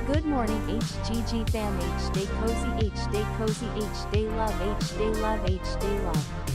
Good morning HGG fam, H day cozy, H day cozy, H day love, H day love, H day love.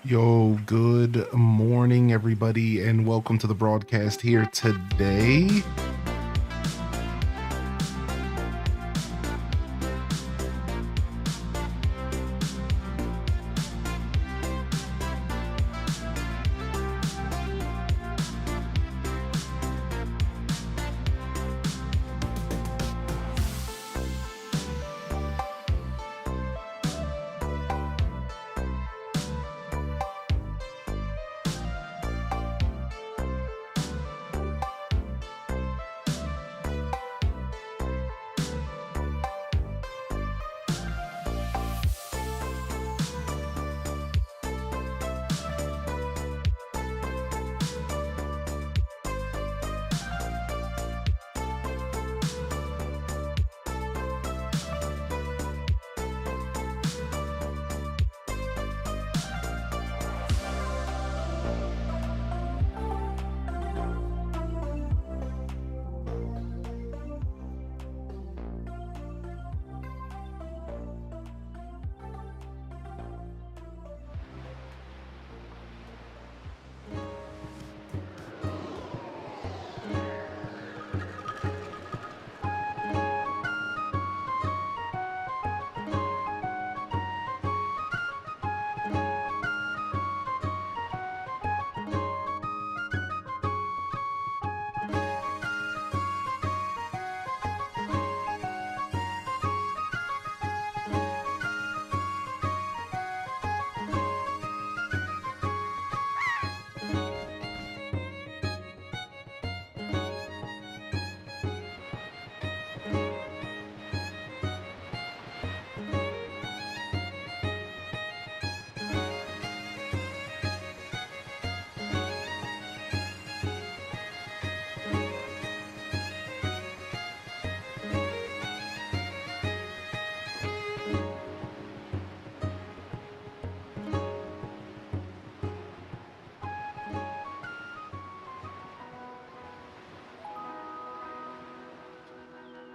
Yo, good morning, everybody, and welcome to the broadcast here today.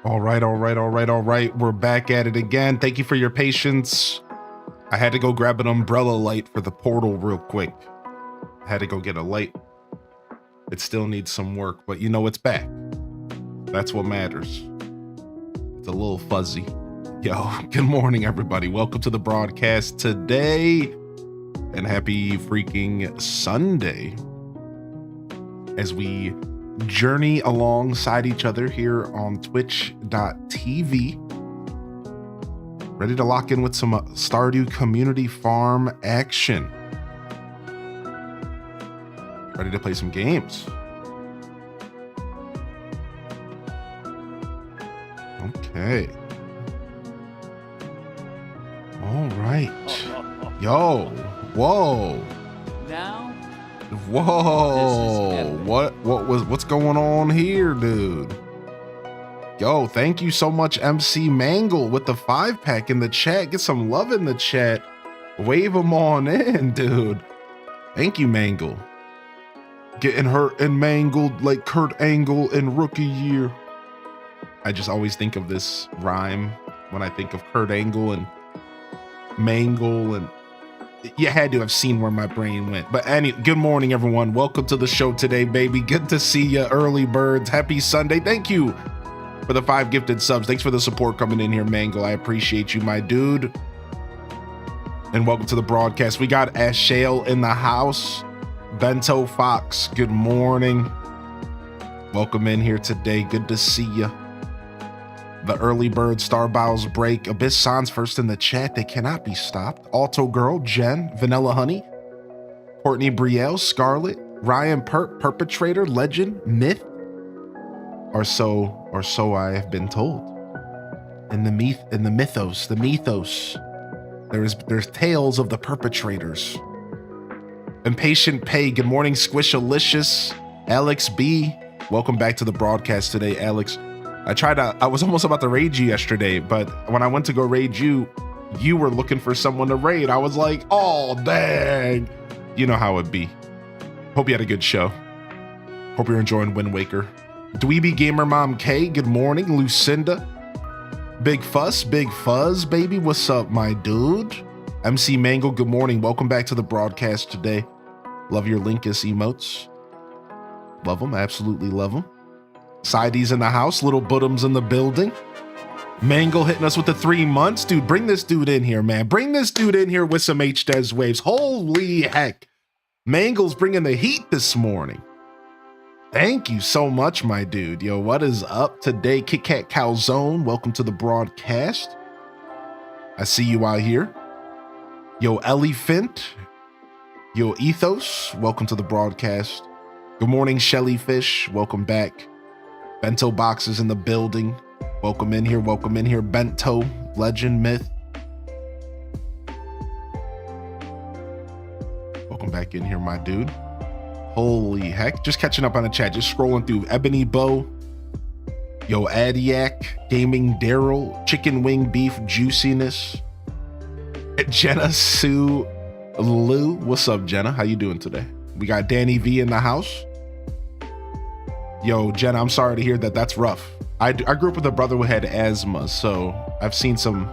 All right. We're back at it again. Thank you for your patience. I had to go grab an umbrella light for the portal real quick. I had to go get a light. It still needs some work, but you know it's back. That's what matters. It's a little fuzzy. Yo, good morning, everybody. Welcome to the broadcast today, and happy freaking Sunday as we journey alongside each other here on twitch.tv. Ready to lock in with some Stardew community farm action. Ready to play some games. Okay. All right. Yo. Whoa. Now? Whoa. What's going on here, dude? Yo, thank you so much, MC Mangle, with the 5-pack in the chat. Get some love in the chat. Wave them on in, dude. Thank you, Mangle. Getting hurt and mangled like Kurt Angle in Rookie Year. I just always think of this rhyme when I think of Kurt Angle and Mangle, and you had to have seen where my brain went. But good morning, everyone. Welcome to the show today, baby. Good to see you, early birds. Happy Sunday. Thank you for the 5 gifted subs. Thanks for the support coming in here, Mangle. I appreciate you, my dude. And welcome to the broadcast. We got Ashale in the house. Bento Fox, good morning. Welcome in here today. Good to see you. The early bird Starbow's break. Abyss Sans first in the chat. They cannot be stopped. Alto Girl, Jen, Vanilla Honey, Courtney Brielle, Scarlet, Ryan Perpetrator, Legend, Myth, or so I have been told. In the mythos, there's tales of the perpetrators. Impatient Pay, good morning, Squishalicious, Alex B. Welcome back to the broadcast today, Alex. I was almost about to raid you yesterday, but when I went to go raid you, you were looking for someone to raid. I was like, oh, dang. You know how it be. Hope you had a good show. Hope you're enjoying Wind Waker. Dweeby Gamer Mom K, good morning. Lucinda. Big Fuzz, baby. What's up, my dude? MC Mango, good morning. Welcome back to the broadcast today. Love your Linkus emotes. Love them, absolutely love them. Sidey's in the house, Little Bottoms in the building. Mangle hitting us with the 3 months. Dude, bring this dude in here, man. Bring this dude in here with some HDES waves. Holy heck. Mangle's bringing the heat this morning. Thank you so much, my dude. Yo, what is up today? Kit Kat Calzone, welcome to the broadcast. I see you out here. Yo, Elephant. Yo, Ethos, welcome to the broadcast. Good morning, Shelly Fish. Welcome back. Bento Box is in the building. Welcome in here. Bento, Legend, Myth. Welcome back in here, my dude. Holy heck. Just catching up on the chat. Just scrolling through. Ebony Bow. Yo, Adiac. Gaming Daryl. Chicken Wing Beef Juiciness. Jenna Sue Lou. What's up, Jenna? How you doing today? We got Danny V in the house. Yo, Jenna, I'm sorry to hear that. That's rough. I grew up with a brother who had asthma, so I've seen some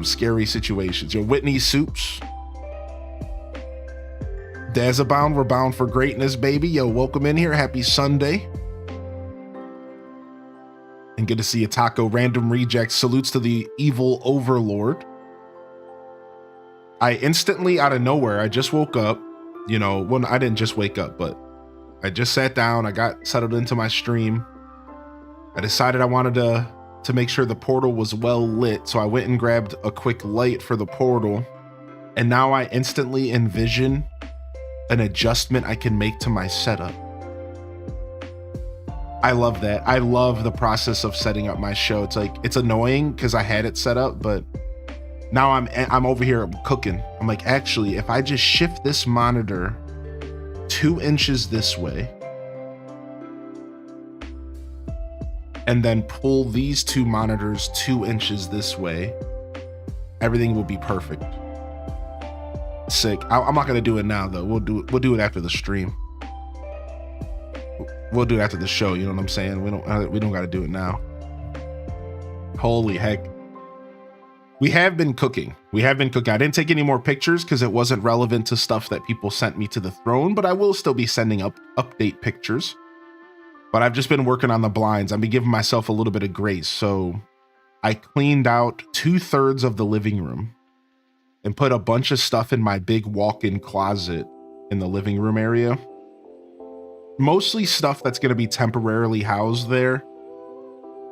scary situations. Yo, Whitney Soups. Dazabound, we're bound for greatness, baby. Yo, welcome in here. Happy Sunday. And good to see you, Taco. Random Rejects. Salutes to the evil overlord. I instantly, out of nowhere, I just woke up. You know, well, I didn't just wake up, but I just sat down. I got settled into my stream. I decided I wanted to make sure the portal was well lit. So I went and grabbed a quick light for the portal. And now I instantly envision an adjustment I can make to my setup. I love that. I love the process of setting up my show. It's like, it's annoying because I had it set up, but now I'm over here cooking. I'm like, actually, if I just shift this monitor 2 inches this way and then pull these 2 monitors 2 inches this way, everything will be perfect. Sick. I'm not gonna do it now though. We'll do it after the stream. We'll do it after the show. You know what I'm saying? We don't got to do it now. Holy heck. We have been cooking. I didn't take any more pictures because it wasn't relevant to stuff that people sent me to the throne, but I will still be sending update pictures. But I've just been working on the blinds. I've been giving myself a little bit of grace. So I cleaned out 2/3 of the living room and put a bunch of stuff in my big walk-in closet in the living room area. Mostly stuff that's going to be temporarily housed there.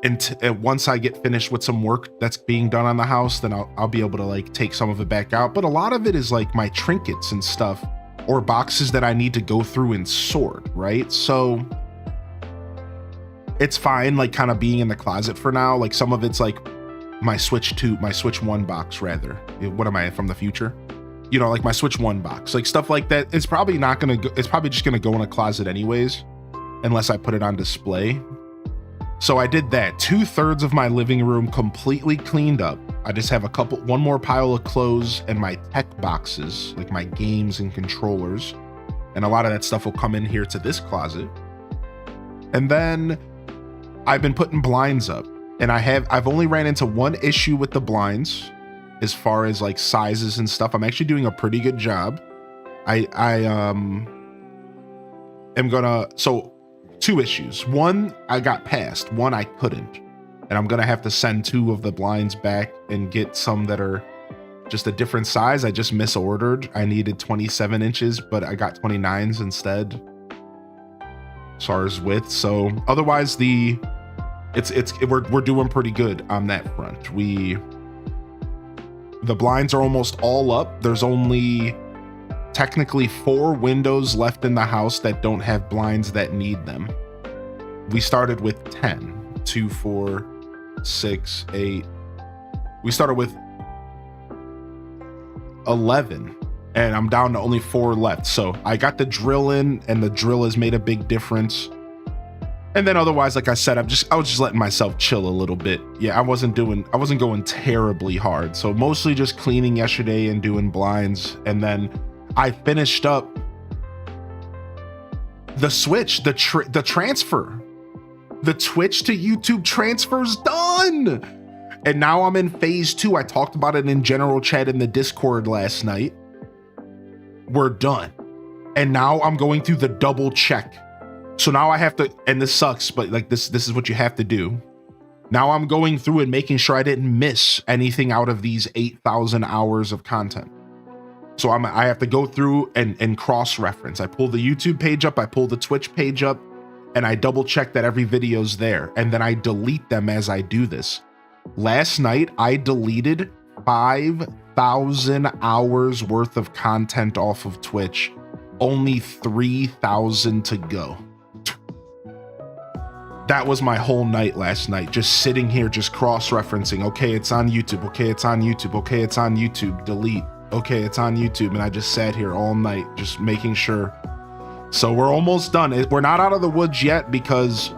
And once I get finished with some work that's being done on the house, then I'll be able to like take some of it back out. But a lot of it is like my trinkets and stuff, or boxes that I need to go through and sort, right? So it's fine, like kind of being in the closet for now. Like some of it's like my Switch 1 box rather. What am I, from the future? You know, like my Switch 1 box, like stuff like that. It's probably not gonna go, it's probably just gonna go in a closet anyways, unless I put it on display. So I did that. 2/3 of my living room completely cleaned up. I just have one more pile of clothes and my tech boxes, like my games and controllers. And a lot of that stuff will come in here to this closet. And then I've been putting blinds up, and I've only ran into one issue with the blinds as far as like sizes and stuff. I'm actually doing a pretty good job. I am gonna, so 2 issues. One, I got past. One, I couldn't. And I'm going to have to send 2 of the blinds back and get some that are just a different size. I just misordered. I needed 27 inches, but I got 29s instead. As far as width. So otherwise we're doing pretty good on that front. The blinds are almost all up. There's only technically 4 windows left in the house that don't have blinds that need them. We started with 10, 2, 4, 6, 8. We started with 11, and I'm down to only 4 left. So I got the drill in, and the drill has made a big difference. And then otherwise, like I said, I was just letting myself chill a little bit. Yeah, I wasn't going terribly hard. So mostly just cleaning yesterday and doing blinds, and then I finished up the Switch, the transfer. The Twitch to YouTube transfer's done. And now I'm in phase 2. I talked about it in general chat in the Discord last night. We're done. And now I'm going through the double check. So now I have to, and this sucks, but like this is what you have to do. Now I'm going through and making sure I didn't miss anything out of these 8,000 hours of content. So I have to go through and cross-reference. I pull the YouTube page up, I pull the Twitch page up, and I double check that every video's there. And then I delete them as I do this. Last night, I deleted 5,000 hours worth of content off of Twitch. Only 3,000 to go. That was my whole night last night, just sitting here, just cross-referencing. Okay, it's on YouTube. Okay, it's on YouTube. Okay, it's on YouTube. Delete. Okay, it's on YouTube. And I just sat here all night, just making sure. So we're almost done. We're not out of the woods yet because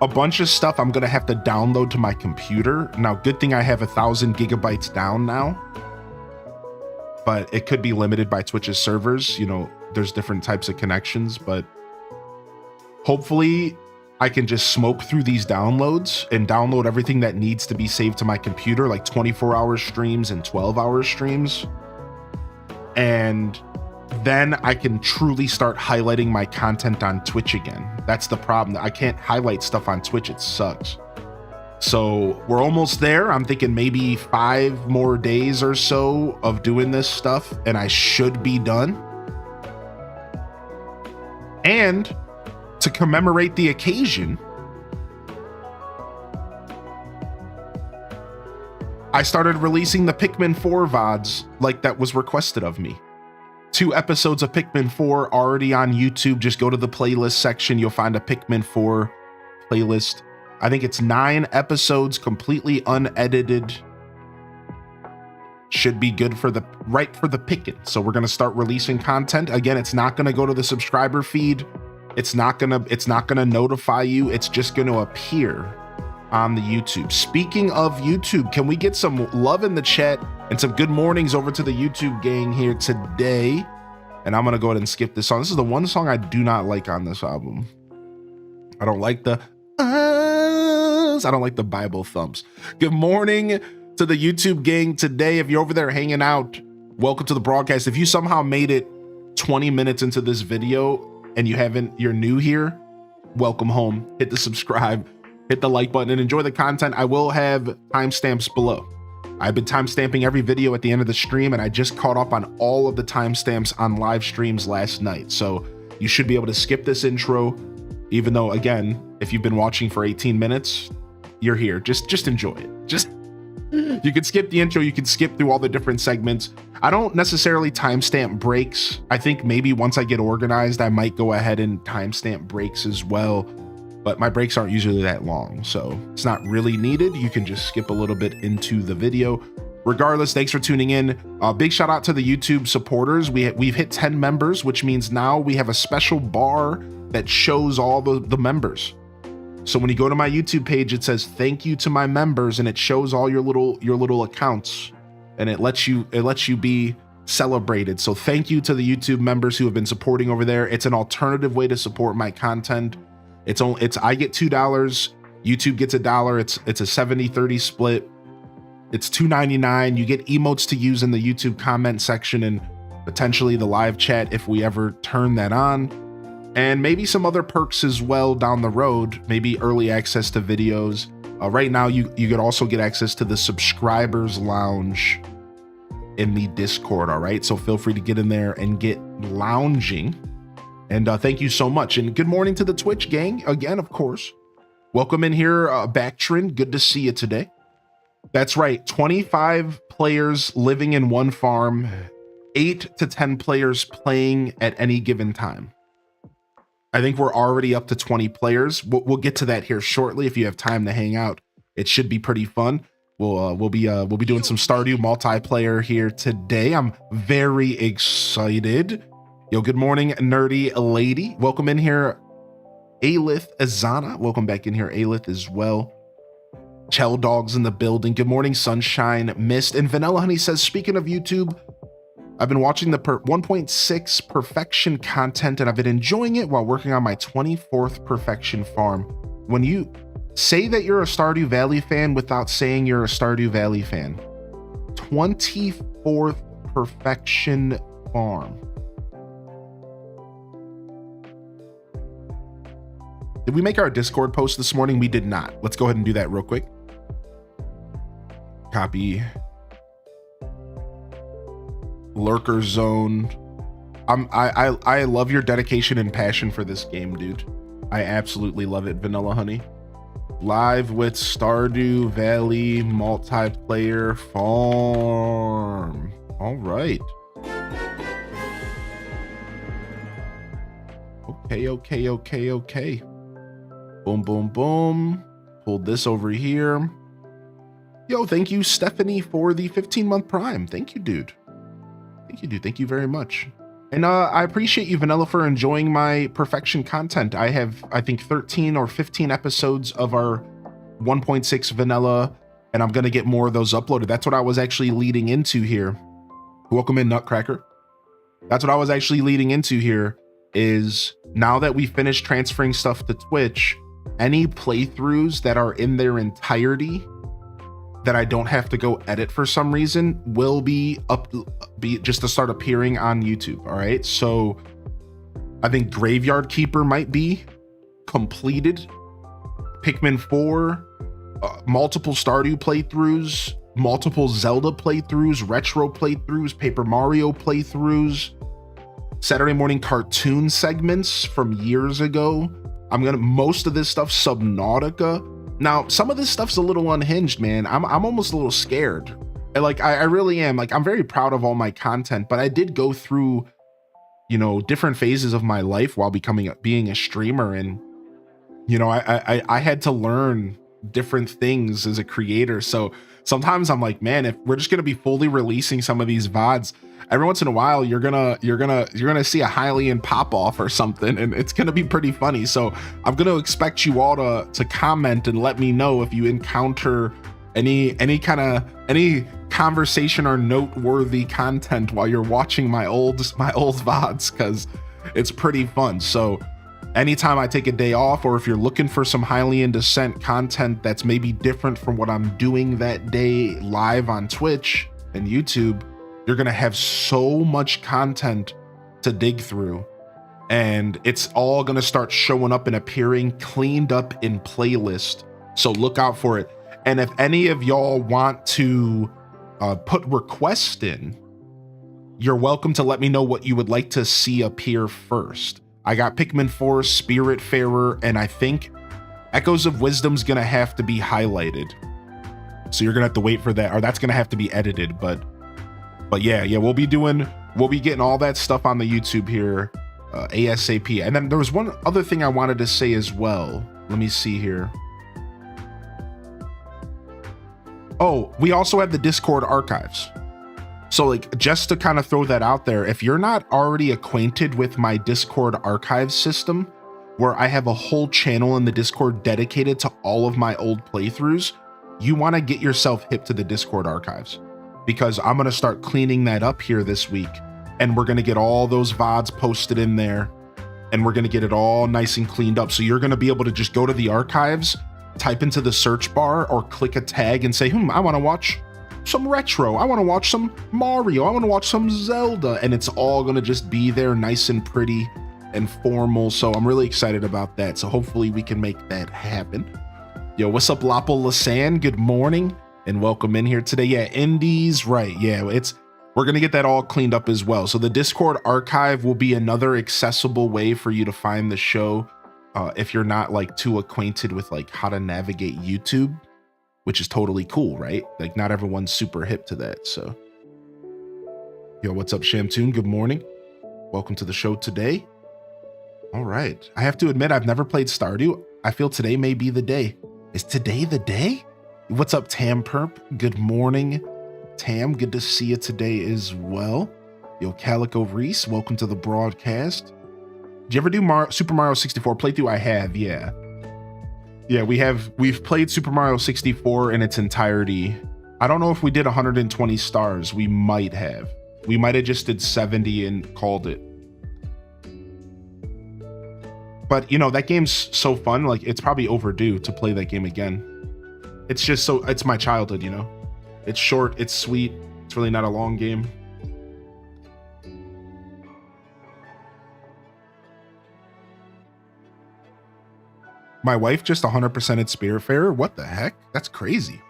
a bunch of stuff I'm going to have to download to my computer. Now, good thing I have 1,000 gigabytes down now, but it could be limited by Twitch's servers. You know, there's different types of connections, but hopefully I can just smoke through these downloads and download everything that needs to be saved to my computer, like 24-hour streams and 12-hour streams. And then I can truly start highlighting my content on Twitch again. That's the problem. I can't highlight stuff on Twitch. It sucks. So we're almost there. I'm thinking maybe 5 more days or so of doing this stuff, and I should be done. And to commemorate the occasion, I started releasing the Pikmin 4 VODs like that was requested of me. 2 episodes of Pikmin 4 already on YouTube. Just go to the playlist section. You'll find a Pikmin 4 playlist. I think it's 9 episodes, completely unedited. Should be good for the picking. So we're going to start releasing content. Again, it's not going to go to the subscriber feed. It's not gonna notify you. It's just going to appear on the YouTube. Speaking of YouTube, can we get some love in the chat and some good mornings over to the YouTube gang here today? And I'm gonna go ahead and skip this song. This is the one song I do not like on this album. I don't like the bananas. I don't like the Bible thumbs. Good morning to the YouTube gang today. If you're over there hanging out, welcome to the broadcast. If you somehow made it 20 minutes into this video and you're new here, welcome home. Hit the subscribe, hit the like button, and enjoy the content. I will have timestamps below. I've been timestamping every video at the end of the stream, and I just caught up on all of the timestamps on live streams last night. So you should be able to skip this intro, even though, again, if you've been watching for 18 minutes, you're here. Just enjoy it. You can skip the intro, you can skip through all the different segments. I don't necessarily timestamp breaks. I think maybe once I get organized, I might go ahead and timestamp breaks as well, but my breaks aren't usually that long, so it's not really needed. You can just skip a little bit into the video. Regardless, thanks for tuning in. Big shout out to the YouTube supporters. We've hit 10 members, which means now we have a special bar that shows all the members. So when you go to my YouTube page, it says thank you to my members, and it shows all your little accounts, and it lets you be celebrated. So thank you to the YouTube members who have been supporting over there. It's an alternative way to support my content. I get $2, YouTube gets $1. It's a 70-30 split. It's $2.99. You get emotes to use in the YouTube comment section and potentially the live chat if we ever turn that on. And maybe some other perks as well down the road, maybe early access to videos. Right now, you could also get access to the subscribers lounge in the Discord, all right? So feel free to get in there and get lounging. And thank you so much. And good morning to the Twitch gang, again, of course. Welcome in here, Bactrin. Good to see you today. That's right, 25 players living in one farm, 8 to 10 players playing at any given time. I think we're already up to 20 players. We'll get to that here shortly. If you have time to hang out, it should be pretty fun. We'll be doing some Stardew multiplayer here today. I'm very excited. Yo, good morning, nerdy lady. Welcome in here, Alith Azana. Welcome back in here, Alith, as well. Chell Dogs in the building. Good morning, Sunshine Mist. And Vanilla Honey says, speaking of YouTube, I've been watching the 1.6 perfection content, and I've been enjoying it while working on my 24th perfection farm. When you say that you're a Stardew Valley fan without saying you're a Stardew Valley fan. 24th perfection farm. Did we make our Discord post this morning? We did not. Let's go ahead and do that real quick. Copy. Lurker Zone. I love your dedication and passion for this game, dude. I absolutely love it, Vanilla Honey. Live with Stardew Valley multiplayer farm. All right. Okay. Boom, boom, boom. Pulled this over here. Yo, thank you, Stephanie, for the 15-month Prime. Thank you, dude. Thank you very much. And I appreciate you, Vanilla, for enjoying my perfection content. I have, I think, 13 or 15 episodes of our 1.6 vanilla, and I'm going to get more of those uploaded. That's what I was actually leading into here. Welcome in, Nutcracker. That's what I was actually leading into here, is now that we finished transferring stuff to Twitch, any playthroughs that are in their entirety that I don't have to go edit for some reason will be just to start appearing on YouTube. All right. So I think Graveyard Keeper might be completed. Pikmin 4, multiple Stardew playthroughs, multiple Zelda playthroughs, retro playthroughs, Paper Mario playthroughs, Saturday morning cartoon segments from years ago. Most of this stuff, Subnautica. Now, some of this stuff's a little unhinged, man. I'm almost a little scared. I really am. I'm very proud of all my content, but I did go through, different phases of my life while being a streamer. And, I had to learn different things as a creator. So sometimes I'm like, man, if we're just going to be fully releasing some of these VODs, every once in a while, you're gonna see a Hylian pop off or something, and it's gonna be pretty funny. So I'm gonna expect you all to comment and let me know if you encounter any conversation or noteworthy content while you're watching my old VODs, because it's pretty fun. So anytime I take a day off, or if you're looking for some Hylian Descent content that's maybe different from what I'm doing that day live on Twitch and YouTube, you're gonna have so much content to dig through. And it's all gonna start showing up and appearing cleaned up in playlist. So look out for it. And if any of y'all want to put requests in, you're welcome to let me know what you would like to see appear first. I got Pikmin 4, Spiritfarer, and I think Echoes of Wisdom's gonna have to be highlighted. So you're gonna have to wait for that, or that's gonna have to be edited. But yeah, we'll be getting all that stuff on the YouTube here ASAP. And then there was one other thing I wanted to say as well. Let me see here. Oh, we also have the Discord archives. So like, just to kind of throw that out there, if you're not already acquainted with my Discord archive system, where I have a whole channel in the Discord dedicated to all of my old playthroughs, you want to get yourself hip to the Discord archives, because I'm going to start cleaning that up here this week, and we're going to get all those VODs posted in there, and we're going to get it all nice and cleaned up. So you're going to be able to just go to the archives, type into the search bar, or click a tag and say, I want to watch some retro, I want to watch some Mario, I want to watch some Zelda, and it's all going to just be there nice and pretty and formal. So I'm really excited about that. So hopefully we can make that happen. Yo, what's up, Lapo Lasan? Good morning and welcome in here today. Yeah, Indies, right. Yeah, we're going to get that all cleaned up as well. So the Discord archive will be another accessible way for you to find the show if you're not like too acquainted with like how to navigate YouTube, which is totally cool, right? Like not everyone's super hip to that. So yo, what's up, Shamtoon? Good morning. Welcome to the show today. All right. I have to admit, I've never played Stardew. I feel today may be the day. Is today the day? What's up, Tam Perp? Good morning, Tam. Good to see you today as well. Yo, Calico Reese, welcome to the broadcast. Did you ever do Super Mario 64 playthrough? I have, yeah. Yeah, we've played Super Mario 64 in its entirety. I don't know if we did 120 stars. We might have. We might have just did 70 and called it. But you know, that game's so fun. Like, it's probably overdue to play that game again. It's just so, it's my childhood, you know? It's short, it's sweet. It's really not a long game. My wife just 100%ed Spiritfarer. What the heck? That's crazy.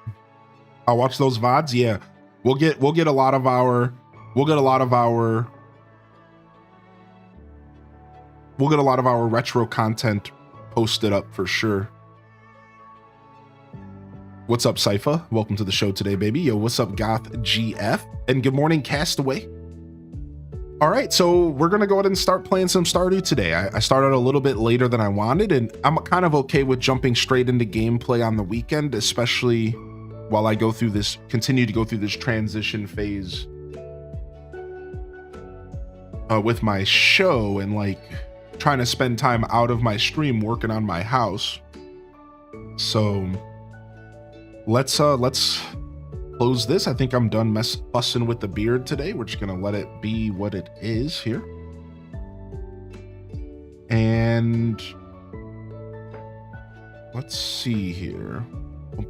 I'll watch those VODs. Yeah, we'll get a lot of our retro content posted up for sure. What's up, Sypha? Welcome to the show today, baby. Yo, what's up, Goth GF? And good morning, Castaway. All right, so we're gonna go ahead and start playing some Stardew today. I started a little bit later than I wanted, and I'm kind of okay with jumping straight into gameplay on the weekend, especially while I continue to go through this transition phase with my show, and like trying to spend time out of my stream working on my house. So let's close this. I think I'm done fussing with the beard today. We're just gonna let it be what it is here. And let's see here.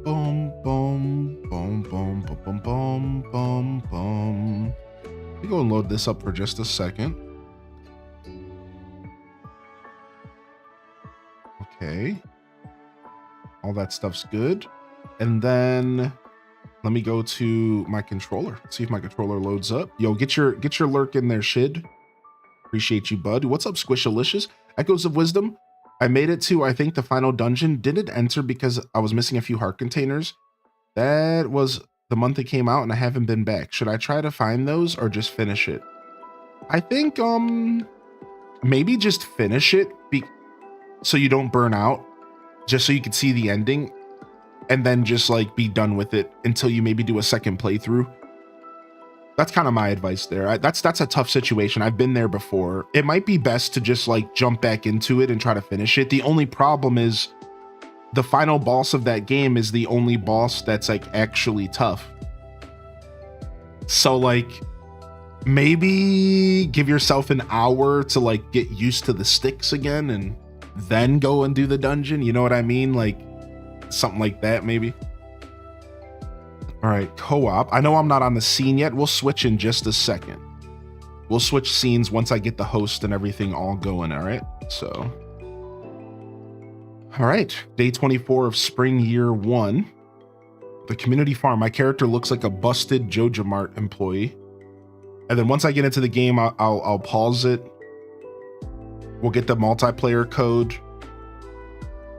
Boom, boom, boom, boom, boom, boom, boom, boom, boom. Let me go and load this up for just a second. Okay. All that stuff's good. And then let me go to my controller. See if my controller loads up. Yo, get your lurk in there, Shid. Appreciate you, bud. What's up, Squishalicious? Echoes of Wisdom. I made it to, I think, the final dungeon. Didn't enter because I was missing a few heart containers. That was the month it came out, and I haven't been back. Should I try to find those or just finish it? I think maybe just finish it so you don't burn out, just so you can see the ending. And then just like be done with it until you maybe do a second playthrough. That's kind of my advice there. That's a tough situation. I've been there before. It might be best to just like jump back into it and try to finish it. The only problem is the final boss of that game is the only boss that's like actually tough. So like maybe give yourself an hour to like get used to the sticks again and then go and do the dungeon. You know what I mean? Like something like that, maybe. All right, co-op. I know I'm not on the scene yet. We'll switch in just a second. We'll switch scenes once I get the host and everything all going, all right? So, all right, day 24 of spring year 1. The community farm. My character looks like a busted Joja Mart employee. And then once I get into the game, I'll pause it. We'll get the multiplayer code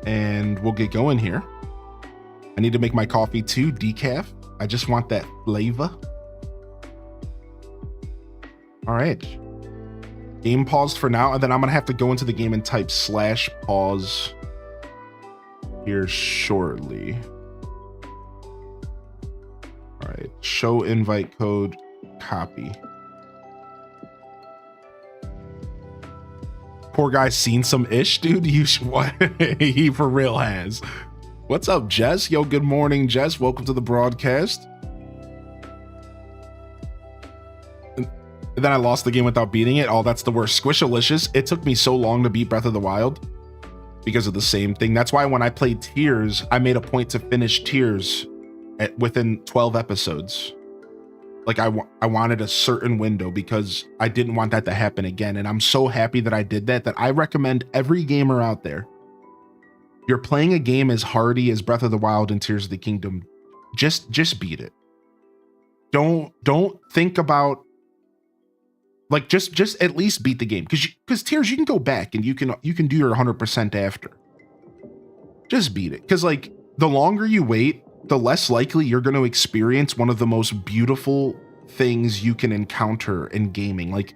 and we'll get going here. I need to make my coffee too, decaf. I just want that flavor. All right. Game paused for now, and then I'm gonna have to go into the game and type /pause here shortly. All right, show invite code, copy. Poor guy's seen some ish, dude. What? He for real has. What's up, Jess? Yo, good morning, Jess. Welcome to the broadcast. And then I lost the game without beating it. Oh, that's the worst. Squishalicious. It took me so long to beat Breath of the Wild because of the same thing. That's why when I played Tears, I made a point to finish Tears within 12 episodes. Like I wanted a certain window because I didn't want that to happen again. And I'm so happy that I did that I recommend every gamer out there. You're playing a game as hardy as Breath of the Wild and Tears of the Kingdom. Just beat it. Don't think about, like, just at least beat the game, because Tears, you can go back and you can do your 100% after. Just beat it, because like the longer you wait, the less likely you're going to experience one of the most beautiful things you can encounter in gaming. Like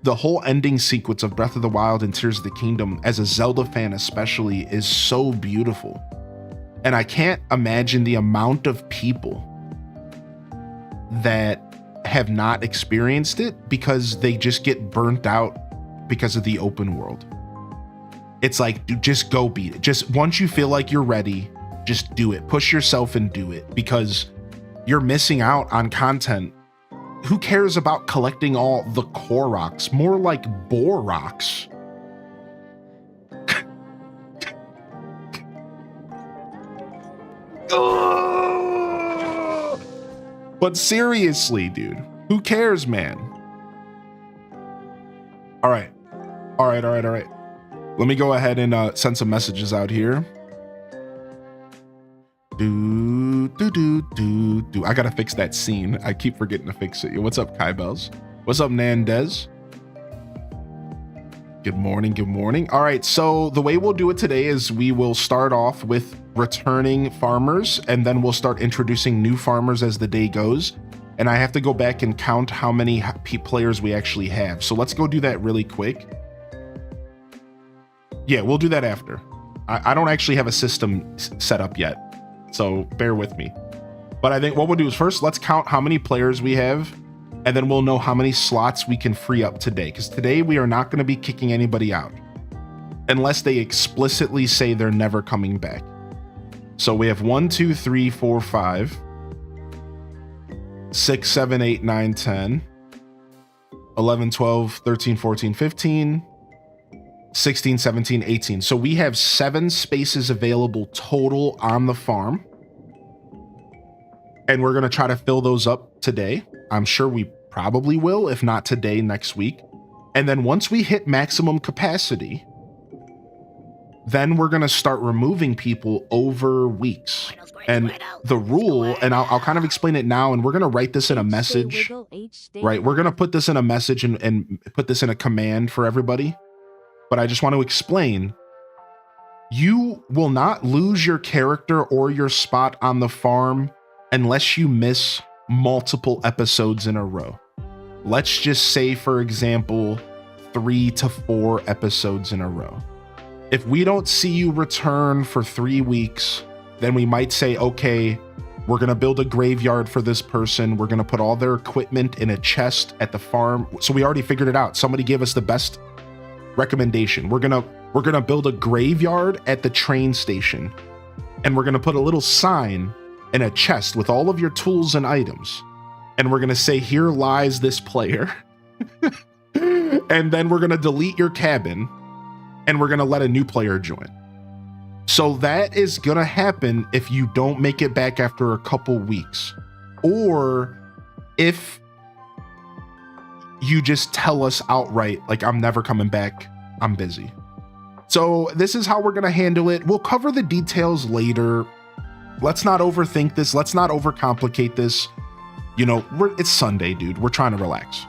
the whole ending sequence of Breath of the Wild and Tears of the Kingdom, as a Zelda fan especially, is so beautiful. And I can't imagine the amount of people that have not experienced it because they just get burnt out because of the open world. It's like, dude, just go beat it. Just once you feel like you're ready, just do it. Push yourself and do it, because you're missing out on content. Who cares about collecting all the core rocks? More like bore rocks. But seriously, dude, who cares, man? All right. Let me go ahead and send some messages out here. I gotta fix that scene. I keep forgetting to fix it. What's up, Kai Bells? What's up, Nandez? Good morning. All right, so the way we'll do it today is we will start off with returning farmers, and then we'll start introducing new farmers as the day goes. And I have to go back and count how many players we actually have. So let's go do that really quick. Yeah, we'll do that after. I don't actually have a system set up yet, so bear with me. But I think what we'll do is first, let's count how many players we have, and then we'll know how many slots we can free up today. Because today we are not going to be kicking anybody out unless they explicitly say they're never coming back. So we have 1, 2, 3, 4, 5, 6, 7, 8, 9, 10, 11, 12, 13, 14, 15, 16, 17, 18. So we have 7 spaces available total on the farm. And we're going to try to fill those up today. I'm sure we probably will, if not today, next week. And then once we hit maximum capacity, then we're going to start removing people over weeks. And the rule, and I'll kind of explain it now, and we're going to write this in a message, right? We're going to put this in a message and put this in a command for everybody. But I just want to explain, you will not lose your character or your spot on the farm unless you miss multiple episodes in a row. Let's just say, for example, 3 to 4 episodes in a row. If we don't see you return for 3 weeks, then we might say, okay, we're going to build a graveyard for this person. We're going to put all their equipment in a chest at the farm. So we already figured it out. Somebody gave us the best recommendation. We're going to build a graveyard at the train station, and we're going to put a little sign in a chest with all of your tools and items. And we're going to say, here lies this player. And then we're going to delete your cabin. and we're going to let a new player join. So that is going to happen if you don't make it back after a couple weeks, or if you just tell us outright, like, I'm never coming back, I'm busy. So this is how we're going to handle it. We'll cover the details later. Let's not overthink this. Let's not overcomplicate this. You know, it's Sunday, dude. We're trying to relax.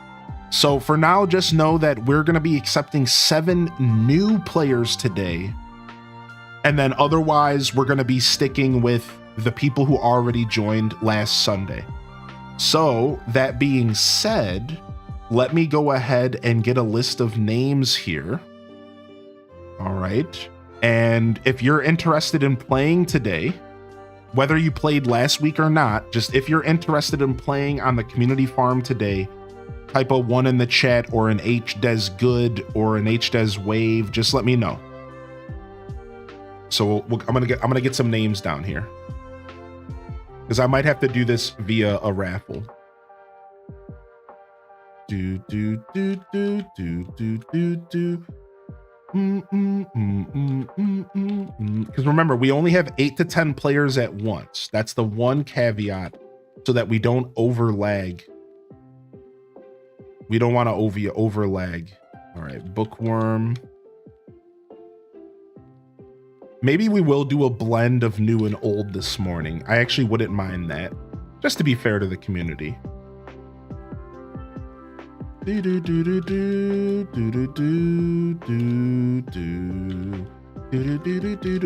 So for now, just know that we're going to be accepting 7 new players today. And then otherwise, we're going to be sticking with the people who already joined last Sunday. So that being said, let me go ahead and get a list of names here. All right. And if you're interested in playing today, whether you played last week or not, just if you're interested in playing on the community farm today, type a 1 in the chat, or an HDes good or an HDes wave. Just let me know. So I'm gonna get some names down here, because I might have to do this via a raffle. Because remember, we only have 8 to 10 players at once. That's the one caveat, so that we don't overlag. We don't want to overlag. All right, bookworm. Maybe we will do a blend of new and old this morning. I actually wouldn't mind that, just to be fair to the community.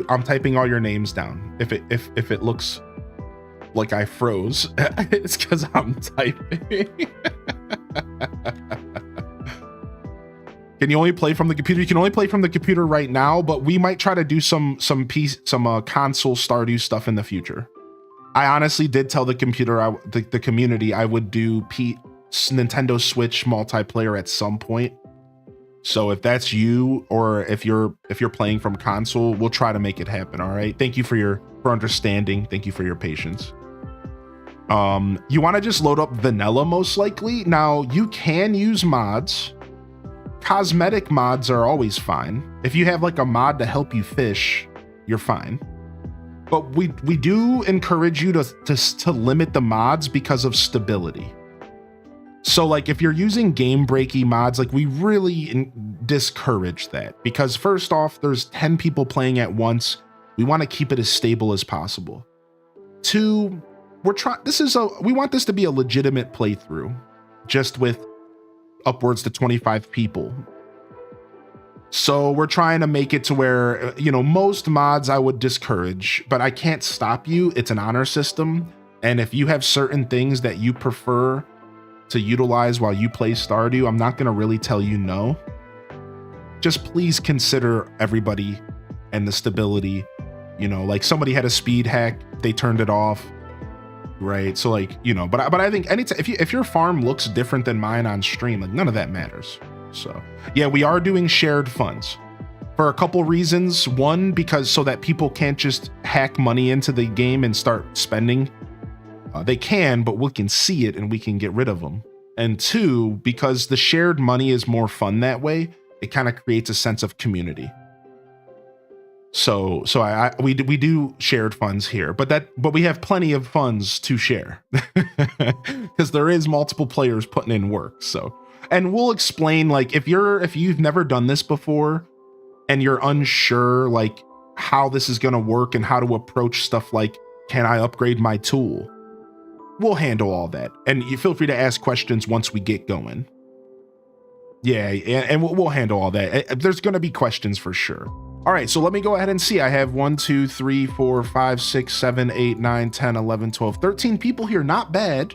I'm typing all your names down. If it looks like I froze, it's because I'm typing. Can you only play from the computer? You can only play from the computer right now, but we might try to do some console Stardew stuff in the future. I honestly did tell the community I would do Nintendo Switch multiplayer at some point. So if that's you, or if you're playing from console, we'll try to make it happen. All right. Thank you for understanding. Thank you for your patience. You want to just load up vanilla most likely. Now you can use mods. Cosmetic mods are always fine. If you have like a mod to help you fish, you're fine. But we do encourage you to limit the mods because of stability. So like if you're using game breaky mods, like we really discourage that, because first off, there's 10 people playing at once. We want to keep it as stable as possible. 2, we want this to be a legitimate playthrough, just with upwards to 25 people. So we're trying to make it to where, you know, most mods I would discourage, but I can't stop you. It's an honor system. And if you have certain things that you prefer to utilize while you play Stardew, I'm not going to really tell you no. Just please consider everybody and the stability. You know, like somebody had a speed hack, they turned it off. Right. So like, you know, but I think anytime if your farm looks different than mine on stream, like none of that matters. So yeah, we are doing shared funds for a couple reasons. 1, because so that people can't just hack money into the game and start spending. They can, but we can see it and we can get rid of them. And 2, because the shared money is more fun that way. It kind of creates a sense of community. So we do shared funds here, but we have plenty of funds to share because there is multiple players putting in work. So, and we'll explain, like if you've never done this before and you're unsure like how this is going to work and how to approach stuff like, can I upgrade my tool? We'll handle all that. And you feel free to ask questions once we get going. Yeah, and we'll handle all that. There's going to be questions for sure. All right, so let me go ahead and see. I have 1, 2, 3, 4, 5, 6, 7, 8, 9, 10, 11, 12, 13 people here. Not bad.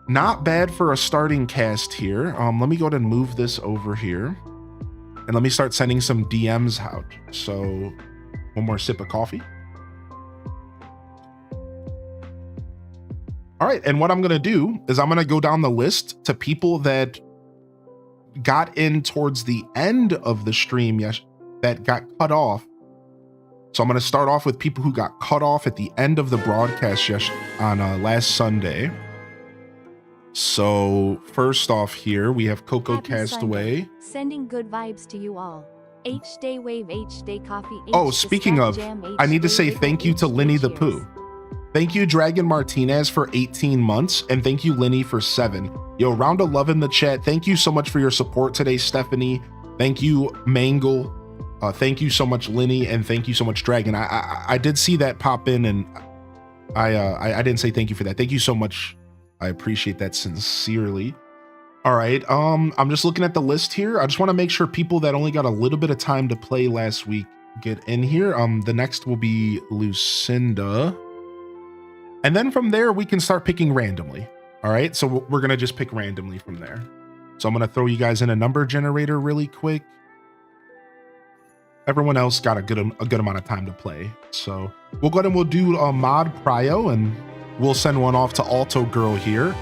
Not bad for a starting cast here. Let me go ahead and move this over here. And let me start sending some DMs out. So one more sip of coffee. All right, and what I'm going to do is I'm going to go down the list to people that got in towards the end of the stream that got cut off. So I'm going to start off with people who got cut off at the end of the broadcast on last Sunday. So first off here, we have Coco Happy Castaway. Sunday. Sending good vibes to you all. H day wave H day coffee H Oh, the speaking stack of, jam, H I need to day say wiggle, thank you H to day Linny the cheers. Pooh. Thank you, Dragon Martinez, for 18 months, and thank you, Linny, for 7. Yo, round of love in the chat. Thank you so much for your support today, Stephanie. Thank you, Mangle. Thank you so much, Linny, and thank you so much, Dragon. I did see that pop in, and I didn't say thank you for that. Thank you so much. I appreciate that sincerely. All right, I'm just looking at the list here. I just want to make sure people that only got a little bit of time to play last week get in here. The next will be Lucinda. And then from there, we can start picking randomly. All right, so we're gonna just pick randomly from there. So I'm gonna throw you guys in a number generator really quick. Everyone else got a good amount of time to play. So we'll go ahead and we'll do mod prio, and we'll send one off to Alto Girl here.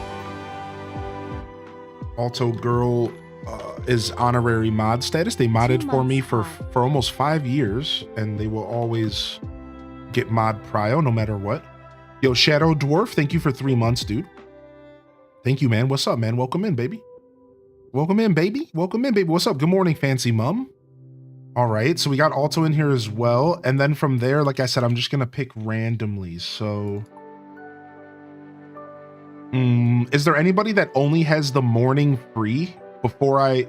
Alto Girl is honorary mod status. They modded for me for almost 5 years, and they will always get mod prio no matter what. Yo, Shadow Dwarf, thank you for 3 months, dude. Thank you, man. What's up, man? Welcome in, baby. Welcome in, baby. Welcome in, baby. What's up? Good morning, fancy mom. All right, so we got Alto in here as well. And then from there, like I said, I'm just going to pick randomly. So is there anybody that only has the morning free before I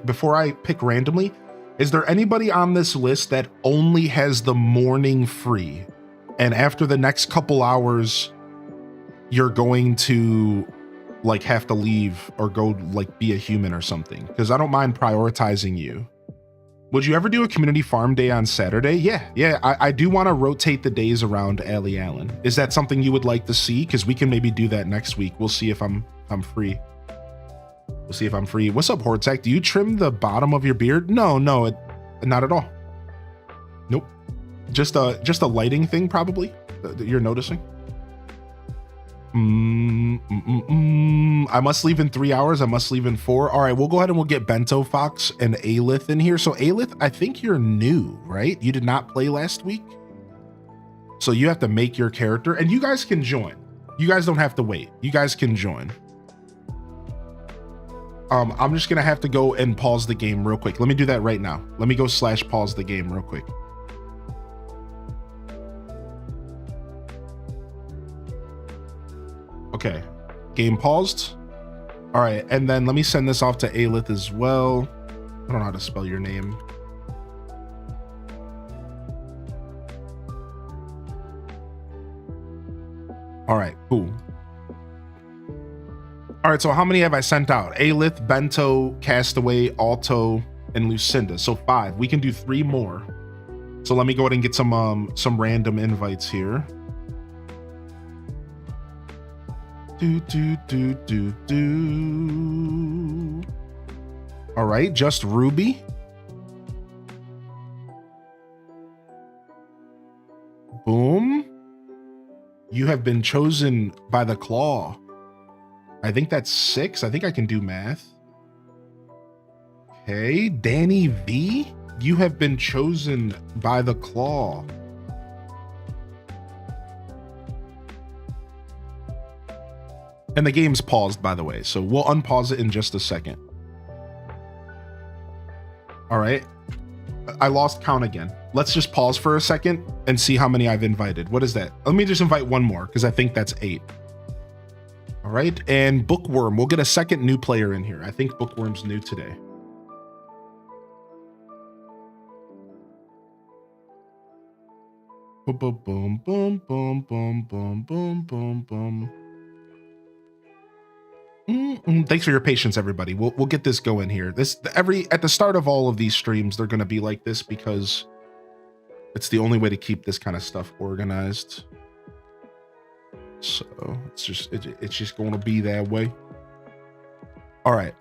pick randomly? Is there anybody on this list that only has the morning free? And after the next couple hours, you're going to like have to leave or go like be a human or something? Because I don't mind prioritizing you. Would you ever do a community farm day on Saturday? Yeah, I do want to rotate the days around Allie Allen. Is that something you would like to see? Because we can maybe do that next week. We'll see if I'm free. We'll see if I'm free. What's up, Hortzak? Do you trim the bottom of your beard? No, not at all. Nope. Just a lighting thing, probably, that you're noticing. I must leave in 3 hours. I must leave in 4. All right, we'll go ahead and we'll get Bento Fox and Alith in here. So Alith, I think you're new, right? You did not play last week. So you have to make your character, and you guys can join. You guys don't have to wait. You guys can join. I'm just gonna have to go and pause the game real quick. Let me do that right now. Let me go / pause the game real quick. Okay, game paused. All right, and then let me send this off to Alith as well. I don't know how to spell your name. All right, cool. All right, so how many have I sent out? Alith, Bento, Castaway, Alto, and Lucinda. So 5. We can do 3 more. So let me go ahead and get some random invites here. All right, just Ruby. Boom. You have been chosen by the claw. I think that's 6. I think I can do math. Okay, Danny V. You have been chosen by the claw. And the game's paused, by the way, so we'll unpause it in just a second. All right, I lost count again. Let's just pause for a second and see how many I've invited. What is that? Let me just invite one more, because I think that's 8. All right, and Bookworm, we'll get a second new player in here. I think Bookworm's new today. Boom, boom, boom, boom, boom, boom, boom, boom, boom, boom. Thanks for your patience, everybody. We'll get this going here. At the start of all of these streams, they're going to be like this because it's the only way to keep this kind of stuff organized. So it's just going to be that way. All right,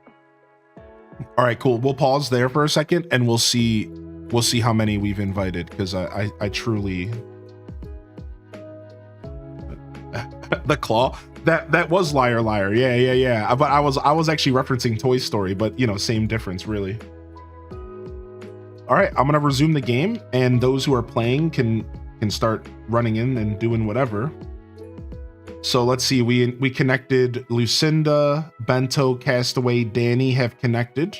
cool. We'll pause there for a second, and we'll see how many we've invited, because I truly the claw. That was Liar Liar. Yeah. But I was actually referencing Toy Story, but same difference really. All right, I'm gonna resume the game, and those who are playing can start running in and doing whatever. So let's see, we connected. Lucinda, Bento, Castaway, Danny have connected.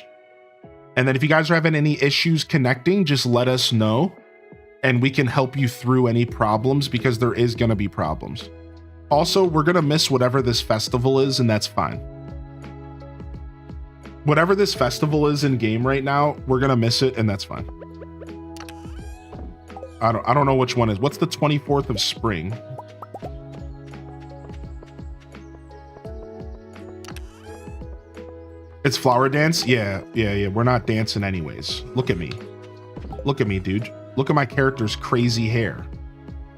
And then if you guys are having any issues connecting, just let us know and we can help you through any problems, because there is going to be problems. Also, we're going to miss whatever this festival is, and that's fine. Whatever this festival is in game right now, we're going to miss it, and that's fine. I don't know which one is. What's the 24th of spring? It's flower dance? Yeah. We're not dancing anyways. Look at me. Look at me, dude. Look at my character's crazy hair.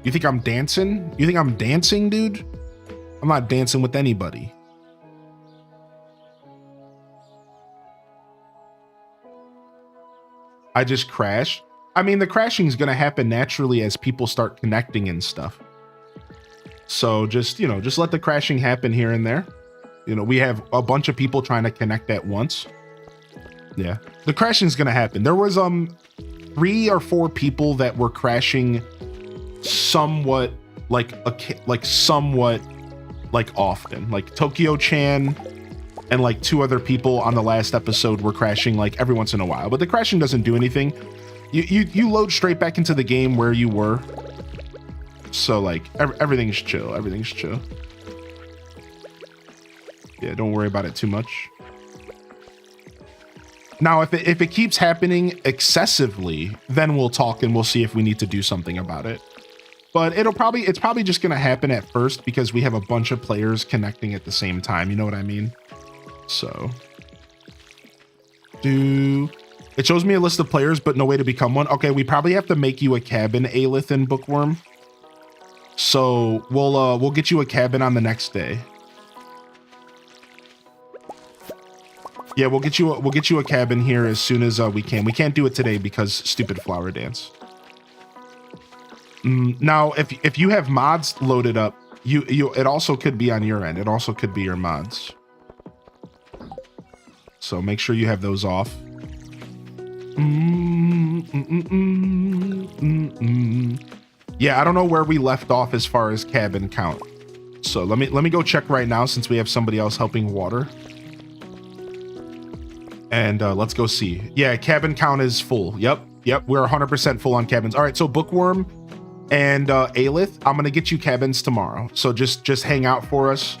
You think I'm dancing? You think I'm dancing, dude? I'm not dancing with anybody. I just crashed. I mean, the crashing is going to happen naturally as people start connecting and stuff. So just, you know, just let the crashing happen here and there. You know, we have a bunch of people trying to connect at once. Yeah, the crashing is going to happen. There was 3 or 4 people that were crashing somewhat somewhat often, like Tokyo-chan and like 2 other people on the last episode were crashing like every once in a while, but the crashing doesn't do anything. You load straight back into the game where you were. So like everything's chill. Everything's chill. Yeah, don't worry about it too much. Now, if it keeps happening excessively, then we'll talk and we'll see if we need to do something about it. But it's probably just gonna happen at first because we have a bunch of players connecting at the same time. You know what I mean? So, it shows me a list of players, but no way to become one. Okay, we probably have to make you a cabin, Aelith and Bookworm. So we'll get you a cabin on the next day. Yeah, we'll get you a cabin here as soon as we can. We can't do it today because stupid flower dance. Now, if you have mods loaded up, it also could be on your end. It also could be your mods. So make sure you have those off. Yeah, I don't know where we left off as far as cabin count. So let me go check right now since we have somebody else helping water. And let's go see. Yeah, cabin count is full. Yep, we're 100% full on cabins. All right, so Bookworm and Aelith, I'm gonna get you cabins tomorrow. So just hang out for us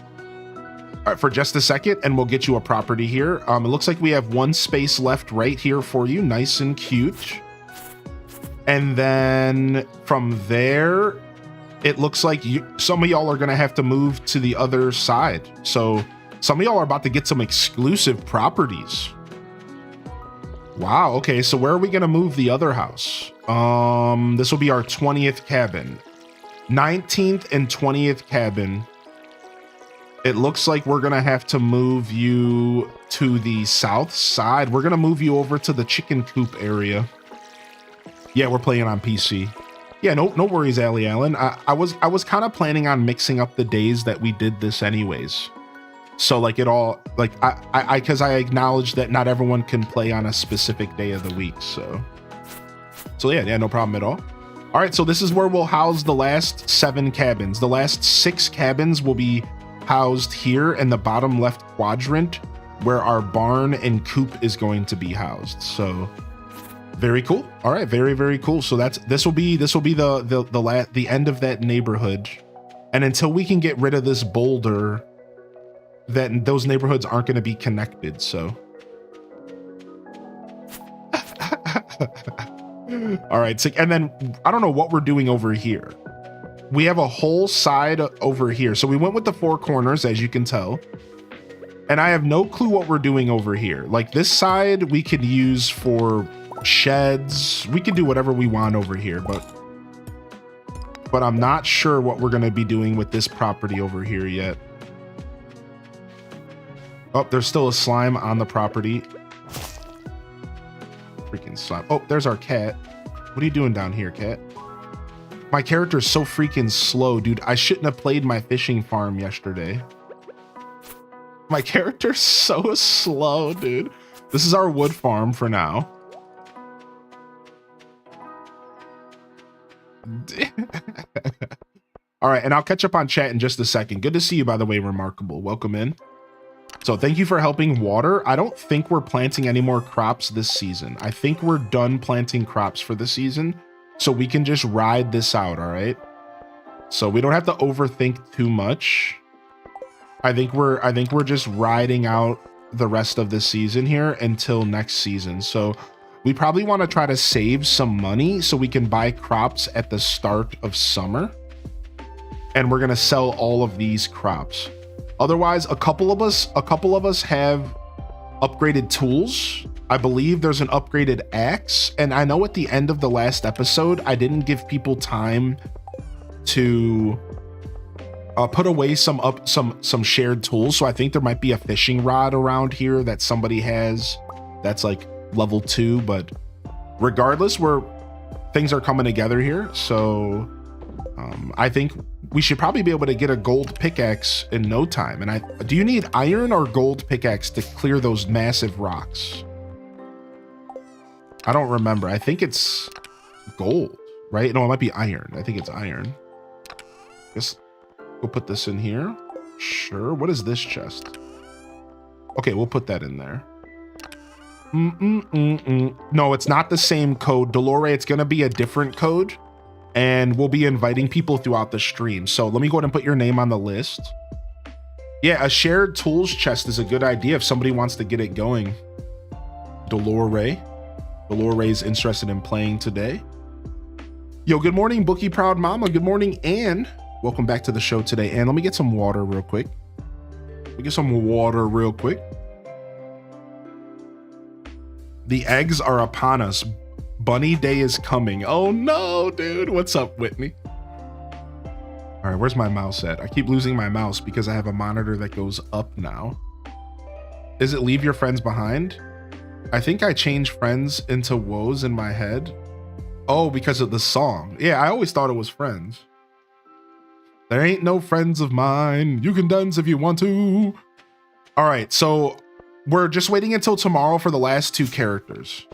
for just a second, and we'll get you a property here. It looks like we have 1 space left right here for you, nice and cute. And then from there, it looks like some of y'all are gonna have to move to the other side. So some of y'all are about to get some exclusive properties. Wow, okay, so where are we gonna move the other house? This will be our 20th cabin. 19th and 20th cabin. It looks like we're gonna have to move you to the south side. We're gonna move you over to the chicken coop area. Yeah, we're playing on PC. Yeah, no worries, Allie Allen. I was kind of planning on mixing up the days that we did this anyways. So like it all, like because I acknowledge that not everyone can play on a specific day of the week. So yeah, no problem at all. All right, so this is where we'll house the last 7 cabins. The last 6 cabins will be housed here in the bottom left quadrant where our barn and coop is going to be housed. So very cool. All right, very cool. So this will be the end of that neighborhood. And until we can get rid of this boulder, that those neighborhoods aren't going to be connected. So all right, so, and then I don't know what we're doing over here. We have a whole side over here. So we went with the 4 corners, as you can tell. And I have no clue what we're doing over here. Like this side we could use for sheds. We could do whatever we want over here, but I'm not sure what we're going to be doing with this property over here yet. Oh, there's still a slime on the property. Freaking slime. Oh, there's our cat. What are you doing down here, cat? My character is so freaking slow, dude. I shouldn't have played my fishing farm yesterday. My character's so slow, dude. This is our wood farm for now. All right, and I'll catch up on chat in just a second. Good to see you, by the way, Remarkable. Welcome in. So thank you for helping water. I don't think we're planting any more crops this season. I think we're done planting crops for the season. So we can just ride this out, all right? So we don't have to overthink too much. I think we're just riding out the rest of the season here until next season. So we probably want to try to save some money so we can buy crops at the start of summer. And we're going to sell all of these crops. Otherwise, a couple of us have upgraded tools. I believe there's an upgraded axe, and I know at the end of the last episode, I didn't give people time to put away some shared tools. So I think there might be a fishing rod around here that somebody has that's like level 2, but regardless, things are coming together here. So I think we should probably be able to get a gold pickaxe in no time. And do you need iron or gold pickaxe to clear those massive rocks? I don't remember. I think it's gold, right? No, it might be iron. I think it's iron. Guess we'll put this in here. Sure. What is this chest? Okay, we'll put that in there. No, it's not the same code, Dolore. It's going to be a different code. And we'll be inviting people throughout the stream. So let me go ahead and put your name on the list. Yeah, a shared tools chest is a good idea if somebody wants to get it going. Dolore. Dolore's interested in playing today. Yo, good morning, Bookie Proud Mama. Good morning, Ann. Welcome back to the show today. Ann, let me get some water real quick. The eggs are upon us. Bunny day is coming. Oh no, dude. What's up, Whitney? All right, where's my mouse at? I keep losing my mouse because I have a monitor that goes up now. Is it leave your friends behind? I think I changed friends into woes in my head. Oh, because of the song. Yeah, I always thought it was friends. There ain't no friends of mine. You can dance if you want to. All right, so we're just waiting until tomorrow for the last 2 characters.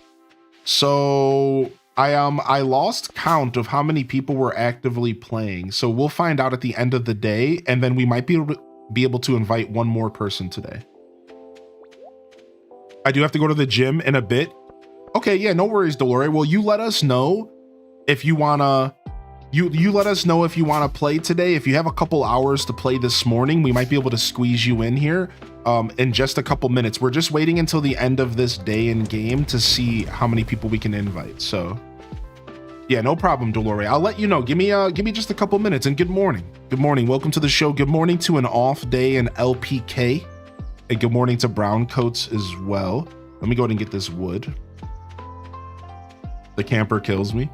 So I lost count of how many people were actively playing. So we'll find out at the end of the day, and then we might be able to invite one more person today. I do have to go to the gym in a bit. Okay, yeah, no worries, Dolore. Well, you let us know if you wanna you let us know if you wanna play today. If you have a couple hours to play this morning, we might be able to squeeze you in here in just a couple minutes. We're just waiting until the end of this day in game to see how many people we can invite. So yeah, no problem, Dolore. I'll let you know. Give me just a couple minutes. And good morning. Good morning. Welcome to the show. Good morning to an off day in LPK. And good morning to Brown Coats as well. Let me go ahead and get this wood. The camper kills me.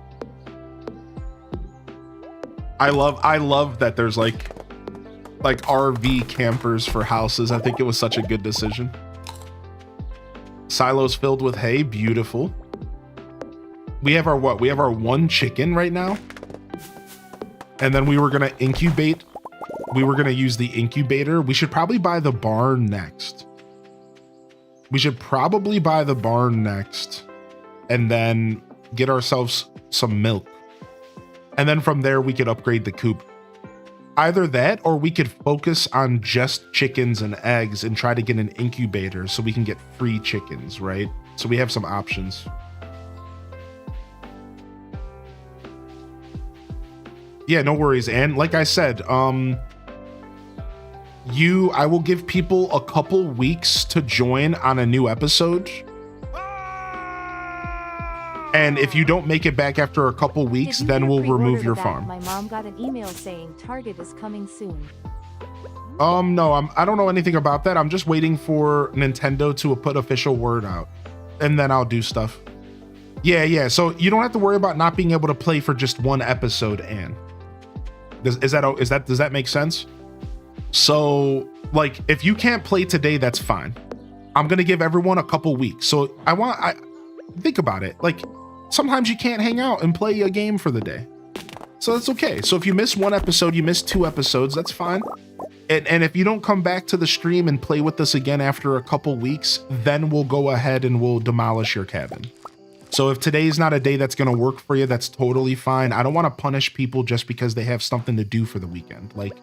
I love that there's like RV campers for houses. I think it was such a good decision. Silos filled with hay. Beautiful. We have our what? We have our 1 chicken right now. And then we were going to incubate. We were going to use the incubator. We should probably buy the barn next. And then get ourselves some milk. And then from there, we could upgrade the coop. Either that, or we could focus on just chickens and eggs and try to get an incubator so we can get free chickens, right? So we have some options. Yeah, no worries. And like I said, I will give people a couple weeks to join on a new episode. And if you don't make it back after a couple weeks, then we'll remove your farm. My mom got an email saying Target is coming soon. No, I don't know anything about that. I'm just waiting for Nintendo to put official word out, and then I'll do stuff. Yeah. So you don't have to worry about not being able to play for just 1 episode, Anne. Does that make sense? So, like, if you can't play today, that's fine. I'm gonna give everyone a couple weeks. So I think about it. Like, sometimes you can't hang out and play a game for the day. So that's okay. So if you miss 1 episode, you miss 2 episodes, that's fine. And if you don't come back to the stream and play with us again after a couple weeks, then we'll go ahead and we'll demolish your cabin. So if today's not a day that's going to work for you, that's totally fine. I don't want to punish people just because they have something to do for the weekend. Like,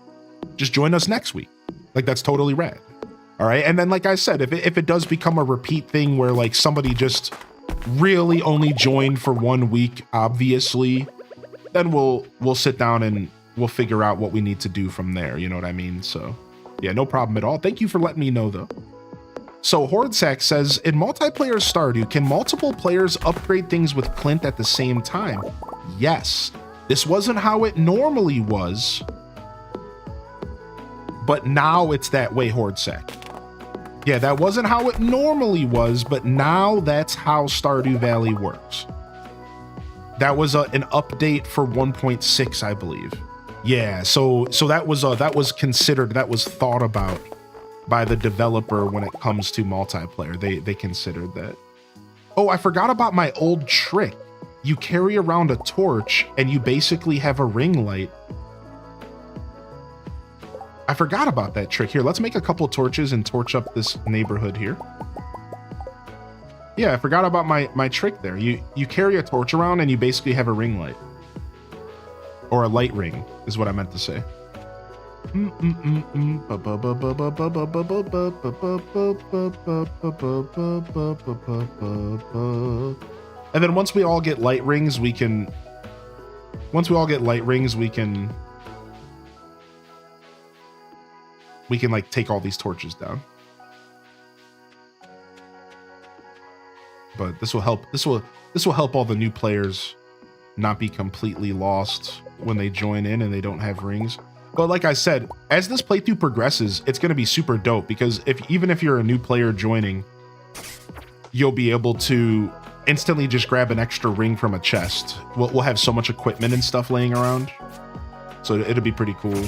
just join us next week. Like, that's totally rad. All right. And then, like I said, if it does become a repeat thing where like somebody just really only joined for 1 week, obviously, then we'll sit down and we'll figure out what we need to do from there. You know what I mean? So yeah, no problem at all. Thank you for letting me know though. So Hordsack says, in multiplayer Stardew, can multiple players upgrade things with Clint at the same time? Yes. This wasn't how it normally was, but now it's that way, Hordsack. Yeah, that wasn't how it normally was, but now that's how Stardew Valley works. That was an update for 1.6, I believe. Yeah, so that was considered, that was thought about by the developer when it comes to multiplayer. They considered that. Oh, I forgot about my old trick. You carry around a torch and you basically have a ring light. I forgot about that trick. Here, let's make a couple torches and torch up this neighborhood here. Yeah, I forgot about my trick there. You carry a torch around and you basically have a ring light. Or a light ring is what I meant to say. And then once we all get light rings, we can like take all these torches down. But this will help all the new players not be completely lost when they join in and they don't have rings. But like I said, as this playthrough progresses, it's going to be super dope because even if you're a new player joining, you'll be able to instantly just grab an extra ring from a chest. We'll have so much equipment and stuff laying around, so it'll be pretty cool.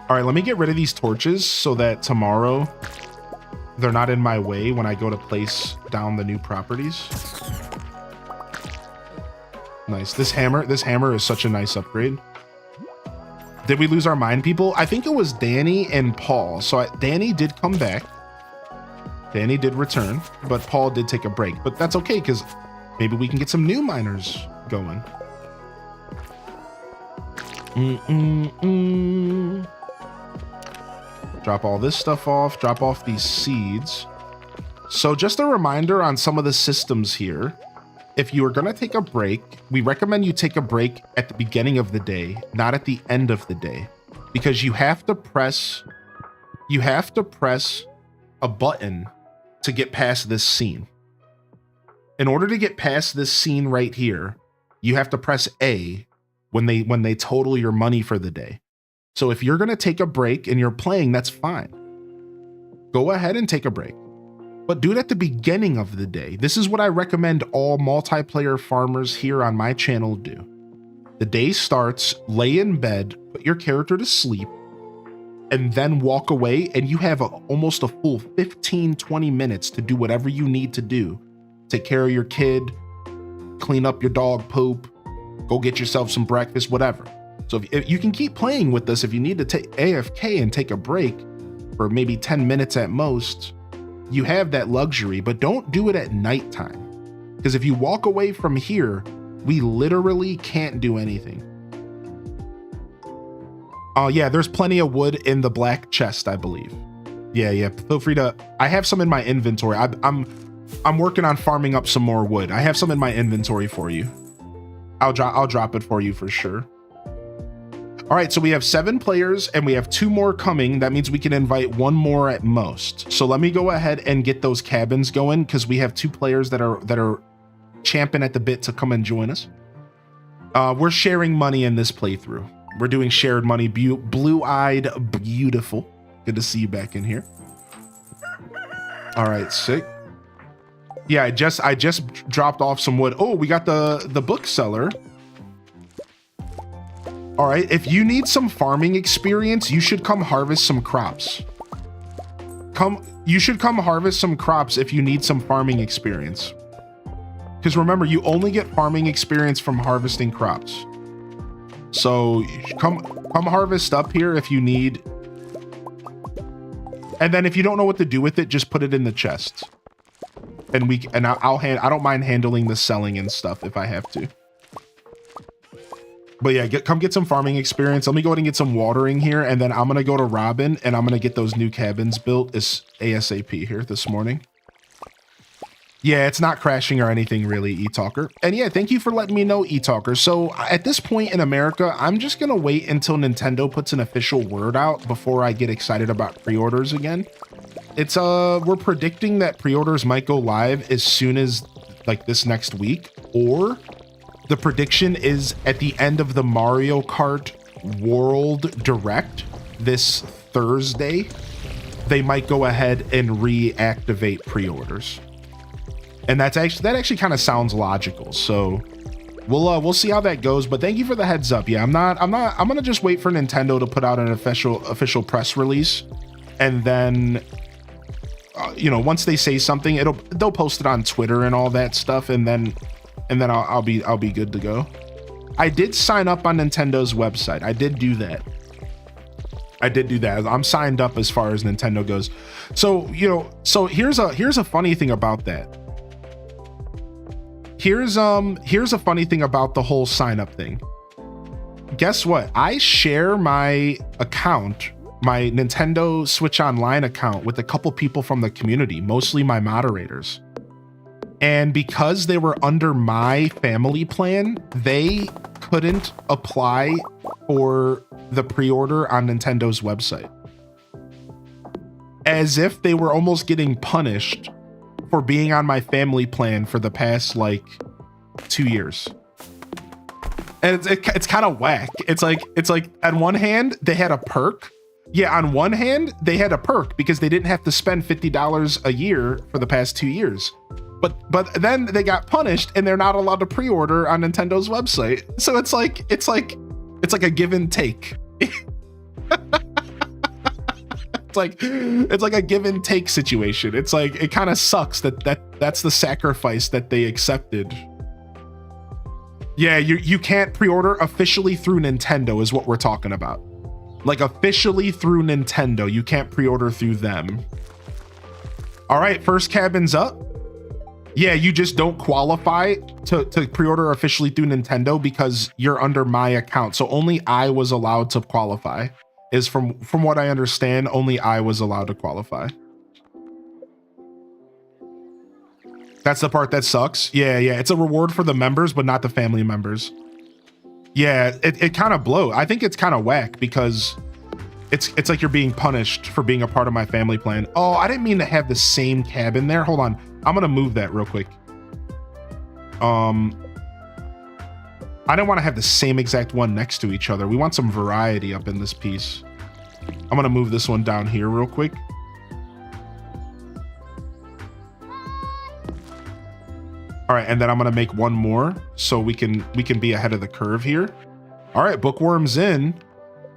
All right, let me get rid of these torches so that tomorrow they're not in my way when I go to place down the new properties. Nice. This hammer is such a nice upgrade. Did we lose our mine people? I think it was Danny and Paul. So Danny did come back. Danny did return, but Paul did take a break. But that's okay, because maybe we can get some new miners going. Drop all this stuff off. Drop off these seeds. So just a reminder on some of the systems here. If you are going to take a break, we recommend you take a break at the beginning of the day, not at the end of the day, because you have to press a button to get past this scene. In order to get past this scene right here, you have to press A when they total your money for the day. So if you're going to take a break and you're playing, that's fine. Go ahead and take a break. But do it at the beginning of the day. This is what I recommend all multiplayer farmers here on my channel do. The day starts, lay in bed, put your character to sleep, and then walk away, and you have almost a full 15-20 minutes to do whatever you need to do. Take care of your kid, clean up your dog poop, go get yourself some breakfast, whatever. So if you can keep playing with this, if you need to take AFK and take a break for maybe 10 minutes at most, you have that luxury, but don't do it at nighttime. Because if you walk away from here, we literally can't do anything. Oh yeah, there's plenty of wood in the black chest, I believe. Yeah, feel free to, I have some in my inventory. I'm working on farming up some more wood. I have some in my inventory for you. I'll drop it for you for sure. All right, so we have 7 players and we have 2 more coming. That means we can invite 1 more at most. So let me go ahead and get those cabins going because we have 2 players that are champing at the bit to come and join us. We're sharing money in this playthrough. We're doing shared money. Blue-eyed, beautiful. Good to see you back in here. All right, sick. Yeah, I just dropped off some wood. Oh, we got the bookseller. All right, if you need some farming experience, you should come harvest some crops. You should come harvest some crops if you need some farming experience. Because remember, you only get farming experience from harvesting crops. So come harvest up here if you need. And then if you don't know what to do with it, just put it in the chest. And I don't mind handling the selling and stuff if I have to. But yeah, come get some farming experience. Let me go ahead and get some watering here, and then I'm gonna go to Robin and I'm gonna get those new cabins built ASAP here this morning. Yeah, it's not crashing or anything really, eTalker. And yeah, thank you for letting me know, eTalker. So at this point in America, I'm just gonna wait until Nintendo puts an official word out before I get excited about pre-orders again. It's we're predicting that pre-orders might go live as soon as like this next week, or the prediction is at the end of the Mario Kart World Direct this Thursday, they might go ahead and reactivate pre-orders. And that actually kind of sounds logical. So we'll see how that goes, but thank you for the heads up. Yeah, I'm gonna just wait for Nintendo to put out an official press release, and then you know, once they say something, they'll post it on Twitter and all that stuff, and then I'll be good to go. I did sign up on Nintendo's website. I did do that. I'm signed up as far as Nintendo goes. So, you know, here's a funny thing about that. Here's a funny thing about the whole sign up thing. Guess what? I share my account, my Nintendo Switch Online account, with a couple people from the community, mostly my moderators. And because they were under my family plan, they couldn't apply for the pre-order on Nintendo's website. As if they were almost getting punished for being on my family plan for the past like 2 years. And it's kind of whack. It's like on one hand, they had a perk. Yeah, on one hand, they had a perk because they didn't have to spend $50 a year for the past 2 years. But then they got punished and they're not allowed to pre-order on Nintendo's website. So it's like a give and take. It's like a give and take situation. It's like, it kind of sucks that's the sacrifice that they accepted. Yeah, you can't pre-order officially through Nintendo is what we're talking about. Like officially through Nintendo, you can't pre-order through them. All right, first cabin's up. Yeah, you just don't qualify to pre-order officially through Nintendo because you're under my account. So only I was allowed to qualify. Is from what I understand, only I was allowed to qualify. That's the part that sucks. Yeah, it's a reward for the members, but not the family members. Yeah, it kind of blows. I think it's kind of whack because it's like you're being punished for being a part of my family plan. Oh, I didn't mean to have the same cabin there. Hold on. I'm gonna move that real quick. I didn't want to have the same exact one next to each other. We want some variety up in this piece. I'm gonna move this one down here real quick. All right, and then I'm gonna make one more so we can be ahead of the curve here. All right, bookworm's in.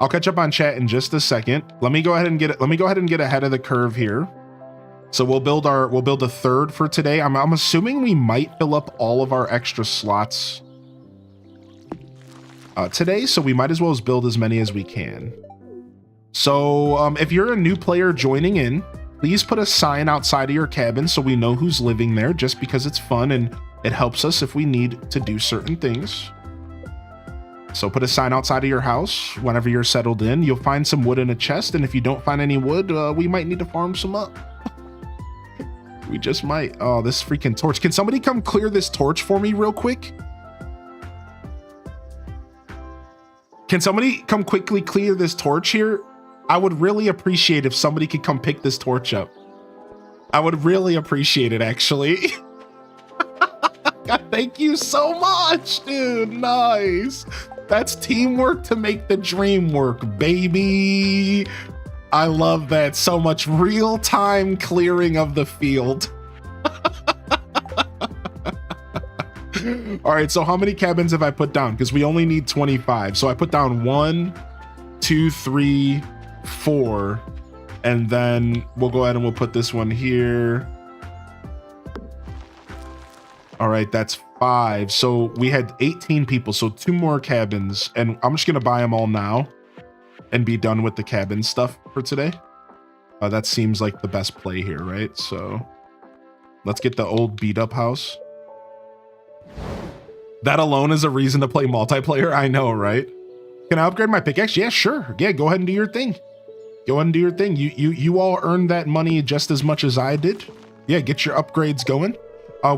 I'll catch up on chat in just a second. Let me go ahead and get ahead of the curve here. So we'll build a third for today. I'm assuming we might fill up all of our extra slots today, so we might as well build as many as we can. So if you're a new player joining in, please put a sign outside of your cabin so we know who's living there, just because it's fun and it helps us if we need to do certain things. So put a sign outside of your house whenever you're settled in. You'll find some wood in a chest, and if you don't find any wood, we might need to farm some up. We just might. Oh, this freaking torch. Can somebody come clear this torch for me real quick? Can somebody come quickly clear this torch here? I would really appreciate if somebody could come pick this torch up. I would really appreciate it, actually. God, thank you so much, dude. Nice. That's teamwork to make the dream work, baby. I love that so much. Real-time clearing of the field. All right, so how many cabins have I put down? Because we only need 25. So I put down 1, 2, 3, 4, and then we'll go ahead and we'll put this one here. All right, that's 5. So we had 18 people, so 2 more cabins, and I'm just gonna buy them all now and be done with the cabin stuff for today. That seems like the best play here, right? So let's get the old beat up house. That alone is a reason to play multiplayer. I know, right? Can I upgrade my pickaxe? Yeah, sure. Yeah, go ahead and do your thing. Go ahead and do your thing. You all earned that money just as much as I did. Yeah, get your upgrades going.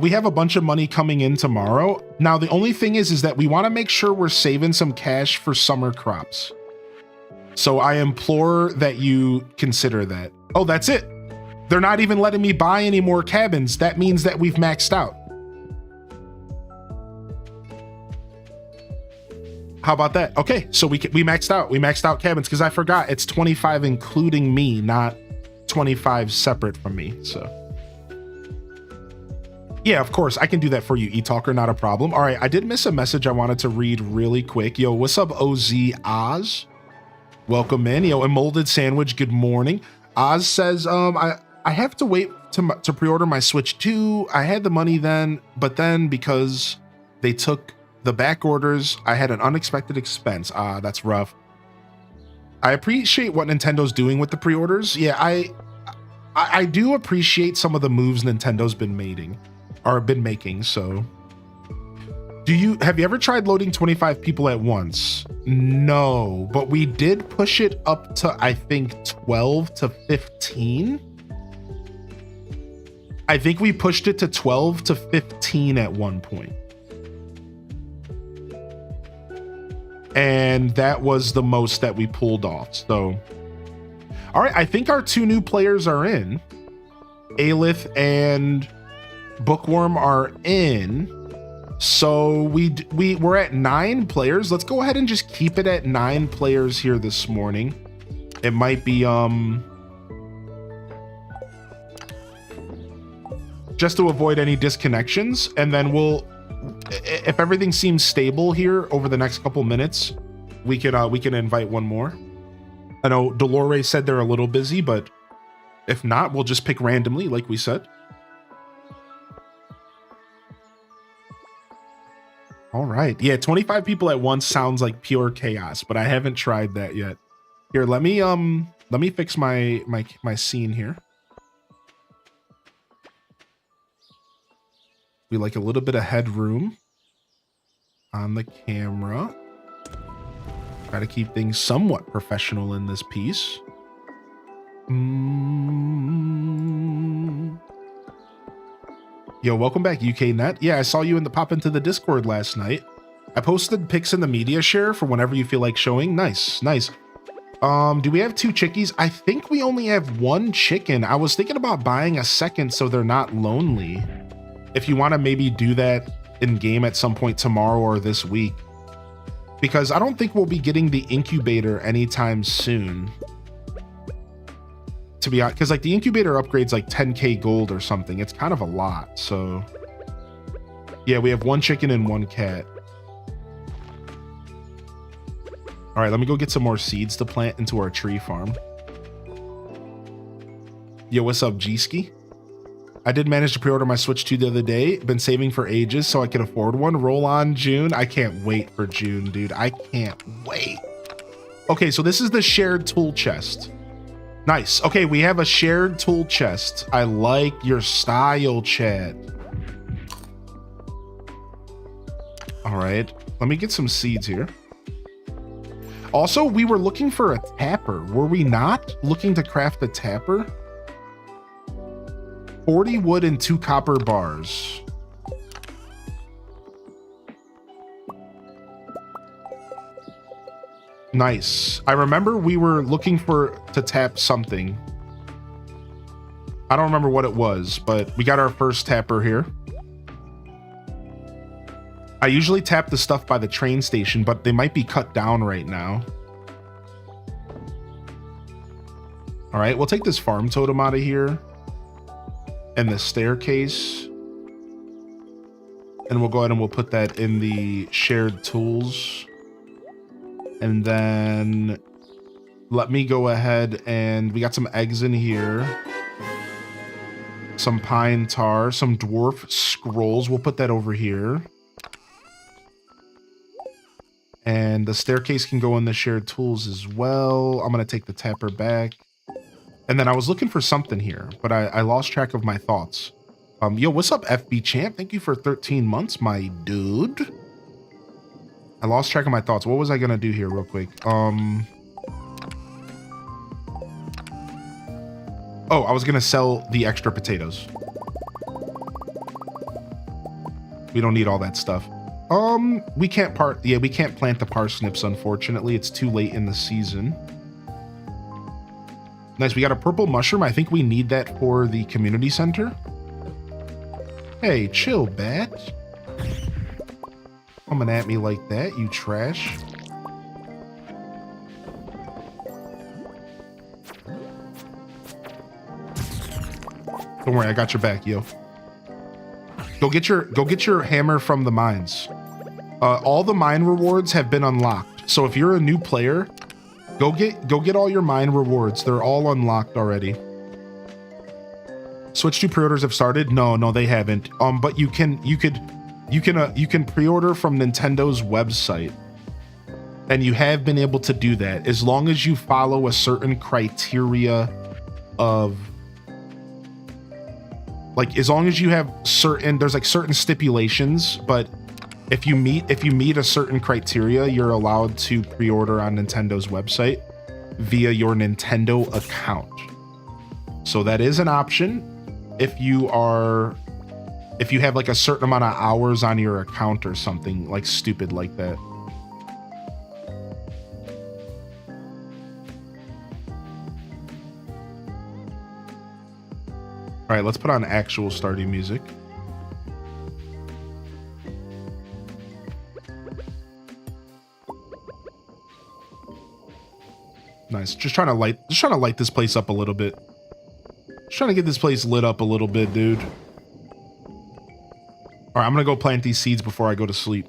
We have a bunch of money coming in tomorrow. Now, the only thing is that we want to make sure we're saving some cash for summer crops. So I implore that you consider that. Oh, that's it. They're not even letting me buy any more cabins. That means that we've maxed out. How about that? Okay, so we maxed out. We maxed out cabins because I forgot it's 25 including me, not 25 separate from me. So yeah, of course I can do that for you, eTalker, not a problem. All right, I did miss a message I wanted to read really quick. Yo, what's up, OZ Oz? Welcome in. Yo, a molded sandwich. Good morning. Oz says, I have to wait to pre-order my Switch 2. I had the money then, but then because they took the back orders, I had an unexpected expense. That's rough. I appreciate what Nintendo's doing with the pre-orders. Yeah, I do appreciate some of the moves Nintendo's been making. So have you ever tried loading 25 people at once? No, but we did push it up to, I think, 12 to 15. I think we pushed it to 12 to 15 at one point. And that was the most that we pulled off. So, all right, I think our 2 new players are in. Aelith and Bookworm are in. So we're at 9 players. Let's go ahead and just keep it at 9 players here this morning. It might be just to avoid any disconnections, and then if everything seems stable here over the next couple minutes, we can invite one more. I know Dolores said they're a little busy, but if not, we'll just pick randomly like we said. All right. Yeah, 25 people at once sounds like pure chaos, but I haven't tried that yet. Here, let me fix my scene here. We like a little bit of headroom on the camera. Try to keep things somewhat professional in this piece. Yo, welcome back, UKNet. Yeah, I saw you pop into the Discord last night. I posted pics in the media share for whenever you feel like showing. Nice. Do we have 2 chickies? I think we only have 1 chicken. I was thinking about buying a second so they're not lonely. If you want to maybe do that in game at some point tomorrow or this week, because I don't think we'll be getting the incubator anytime soon. To be honest, because like the incubator upgrades like 10k gold or something. It's kind of a lot. So yeah, we have 1 chicken and 1 cat. All right, let me go get some more seeds to plant into our tree farm. Yo, what's up, G-Ski? I did manage to pre-order my Switch 2 the other day. Been saving for ages so I can afford one. Roll on June. I can't wait for June, dude. I can't wait. Okay, so this is the shared tool chest. Nice. Okay, we have a shared tool chest. I like your style, chat. All right, let me get some seeds here. Also, we were looking for a tapper. Were we not looking to craft a tapper? 40 wood and 2 copper bars. Nice. I remember we were looking to tap something. I don't remember what it was, but we got our first tapper here. I usually tap the stuff by the train station, but they might be cut down right now. All right, we'll take this farm totem out of here. And the staircase. And we'll go ahead and we'll put that in the shared tools. And then let me go ahead and we got some eggs in here. Some pine tar, some dwarf scrolls. We'll put that over here. And the staircase can go in the shared tools as well. I'm going to take the tapper back. And then I was looking for something here, but I lost track of my thoughts. Yo, what's up, FB Champ? Thank you for 13 months, my dude. I lost track of my thoughts. What was I gonna do here real quick? Oh, I was gonna sell the extra potatoes. We don't need all that stuff. We can't we can't plant the parsnips, unfortunately. It's too late in the season. Nice, we got a purple mushroom. I think we need that for the community center. Hey, chill, bat. Coming at me like that, you trash. Don't worry, I got your back, yo. Go get your hammer from the mines. All the mine rewards have been unlocked. So if you're a new player, go get all your mine rewards. They're all unlocked already. Switch to pre-orders have started. No, they haven't. But you can pre-order from Nintendo's website, and you have been able to do that as long as you follow a certain criteria of. Like, as long as you have there's like certain stipulations, but if you meet a certain criteria, you're allowed to pre-order on Nintendo's website via your Nintendo account. So that is an option if you have like a certain amount of hours on your account or something like stupid like that. All right, let's put on actual Stardew music. Nice. Just trying to light this place up a little bit. Just trying to get this place lit up a little bit, dude. All right, I'm gonna go plant these seeds before I go to sleep.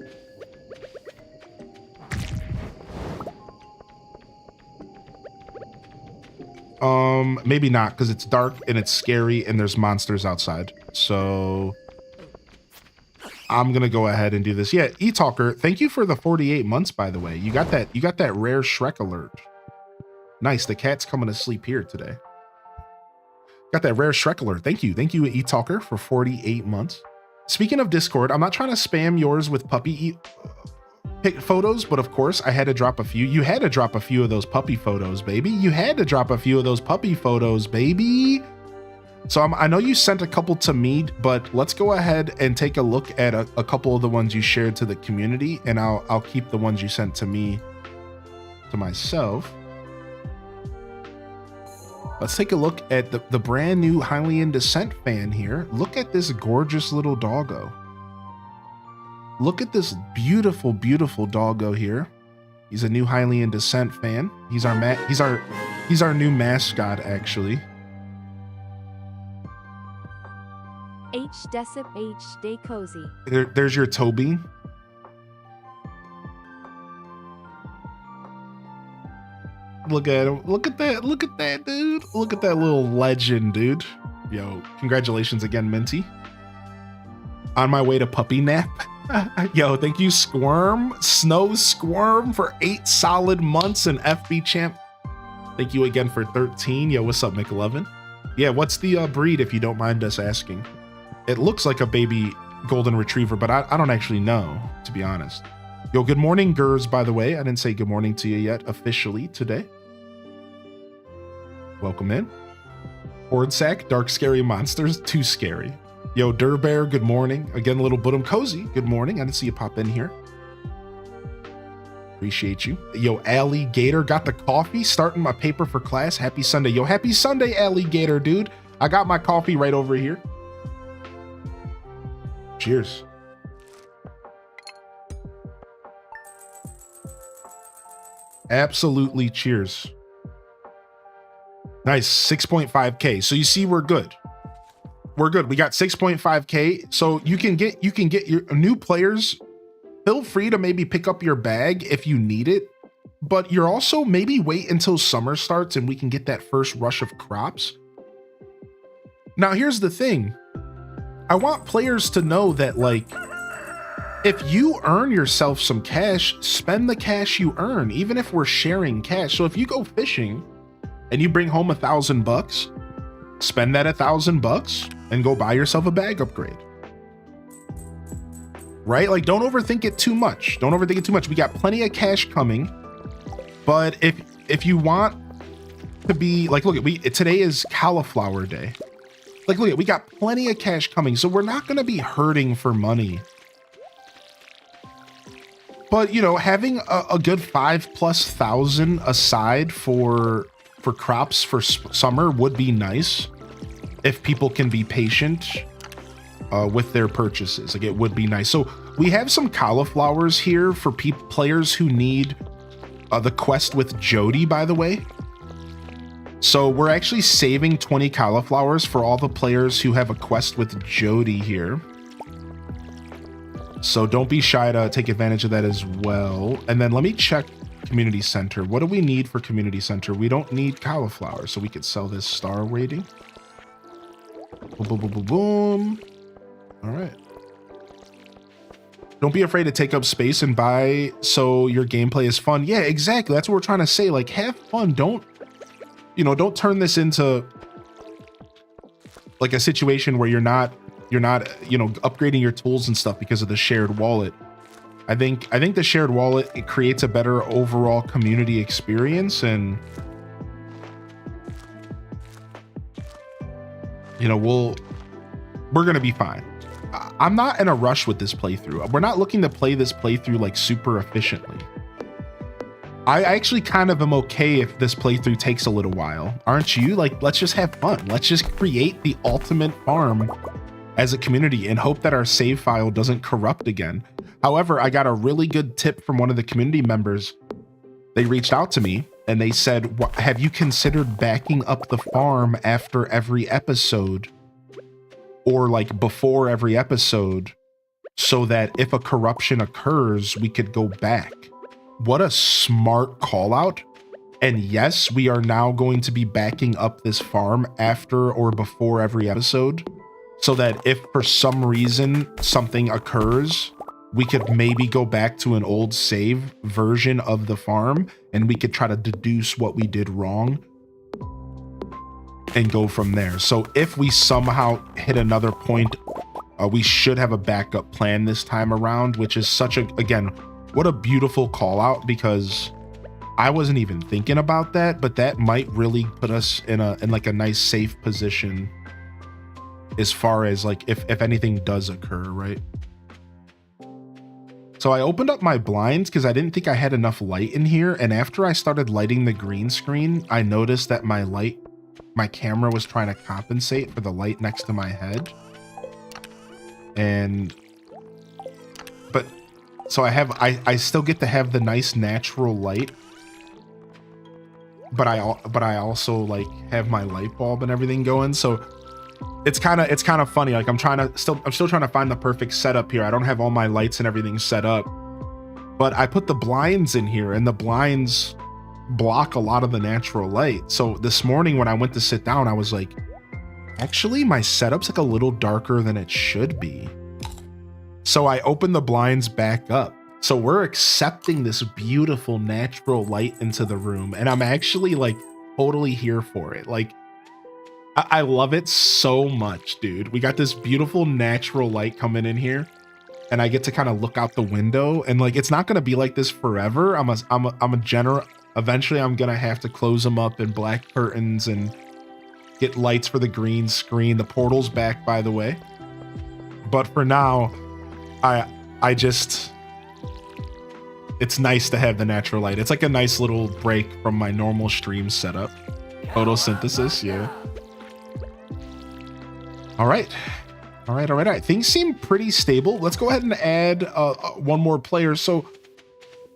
Maybe not, because it's dark and it's scary and there's monsters outside. So I'm gonna go ahead and do this. Yeah, eTalker, thank you for the 48 months, by the way. You got that rare Shrek alert. Nice, the cat's coming to sleep here today. Got that rare Shrek alert. Thank you, eTalker, for 48 months. Speaking of Discord, I'm not trying to spam yours with puppy pick photos, but of course I had to drop a few. You had to drop a few of those puppy photos, baby. You had to drop a few of those puppy photos, baby. So I know you sent a couple to me, but let's go ahead and take a look at a couple of the ones you shared to the community, and I'll keep the ones you sent to me to myself. Let's take a look at the brand new Hylian Descent fan here. Look at this gorgeous little doggo. Look at this beautiful, beautiful doggo here. He's a new Hylian Descent fan. He's our new mascot, actually. H Decip H Stay Cozy. There's your Toby. Look at him. Look at that. Look at that, dude. Look at that little legend, dude. Yo, congratulations again, Minty. On my way to puppy nap. Yo, thank you, Snow Squirm, for 8 solid months, and FB Champ. Thank you again for 13. Yo, what's up, Mick11? Yeah, what's the breed, if you don't mind us asking? It looks like a baby golden retriever, but I don't actually know, to be honest. Yo, good morning, Gers, by the way. I didn't say good morning to you yet officially today. Welcome in. Horde Sack, Dark Scary Monsters, too scary. Yo, Durbear, good morning. Again, little Budum Cozy, good morning. I didn't see you pop in here. Appreciate you. Yo, Alligator, got the coffee, starting my paper for class. Happy Sunday. Yo, happy Sunday, Alligator, dude. I got my coffee right over here. Cheers. Absolutely cheers. Nice, 6.5K. So you see, we're good. We're good. We got 6.5K. So you can get your new players. Feel free to maybe pick up your bag if you need it, but you're also maybe wait until summer starts and we can get that first rush of crops. Now, here's the thing. I want players to know that, like, if you earn yourself some cash, spend the cash you earn, even if we're sharing cash. So if you go fishing and you bring home $1,000, spend that $1,000 and go buy yourself a bag upgrade. right? Like, don't overthink it too much. Don't overthink it too much. We got plenty of cash coming, but if you want to be like, look at today is cauliflower day. Like, look at, we got plenty of cash coming, so we're not going to be hurting for money. But, you know, having a good 5,000+ aside for crops for summer would be nice if people can be patient with their purchases. Like, it would be nice. So we have some cauliflowers here for players who need the quest with Jody, by the way. So we're actually saving 20 cauliflowers for all the players who have a quest with Jody here. So don't be shy to take advantage of that as well. And then let me check community center. What do we need for community center? We don't need cauliflower, so we could sell this star rating. Boom, boom, boom, boom, boom. All right. Don't be afraid to take up space and buy so your gameplay is fun. Yeah, exactly. That's what we're trying to say. Like, have fun. Don't turn this into like a situation where you're not, upgrading your tools and stuff because of the shared wallet. I think the shared wallet, it creates a better overall community experience, and we're gonna be fine. I'm not in a rush with this playthrough. We're not looking to play this playthrough like super efficiently. I actually kind of am okay if this playthrough takes a little while. Aren't you? Like, let's just have fun. Let's just create the ultimate farm as a community and hope that our save file doesn't corrupt again. However, I got a really good tip from one of the community members. They reached out to me and they said, have you considered backing up the farm after every episode, or like before every episode, so that if a corruption occurs, we could go back? What a smart call out. And yes, we are now going to be backing up this farm after or before every episode, so that if for some reason something occurs, we could maybe go back to an old save version of the farm and we could try to deduce what we did wrong and go from there. So if we somehow hit another point, we should have a backup plan this time around, which is again, what a beautiful call out, because I wasn't even thinking about that, but that might really put us in like a nice safe position as far as like if anything does occur, right? So I opened up my blinds because I didn't think I had enough light in here, and after I started lighting the green screen, I noticed that my camera was trying to compensate for the light next to my head. So I still get to have the nice natural light, but I also like have my light bulb and everything going. So it's kind of funny. Like I'm still trying to find the perfect setup here. I don't have all my lights and everything set up, but I put the blinds in here, and the blinds block a lot of the natural light. So this morning when I went to sit down, I was like, actually my setup's like a little darker than it should be. So I opened the blinds back up. So we're accepting this beautiful natural light into the room, and I'm actually like totally here for it. Like I love it so much, dude. We got this beautiful natural light coming in here, and I get to kind of look out the window, and like it's not going to be like this forever. Eventually I'm going to have to close them up in black curtains and get lights for the green screen. The portal's back, by the way. But for now, it's nice to have the natural light. It's like a nice little break from my normal stream setup. Photosynthesis, yeah. All right. Things seem pretty stable. Let's go ahead and add one more player. So,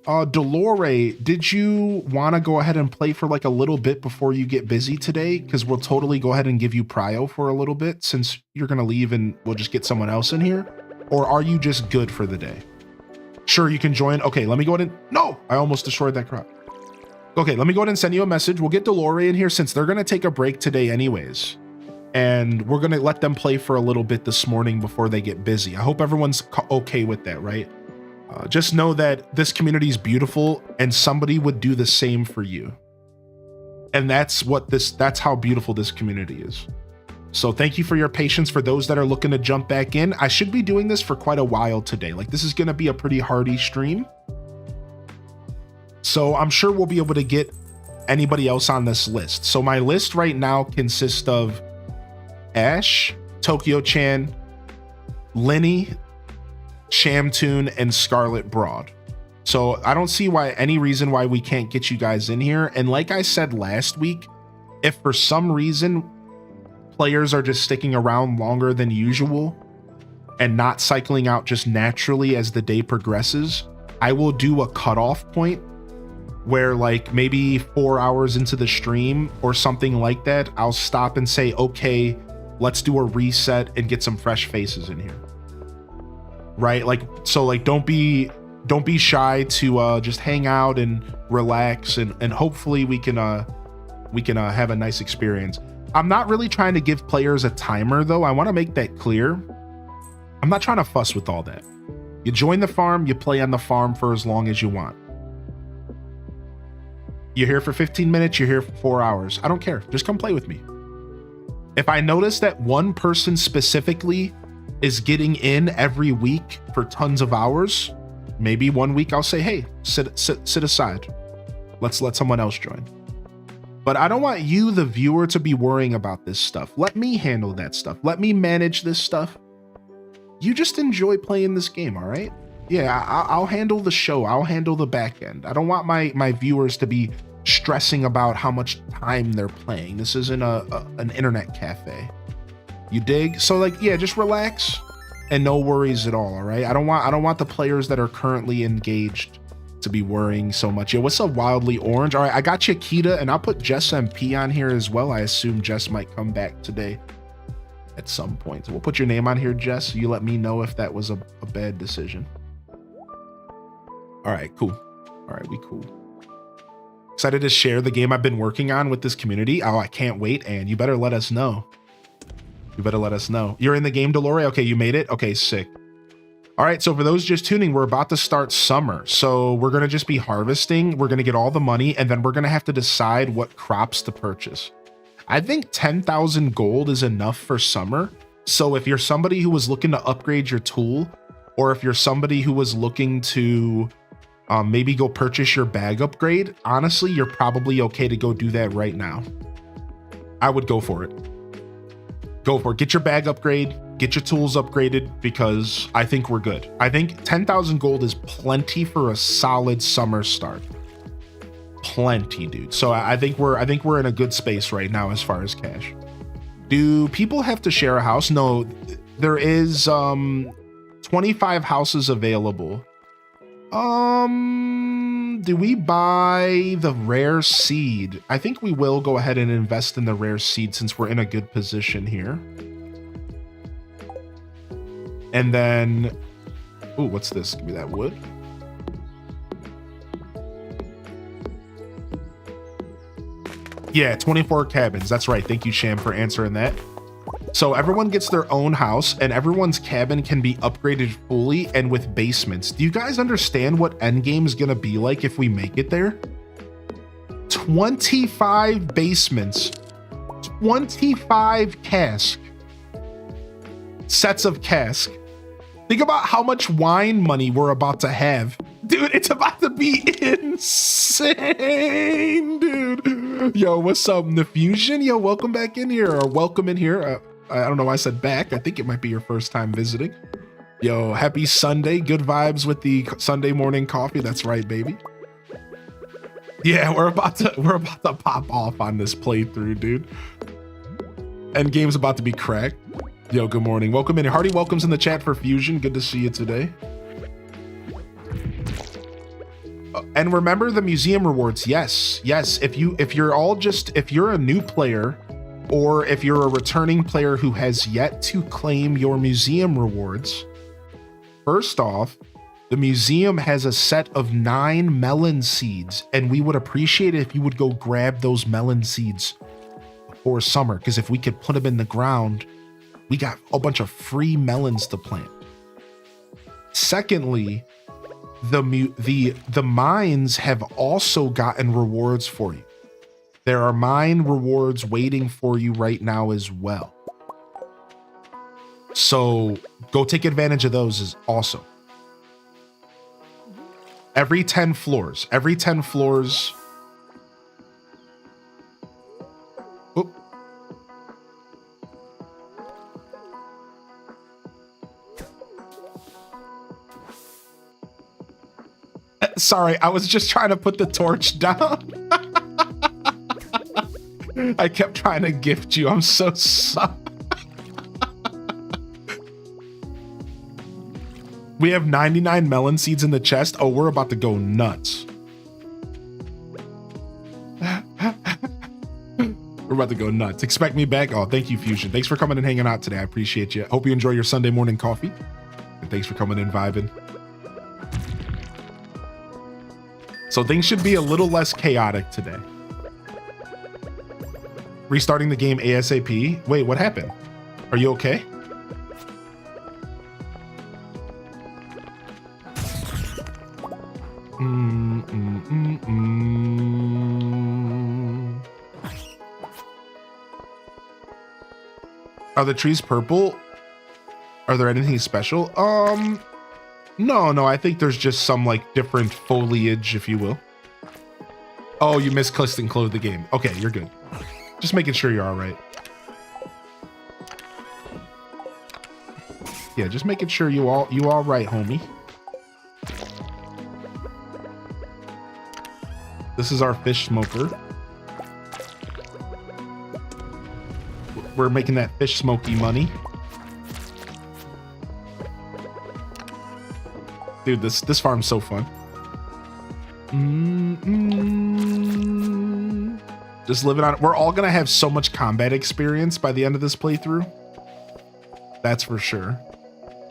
Delore, did you want to go ahead and play for like a little bit before you get busy today? Because we'll totally go ahead and give you prio for a little bit, since you're going to leave and we'll just get someone else in here. Or are you just good for the day? Sure, you can join. Okay, let me go ahead and... No, I almost destroyed that crop. Okay, let me go ahead and send you a message. We'll get Delore in here since they're going to take a break today anyways. And we're going to let them play for a little bit this morning before they get busy. I hope everyone's okay with that, right? Just know that this community is beautiful and somebody would do the same for you. And that's how beautiful this community is. So thank you for your patience. For those that are looking to jump back in, I should be doing this for quite a while today. Like, this is going to be a pretty hearty stream. So I'm sure we'll be able to get anybody else on this list. So my list right now consists of Ash, Tokyo-chan, Lenny, Shamtoon, and Scarlet Broad. So I don't see any reason why we can't get you guys in here. And like I said last week, if for some reason players are just sticking around longer than usual and not cycling out just naturally as the day progresses, I will do a cutoff point where, like, maybe 4 hours into the stream or something like that, I'll stop and say, okay, let's do a reset and get some fresh faces in here. Right? Like, so like, don't be shy to just hang out and relax, and hopefully we can have a nice experience. I'm not really trying to give players a timer though. I want to make that clear. I'm not trying to fuss with all that. You join the farm, you play on the farm for as long as you want. You're here for 15 minutes, you're here for 4 hours. I don't care. Just come play with me. If I notice that one person specifically is getting in every week for tons of hours, maybe one week I'll say, hey, sit aside. Let's let someone else join. But I don't want you, the viewer, to be worrying about this stuff. Let me handle that stuff. Let me manage this stuff. You just enjoy playing this game, all right? Yeah, I'll handle the show. I'll handle the back end. I don't want my viewers to be stressing about how much time they're playing. This isn't an internet cafe. You dig? So like, yeah, just relax and no worries at all right? I don't want the players that are currently engaged to be worrying so much. Yeah, what's up, Wildly Orange? All right, I got you, Kita, and I'll put Jess MP on here as well. I assume Jess might come back today at some point. So we'll put your name on here, Jess, so you let me know if that was a bad decision. All right, cool. All right, we cool. Excited to share the game I've been working on with this community. Oh, I can't wait, and you better let us know. You better let us know. You're in the game, Delore? Okay, you made it? Okay, sick. All right, so for those just tuning, we're about to start summer. So we're going to just be harvesting. We're going to get all the money, and then we're going to have to decide what crops to purchase. I think 10,000 gold is enough for summer. So if you're somebody who was looking to upgrade your tool, or if you're somebody who was looking to maybe go purchase your bag upgrade, honestly, you're probably okay to go do that right now. I would go for it. Go for it. Get your bag upgrade, get your tools upgraded, because I think we're good. I think 10,000 gold is plenty for a solid summer start. Plenty, dude. So I think we're in a good space right now as far as cash. Do people have to share a house? No, there is 25 houses available. Do we buy the rare seed? I think we will go ahead and invest in the rare seed since we're in a good position here. And then, ooh, what's this? Give me that wood. Yeah, 24 cabins. That's right. Thank you, Sham, for answering that. So everyone gets their own house, and everyone's cabin can be upgraded fully and with basements. Do you guys understand what endgame is going to be like if we make it there? 25 basements, 25 cask, sets of cask. Think about how much wine money we're about to have. Dude, it's about to be insane, dude. Yo, what's up, Nefusion? Yo, welcome back in here, or welcome in here. I don't know why I said back. I think it might be your first time visiting. Yo, happy Sunday. Good vibes with the Sunday morning coffee. That's right, baby. Yeah, we're about to pop off on this playthrough, dude. Endgame's about to be cracked. Yo, good morning. Welcome in. Hearty welcomes in the chat for Fusion. Good to see you today. And remember the museum rewards. Yes. If you're a new player, or if you're a returning player who has yet to claim your museum rewards, first off, the museum has a set of 9 melon seeds, and we would appreciate it if you would go grab those melon seeds before summer, because if we could put them in the ground, we got a bunch of free melons to plant. Secondly, the mines have also gotten rewards for you. There are mine rewards waiting for you right now as well. So go take advantage of those is awesome. Every 10 floors. Oop. Sorry, I was just trying to put the torch down. I kept trying to gift you. I'm so sorry. We have 99 melon seeds in the chest. Oh, we're about to go nuts. We're about to go nuts. Expect me back. Oh, thank you, Fusion. Thanks for coming and hanging out today. I appreciate you. Hope you enjoy your Sunday morning coffee. And thanks for coming and vibing. So things should be a little less chaotic today. Restarting the game ASAP. Wait, what happened? Are you okay? Are the trees purple? Are there anything special? No, I think there's just some like different foliage, if you will. Oh, you misclicked and closed the game. Okay, you're good. Just making sure you're all right. Yeah, just making sure you all right, homie. This is our fish smoker. We're making that fish smoky money. Dude, this farm's so fun. Just living on it. We're all gonna have so much combat experience by the end of this playthrough. That's for sure.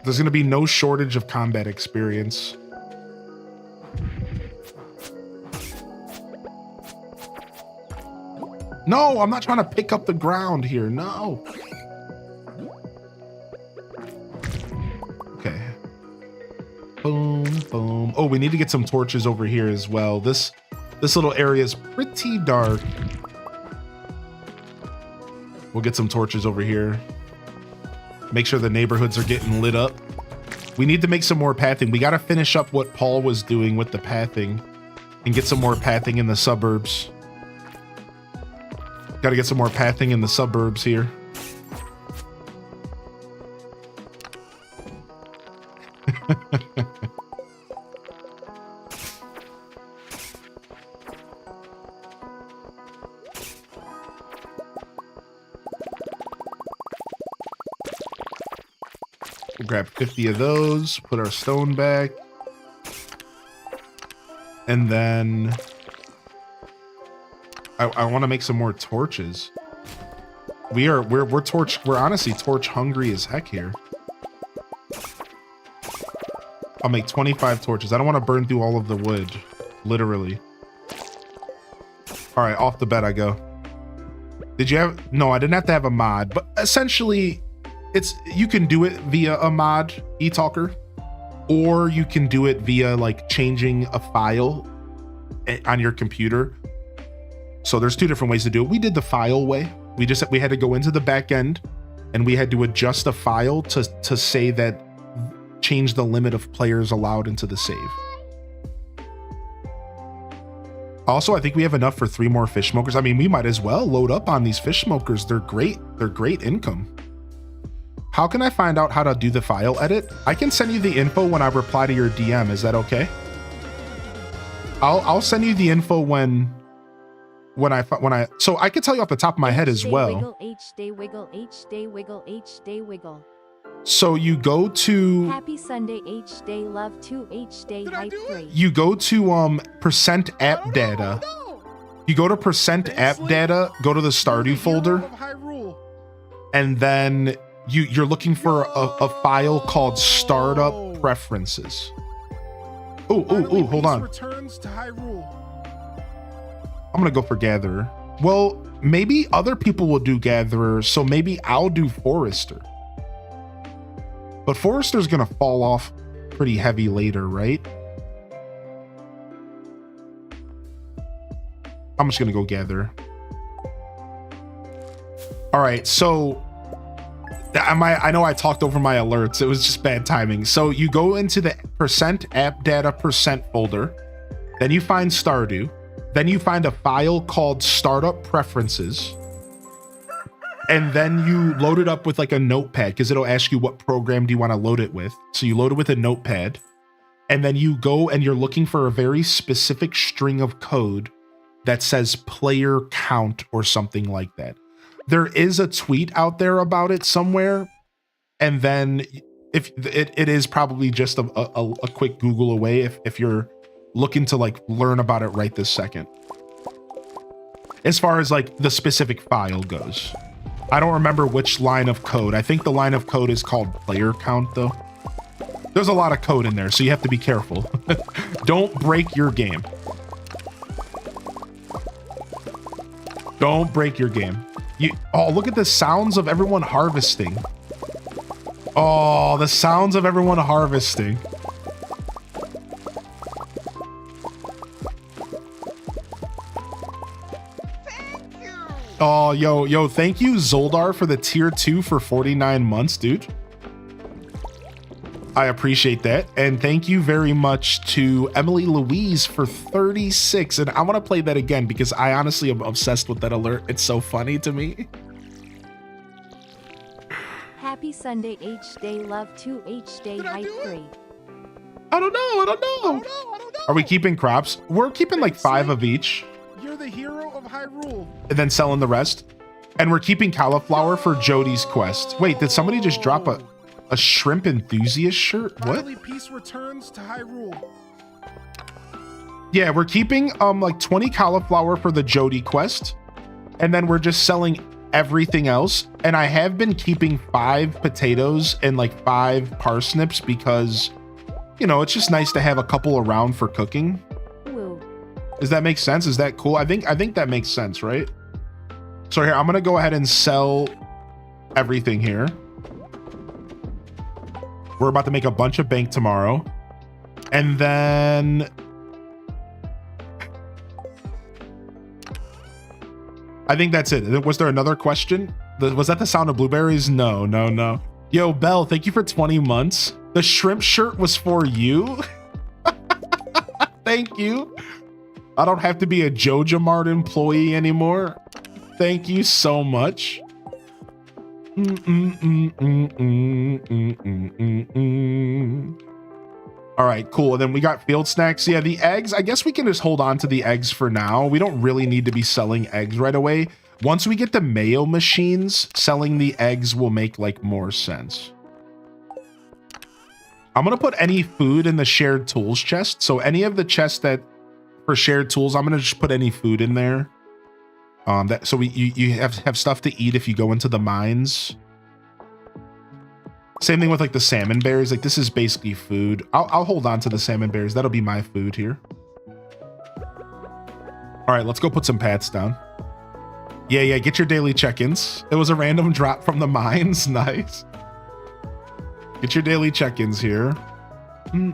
There's gonna be no shortage of combat experience. No, I'm not trying to pick up the ground here. No. Okay. Boom, boom. Oh, we need to get some torches over here as well. This little area is pretty dark. We'll get some torches over here. Make sure the neighborhoods are getting lit up. We need to make some more pathing. We got to finish up what Paul was doing with the pathing and get some more pathing in the suburbs. Got to get some more pathing in the suburbs here. We'll grab 50 of those, put our stone back. And then I want to make some more torches. We're honestly torch hungry as heck here. I'll make 25 torches. I don't want to burn through all of the wood, literally. All right, off the bed I go. Did you have? No, I didn't have to have a mod, but essentially, you can do it via a mod, eTalker, or you can do it via like changing a file on your computer. So there's two different ways to do it. We did the file way. We had to go into the back end and we had to adjust a file to say that change the limit of players allowed into the save. Also, I think we have enough for 3 more fish smokers. I mean, we might as well load up on these fish smokers. They're great. They're great income. How can I find out how to do the file edit? I can send you the info when I reply to your DM. Is that okay? I'll send you the info when I so I could tell you off the top of my head as well. Wiggle. So you go to Happy Sunday H day love 2 H day hype 3. You go to percent app data. You go to percent app data, go to the Stardew folder, and then you're looking for a file called startup preferences. Oh, hold on. I'm gonna go for gatherer. Well, maybe other people will do gatherer, so maybe I'll do forester. But forester's gonna fall off pretty heavy later, right? I'm just gonna go gatherer. All right, so I know I talked over my alerts. It was just bad timing. So you go into the percent app data percent folder. Then you find Stardew. Then you find a file called startup preferences. And then you load it up with like a notepad because it'll ask you what program do you want to load it with. So you load it with a notepad. And then you go and you're looking for a very specific string of code that says player count or something like that. There is a tweet out there about it somewhere. And then if it is probably just a quick Google away if you're looking to like learn about it right this second. As far as like the specific file goes. I don't remember which line of code. I think the line of code is called player count though. There's a lot of code in there, so you have to be careful. Don't break your game. Don't break your game. Oh, look at the sounds of everyone harvesting. Oh, the sounds of everyone harvesting. Oh, yo, thank you, Zoldar, for the tier 2 for 49 months, dude. I appreciate that. And thank you very much to Emily Louise for 36. And I want to play that again because I honestly am obsessed with that alert. It's so funny to me. Happy Sunday H Day Love 2 H Day Hype 3. I don't know. Are we keeping crops? We're keeping like 5 of each. You're the hero of Hyrule. And then selling the rest. And we're keeping cauliflower for Jody's quest. Wait, did somebody just drop a shrimp enthusiast shirt? What? Finally, peace returns to Hyrule. Yeah, we're keeping like 20 cauliflower for the Jody quest. And then we're just selling everything else. And I have been keeping 5 potatoes and like 5 parsnips because, you know, it's just nice to have a couple around for cooking. Woo. Does that make sense? Is that cool? I think that makes sense, right? So here, I'm gonna go ahead and sell everything here. We're about to make a bunch of bank tomorrow. And then I think that's it. Was there another question? Was that the sound of blueberries? No. Yo, Belle, thank you for 20 months. The shrimp shirt was for you. Thank you. I don't have to be a Joja Mart employee anymore. Thank you so much. All right, cool. And then we got field snacks. Yeah, the eggs, I guess we can just hold on to the eggs for now. We don't really need to be selling eggs right away. Once we get the mayo machines, selling the eggs will make like more sense. I'm gonna put any food in the shared tools chest. So any of the chests that for shared tools, I'm gonna just put any food in there. So you have stuff to eat if you go into the mines. Same thing with like the salmon berries. Like this is basically food. I'll hold on to the salmon berries. That'll be my food here. All right, let's go put some pats down. Yeah, get your daily check-ins. It was a random drop from the mines. Nice. Get your daily check-ins here. Boom,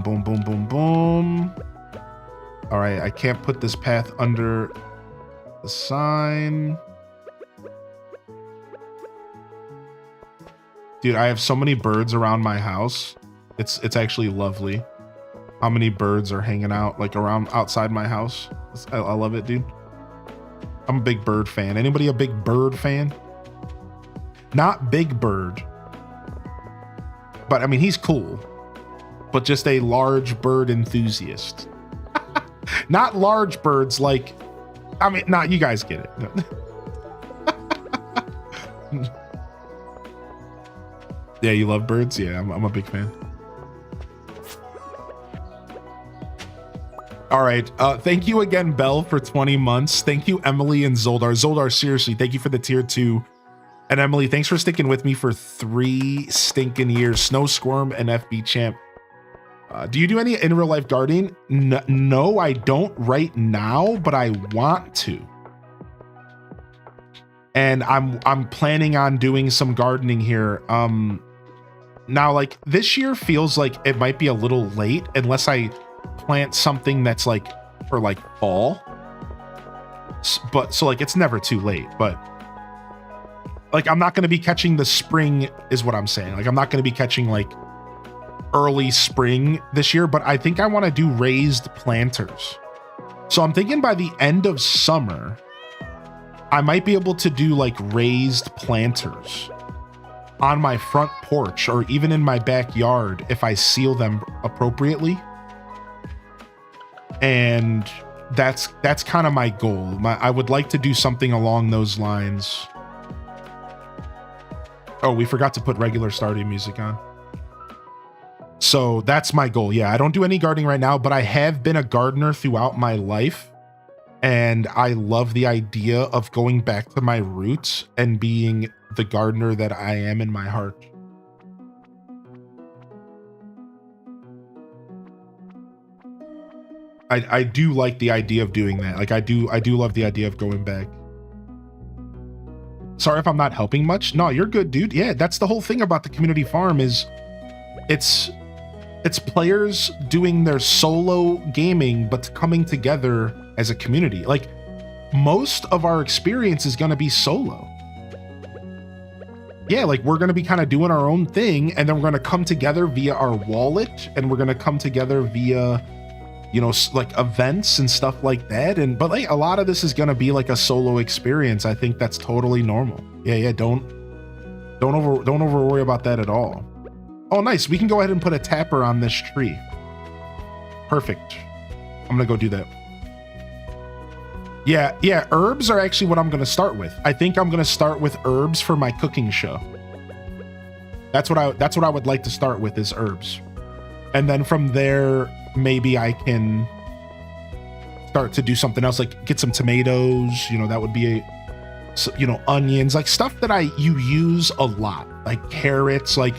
boom, boom, boom, boom. All right, I can't put this path under the sign. Dude, I have so many birds around my house. It's actually lovely how many birds are hanging out like around outside my house. I love it, dude. I'm a big bird fan. Anybody a big bird fan? Not Big Bird, but I mean, he's cool. But just a large bird enthusiast. Not large birds like, I mean, not you guys get it. Yeah, you love birds? Yeah, I'm a big fan. All right. Thank you again, Belle, for 20 months. Thank you, Emily and Zoldar. Zoldar, seriously, thank you for the tier 2. And Emily, thanks for sticking with me for 3 stinking years. Snow Squirm and FB Champ. Do you do any in real life gardening? No, I don't right now, but I want to. And I'm planning on doing some gardening here. Now, like this year feels like it might be a little late unless I plant something that's like for like fall. But so like it's never too late, but like I'm not going to be catching the spring is what I'm saying. Like I'm not going to be catching like early spring this year, but I think I want to do raised planters. So I'm thinking by the end of summer, I might be able to do like raised planters on my front porch or even in my backyard if I seal them appropriately. And that's kind of my goal. I would like to do something along those lines. Oh, we forgot to put regular Stardew music on. So that's my goal. Yeah, I don't do any gardening right now, but I have been a gardener throughout my life. And I love the idea of going back to my roots and being the gardener that I am in my heart. I do like the idea of doing that. Like I do love the idea of going back. Sorry if I'm not helping much. No, you're good, dude. Yeah, that's the whole thing about the community farm is it's players doing their solo gaming, but coming together as a community. Like most of our experience is going to be solo. Yeah, like we're going to be kind of doing our own thing, and then we're going to come together via our wallet, and we're going to come together via, you know, like events and stuff like that. And but like a lot of this is going to be like a solo experience. I think that's totally normal. Yeah, don't over worry about that at all. Oh, nice. We can go ahead and put a tapper on this tree. Perfect. I'm going to go do that. Yeah, herbs are actually what I'm going to start with. I think I'm going to start with herbs for my cooking show. That's what I would like to start with is herbs. And then from there, maybe I can start to do something else, like get some tomatoes, you know, that would be onions, like stuff that you use a lot, like carrots, like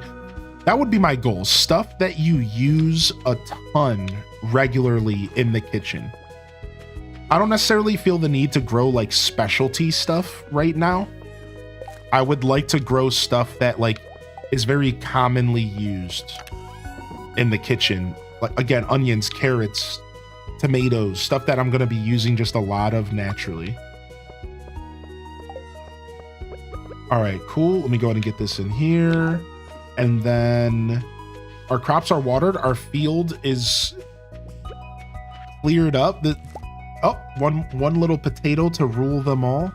that would be my goal. Stuff that you use a ton regularly in the kitchen. I don't necessarily feel the need to grow like specialty stuff right now. I would like to grow stuff that like is very commonly used in the kitchen. Like again, onions, carrots, tomatoes, stuff that I'm going to be using just a lot of naturally. All right, cool. Let me go ahead and get this in here. And then our crops are watered. Our field is cleared up. One little potato to rule them all.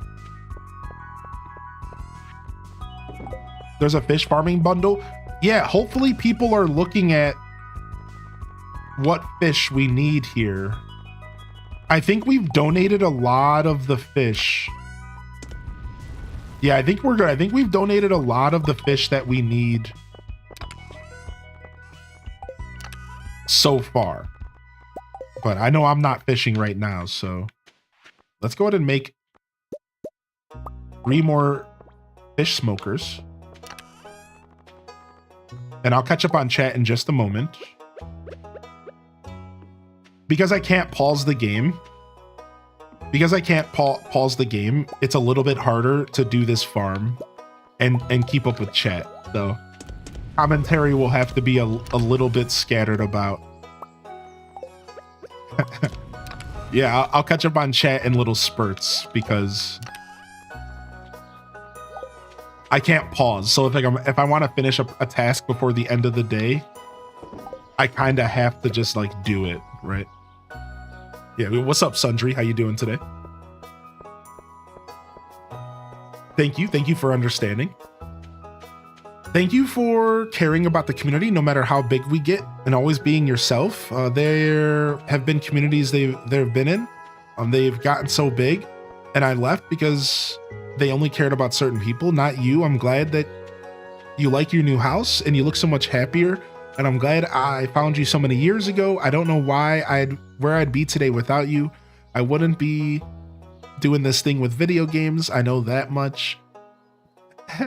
There's a fish farming bundle. Yeah, hopefully people are looking at what fish we need here. I think we've donated a lot of the fish. Yeah, I think we're good. I think we've donated a lot of the fish that we need so far. But I know I'm not fishing right now, so let's go ahead and make 3 more fish smokers. And I'll catch up on chat in just a moment. Because I can't pause the game. It's a little bit harder to do this farm and keep up with chat. So commentary will have to be a little bit scattered about. Yeah, I'll catch up on chat in little spurts because I can't pause. So if I want to finish a task before the end of the day, I kind of have to just like do it, right? Yeah, what's up, Sundry? How you doing today? Thank you for understanding. Thank you for caring about the community, no matter how big we get, and always being yourself. There have been communities they've been in. They've gotten so big, and I left because they only cared about certain people, not you. I'm glad that you like your new house and you look so much happier. And I'm glad I found you so many years ago. I don't know where I'd be today without you. I wouldn't be doing this thing with video games. I know that much.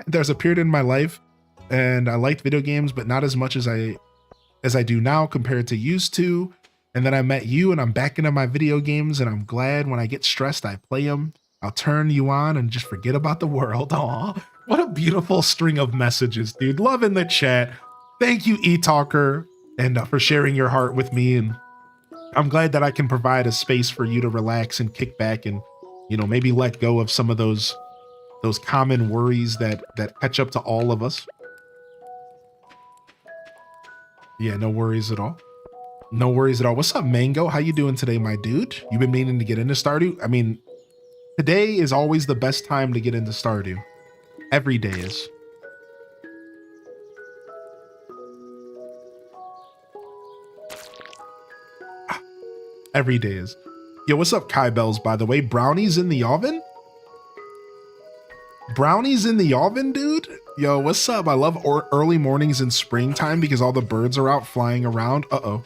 There's a period in my life and I liked video games, but not as much as I do now compared to used to. And then I met you and I'm back into my video games, and I'm glad when I get stressed, I play them. I'll turn you on and just forget about the world. Aw, what a beautiful string of messages, dude. Love in the chat. Thank you, eTalker, and for sharing your heart with me. And I'm glad that I can provide a space for you to relax and kick back and You know, maybe let go of some of those common worries that catch up to all of us. Yeah, no worries at all. No worries at all. What's up, Mango? How you doing today, my dude? You've been meaning to get into Stardew? I mean, today is always the best time to get into Stardew. Every day is. Every day is. Yo, what's up, Kai Bells, by the way? Brownies in the oven? Brownies in the oven, dude? Yo, what's up? I love early mornings in springtime because all the birds are out flying around. Uh-oh.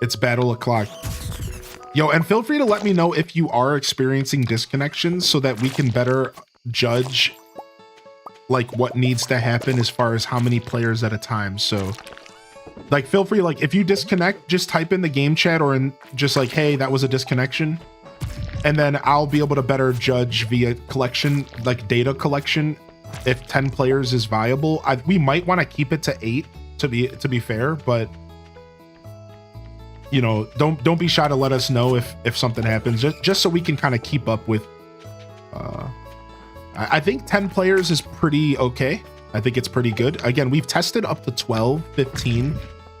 It's battle o'clock. Yo, and feel free to let me know if you are experiencing disconnections so that we can better judge like what needs to happen as far as how many players at a time. So like, feel free, like if you disconnect, just type in the game chat or in just like, hey, that was a disconnection. And then I'll be able to better judge via collection, like data collection, if 10 players is viable. We might want to keep it to 8 to be fair, but you know, don't be shy to let us know if something happens, just so we can kind of keep up with. I think 10 players is pretty okay. I think it's pretty good. Again, we've tested up to 12, 15,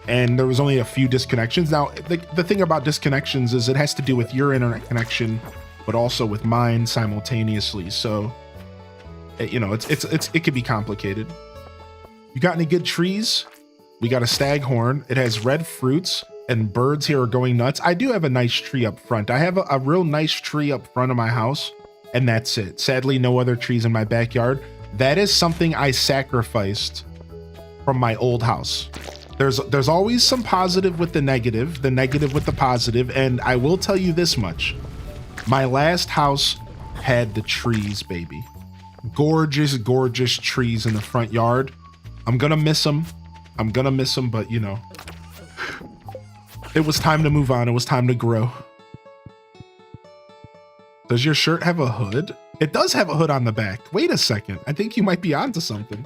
and there was only a few disconnections. Now, the thing about disconnections is it has to do with your internet connection, but also with mine simultaneously. So, you know, it could be complicated. You got any good trees? We got a staghorn. It has red fruits, and birds here are going nuts. I do have a nice tree up front. I have a real nice tree up front of my house, and that's it. Sadly, no other trees in my backyard. That is something I sacrificed from my old house. There's always some positive with the negative with the positive, and I will tell you this much. My last house had the trees, baby. Gorgeous, gorgeous trees in the front yard. I'm gonna miss them. But you know, it was time to move on. It was time to grow. Does your shirt have a hood? It does have a hood on the back. Wait a second. I think you might be onto something.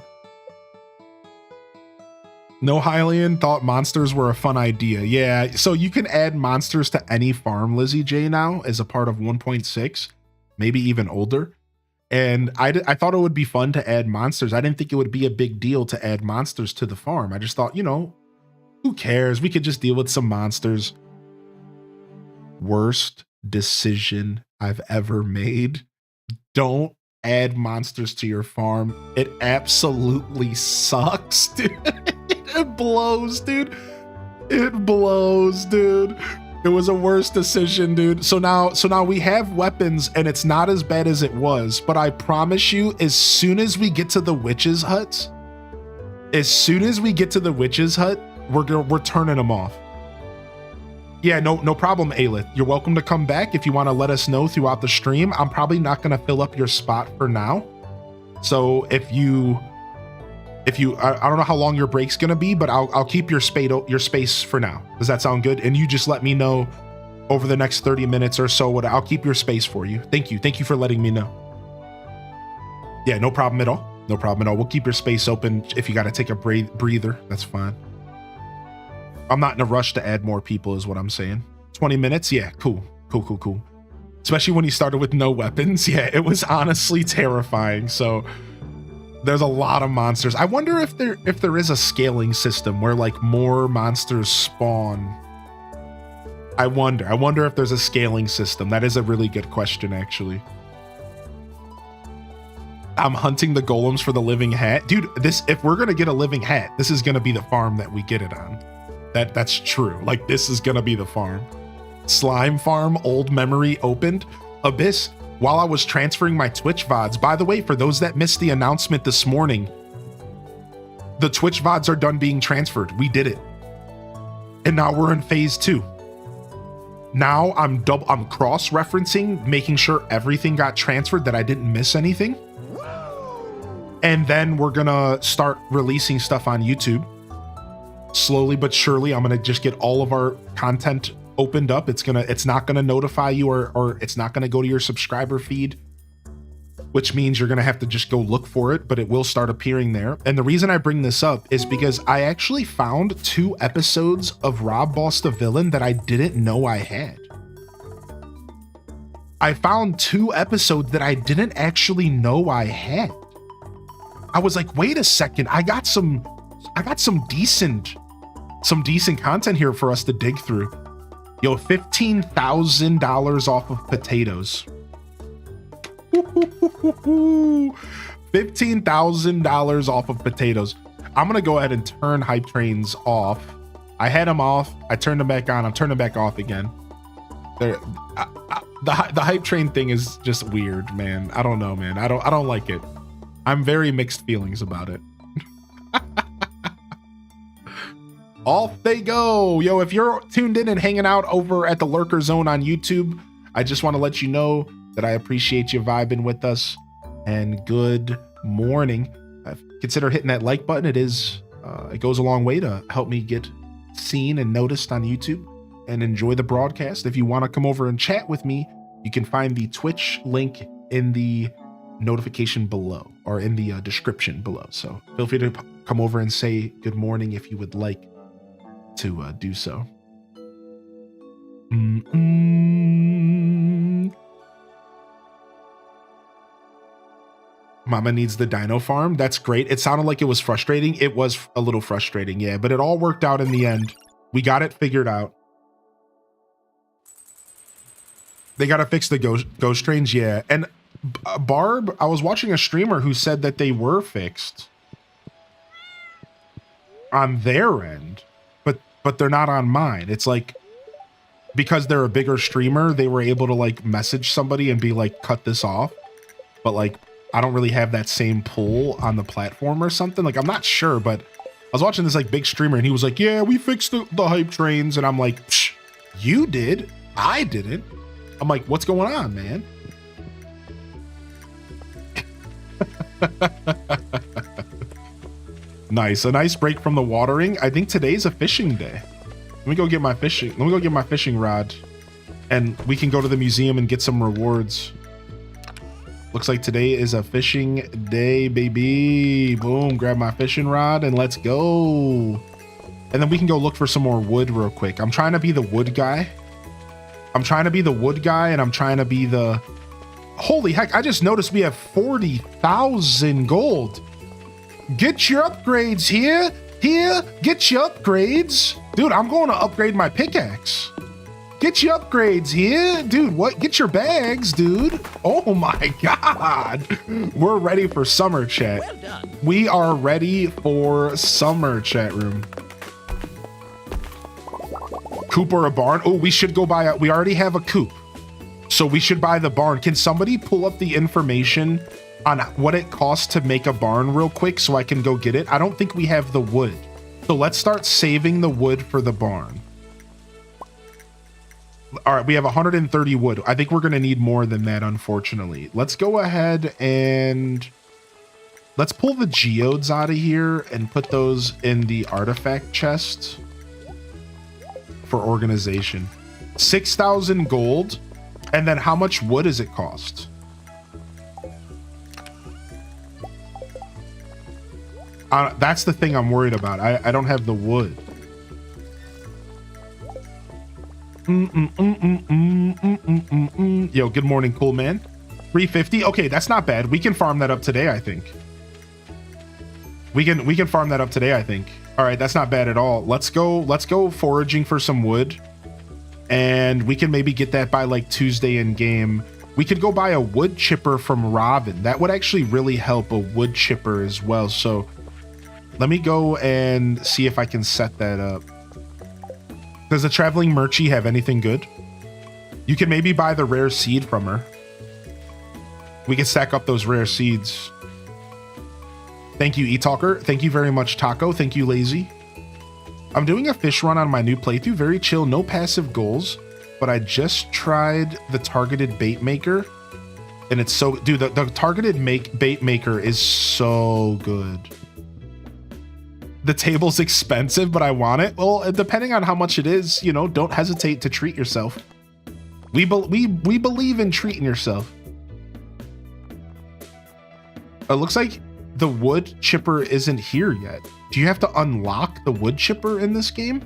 No Hylian thought monsters were a fun idea. Yeah, so you can add monsters to any farm, Lizzie J, now as a part of 1.6, maybe even older. And I thought it would be fun to add monsters. I didn't think it would be a big deal to add monsters to the farm. I just thought, you know, who cares? We could just deal with some monsters. Worst decision I've ever made. Don't add monsters to your farm. It absolutely sucks, dude. It blows, dude. It blows, dude. It was a worse decision, dude. So now we have weapons and it's not as bad as it was, but I promise you, as soon as we get to the witch's hut, we're turning them off. Yeah, no problem, Aelith. You're welcome to come back if you want to let us know throughout the stream. I'm probably not going to fill up your spot for now. So if you I don't know how long your break's going to be, but I'll keep your space for now. Does that sound good? And you just let me know over the next 30 minutes or so. I'll keep your space for you. Thank you. Thank you for letting me know. Yeah, no problem at all. No problem at all. We'll keep your space open. If you got to take a breather, that's fine. I'm not in a rush to add more people is what I'm saying. 20 minutes? Yeah, cool. Especially when you started with no weapons. Yeah, it was honestly terrifying. So there's a lot of monsters. I wonder if there is a scaling system where like more monsters spawn. I wonder if there's a scaling system. That is a really good question, actually. I'm hunting the golems for the living hat. Dude, if we're gonna get a living hat, this is gonna be the farm that we get it on. That's true. Like, this is gonna be the farm. Slime farm, old memory opened. Abyss, while I was transferring my Twitch VODs, by the way, for those that missed the announcement this morning, the Twitch VODs are done being transferred. We did it. And now we're in phase 2. Now I'm cross-referencing, making sure everything got transferred, that I didn't miss anything. And then we're gonna start releasing stuff on YouTube. Slowly but surely, I'm gonna just get all of our content opened up. It's not gonna notify you or it's not gonna go to your subscriber feed, which means you're gonna have to just go look for it, but it will start appearing there. And the reason I bring this up is because I actually found 2 episodes of Rob Boss the Villain that I didn't know I had. I found 2 episodes that I didn't actually know I had. I was like, wait a second, I got some decent content here for us to dig through. Yo, $15,000 off of potatoes. $15,000 off of potatoes. I'm gonna go ahead and turn hype trains off. I had them off, I turned them back on, I'm turning them back off again. The hype train thing is just weird, man. I don't know, man. I don't like it. I'm very mixed feelings about it. Off they go. Yo, if you're tuned in and hanging out over at the Lurker Zone on YouTube, I just want to let you know that I appreciate you vibing with us, and good morning. Consider hitting that like button. It goes a long way to help me get seen and noticed on YouTube, and enjoy the broadcast. If you want to come over and chat with me, you can find the Twitch link in the notification below, or in the description below. So feel free to come over and say good morning if you would like to do so. Mama needs the dino farm. That's great. It sounded like it was frustrating. It was a little frustrating, yeah, but it all worked out in the end. We got it figured out. They got to fix the ghost trains, yeah. And Barb, I was watching a streamer who said that they were fixed on their end, but they're not on mine. It's like, because they're a bigger streamer, they were able to like message somebody and be like, cut this off. But like, I don't really have that same pull on the platform or something. Like, I'm not sure, but I was watching this like big streamer and he was like, yeah, we fixed the hype trains. And I'm like, psh, you did? I didn't. I'm like, what's going on, man? Nice. A nice break from the watering. I think today's a fishing day. Let me go get my fishing rod, and we can go to the museum and get some rewards. Looks like today is a fishing day, baby. Boom, grab my fishing rod and let's go. And then we can go look for some more wood real quick. I'm trying to be the wood guy. And I'm trying to be the... Holy heck, I just noticed we have 40,000 gold. Get your upgrades here. Get your upgrades. Dude, I'm going to upgrade my pickaxe. Get your upgrades here. Dude, what? Get your bags, dude. Oh my God. We're ready for summer, chat. Well done. We are ready for summer, chat room. Coop or a barn? Oh, we should go buy we already have a coop, so we should buy the barn. Can somebody pull up the information on what it costs to make a barn real quick so I can go get it? I don't think we have the wood. So let's start saving the wood for the barn. All right, we have 130 wood. I think we're going to need more than that, unfortunately. Let's go ahead and let's pull the geodes out of here and put those in the artifact chest for organization. 6,000 gold. And then how much wood does it cost? That's the thing I'm worried about. I don't have the wood. Yo, good morning, cool man. 350. Okay, that's not bad. We can farm that up today, I think. We can farm that up today, I think. All right, that's not bad at all. Let's go foraging for some wood, and we can maybe get that by like Tuesday in game. We could go buy a wood chipper from Robin. That would actually really help, a wood chipper as well. So let me go and see if I can set that up. Does the traveling merchie have anything good? You can maybe buy the rare seed from her. We can stack up those rare seeds. Thank you, eTalker. Thank you very much, Taco. Thank you, Lazy. I'm doing a fish run on my new playthrough. Very chill, no passive goals. But I just tried the targeted bait maker. And it's so... Dude, the targeted bait maker is so good. The table's expensive, but I want it. Well, depending on how much it is, you know, don't hesitate to treat yourself. We believe in treating yourself. It looks like the wood chipper isn't here yet. Do you have to unlock the wood chipper in this game?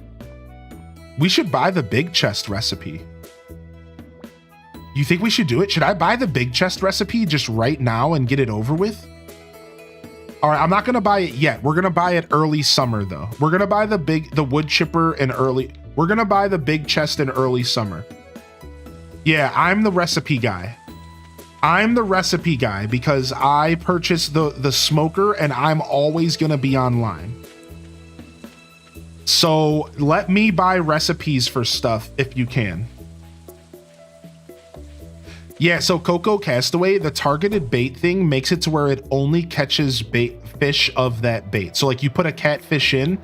We should buy the big chest recipe. You think we should do it? Should I buy the big chest recipe just right now and get it over with? All right, I'm not gonna buy it yet. We're gonna buy it early summer though. We're gonna buy the wood chipper in early. We're gonna buy the big chest in early summer. Yeah, I'm the recipe guy. I'm the recipe guy because I purchased the smoker and I'm always gonna be online. So let me buy recipes for stuff if you can. Yeah, so Coco Castaway, the targeted bait thing makes it to where it only catches fish of that bait. So like you put a catfish in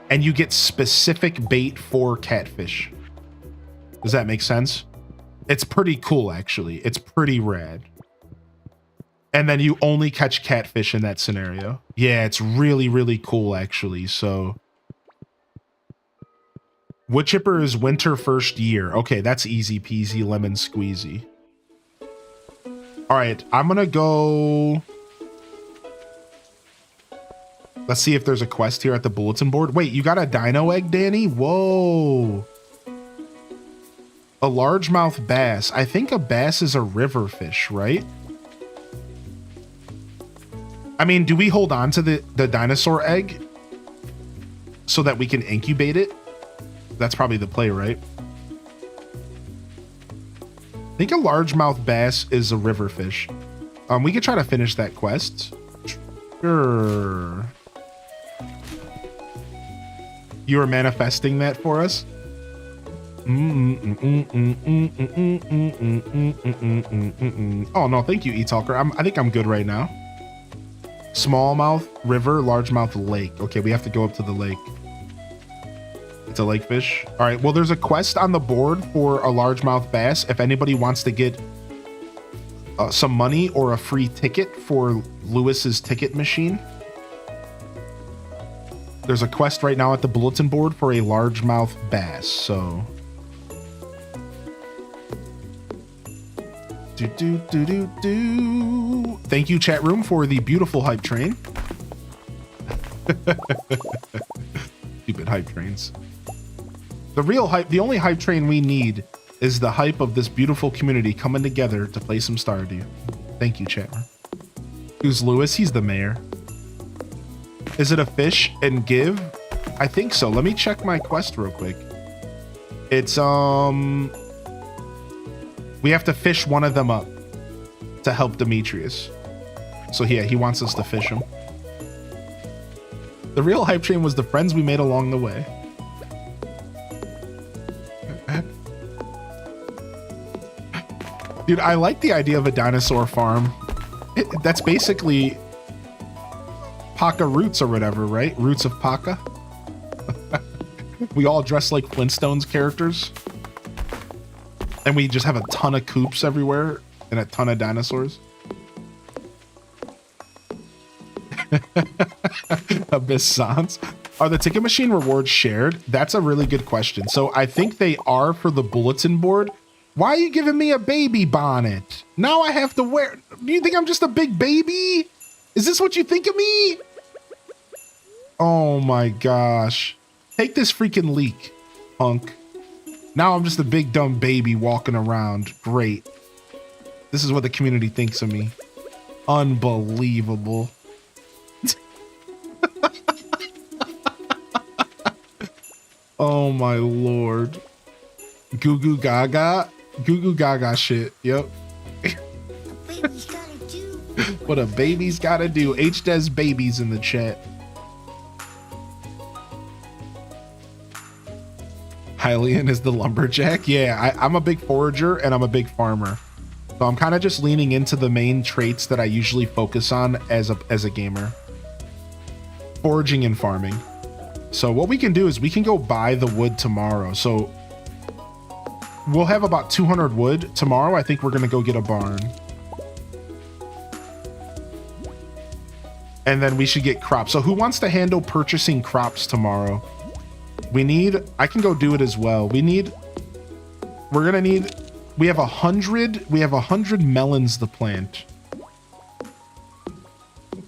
and you get specific bait for catfish. Does that make sense? It's pretty cool, actually. It's pretty rad. And then you only catch catfish in that scenario. Yeah, it's really, really cool, actually. So wood chipper is winter first year. Okay, that's easy peasy lemon squeezy. All right, I'm gonna go. Let's see if there's a quest here at the bulletin board. Wait, you got a dino egg, Danny? Whoa. A largemouth bass. I think a bass is a river fish, right? I mean, do we hold on to the dinosaur egg so that we can incubate it? That's probably the play, right? I think a largemouth bass is a river fish. We could try to finish that quest. Sure. You are manifesting that for us? Oh no, thank you, eTalker. I think I'm good right now. Smallmouth river, largemouth lake. Okay, we have to go up to the lake. It's a lake fish. All right, well, there's a quest on the board for a largemouth bass. If anybody wants to get some money or a free ticket for Lewis's ticket machine, there's a quest right now at the bulletin board for a largemouth bass. So thank you, chat room, for the beautiful hype train. Stupid hype trains. The real hype, the only hype train we need is the hype of this beautiful community coming together to play some Stardew. Thank you, chat room. Who's Lewis? He's the mayor. Is it a fish and give? I think so. Let me check my quest real quick. It's we have to fish one of them up to help Demetrius. So yeah, he wants us to fish him. The real hype train was the friends we made along the way. Dude, I like the idea of a dinosaur farm. That's basically Paca Roots or whatever, right? Roots of Paca. We all dress like Flintstones characters. And we just have a ton of coops everywhere and a ton of dinosaurs. Abyss Sans. Are the ticket machine rewards shared? That's a really good question. So I think they are for the bulletin board. Why are you giving me a baby bonnet? Now I have to wear. Do you think I'm just a big baby? Is this what you think of me? Oh my gosh. Take this freaking leak, punk. Now I'm just a big dumb baby walking around. Great. This is what the community thinks of me. Unbelievable. Oh my lord. Goo goo gaga. Goo goo gaga shit. Yep. What a baby's gotta do. HDes babies in the chat. Hylian is the lumberjack. Yeah, I'm a big forager and I'm a big farmer. So I'm kind of just leaning into the main traits that I usually focus on as a gamer. Foraging and farming. So what we can do is we can go buy the wood tomorrow. So we'll have about 200 wood tomorrow. I think we're going to go get a barn. And then we should get crops. So who wants to handle purchasing crops tomorrow? I can go do it as well. We have 100 melons to plant.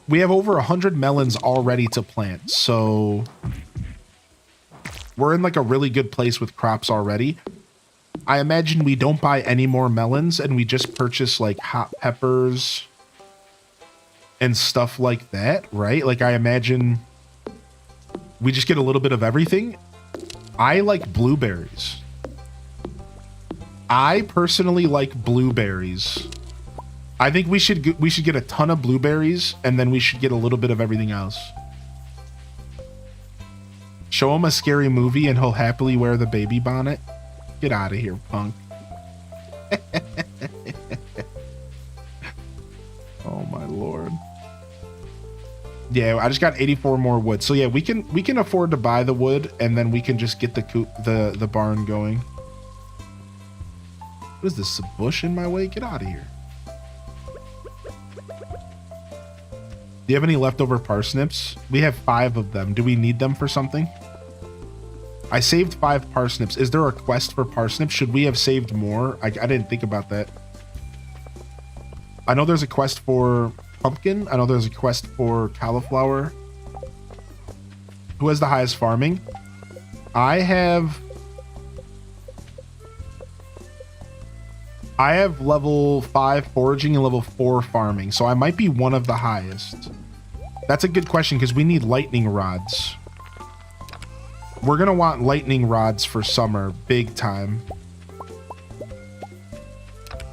We have over 100 melons already to plant. So we're in like a really good place with crops already. I imagine we don't buy any more melons and we just purchase like hot peppers and stuff like that, right? Like I imagine we just get a little bit of everything. I like blueberries. I personally like blueberries. I think we should get a ton of blueberries and then we should get a little bit of everything else. Show him a scary movie and he'll happily wear the baby bonnet. Get out of here, punk. Oh my lord. Yeah, I just got 84 more wood. So yeah, we can afford to buy the wood and then we can just get the barn going. What is this? A bush in my way? Get out of here. Do you have any leftover parsnips? We have 5 of them. Do we need them for something? I saved 5 parsnips. Is there a quest for parsnips? Should we have saved more? I didn't think about that. I know there's a quest for pumpkin. I know there's a quest for cauliflower. Who has the highest farming? I have level 5 foraging and level 4 farming, so I might be one of the highest. That's a good question because we need lightning rods. We're gonna want lightning rods for summer, big time.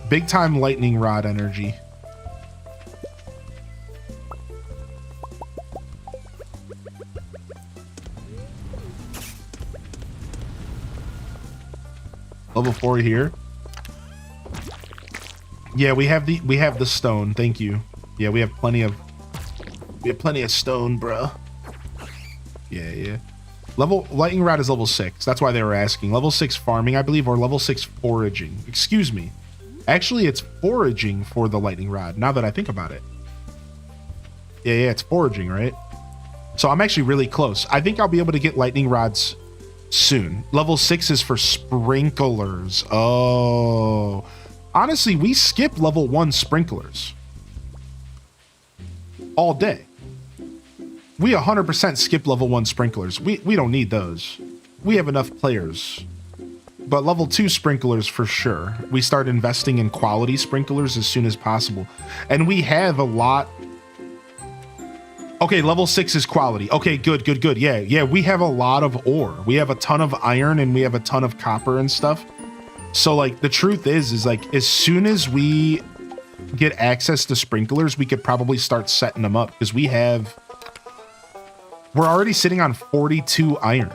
Big time lightning rod energy. Level 4 here. Yeah, we have the stone. Thank you. Yeah, we have plenty of stone, bro. Yeah. Lightning rod is level 6. That's why they were asking. Level 6 farming, I believe, or level 6 foraging. Excuse me. Actually, it's foraging for the lightning rod, now that I think about it. Yeah, it's foraging, right? So I'm actually really close. I think I'll be able to get lightning rods soon. Level 6 is for sprinklers. Oh. Honestly, we skip level 1 sprinklers all day. We 100% skip level 1 sprinklers. We don't need those. We have enough players. But level 2 sprinklers for sure. We start investing in quality sprinklers as soon as possible. And we have a lot. Okay, level 6 is quality. Okay, good. Yeah, we have a lot of ore. We have a ton of iron and we have a ton of copper and stuff. So like the truth is like as soon as we get access to sprinklers, we could probably start setting them up because we're already sitting on 42 iron.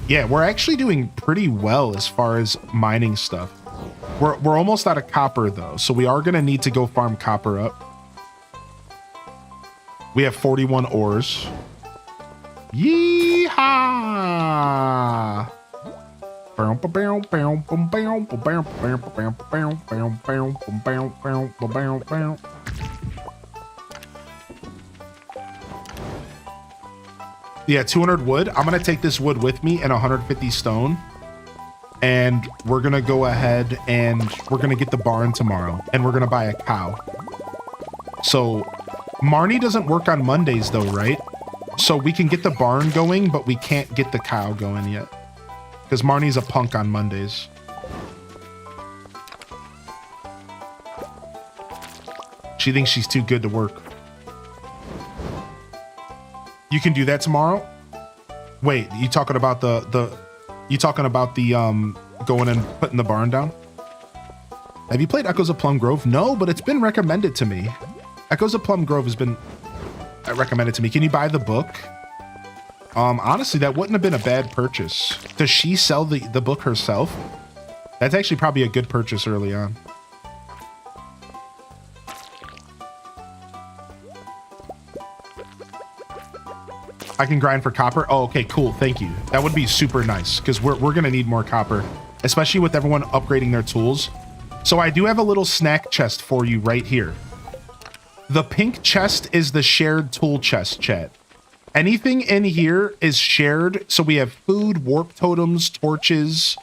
Yeah, we're actually doing pretty well as far as mining stuff. We're almost out of copper though, so we are gonna need to go farm copper up. We have 41 ores. Yeehaw! Yeah, 200 wood. I'm gonna take this wood with me and 150 stone. And we're gonna go ahead and we're gonna get the barn tomorrow. And we're gonna buy a cow. So Marnie doesn't work on Mondays though, right? So we can get the barn going, but we can't get the cow going yet. Because Marnie's a punk on Mondays. She thinks she's too good to work. You can do that tomorrow? Wait, you talking about the going and putting the barn down? Have you played Echoes of Plum Grove? No, but it's been recommended to me. Echoes of Plum Grove has been recommended to me. Can you buy the book? Honestly, that wouldn't have been a bad purchase. Does she sell the book herself? That's actually probably a good purchase early on. I can grind for copper. Oh, okay, cool. Thank you. That would be super nice because we're gonna need more copper, especially with everyone upgrading their tools. So I do have a little snack chest for you right here. The pink chest is the shared tool chest, chat. Anything in here is shared. So we have food, warp totems, torches.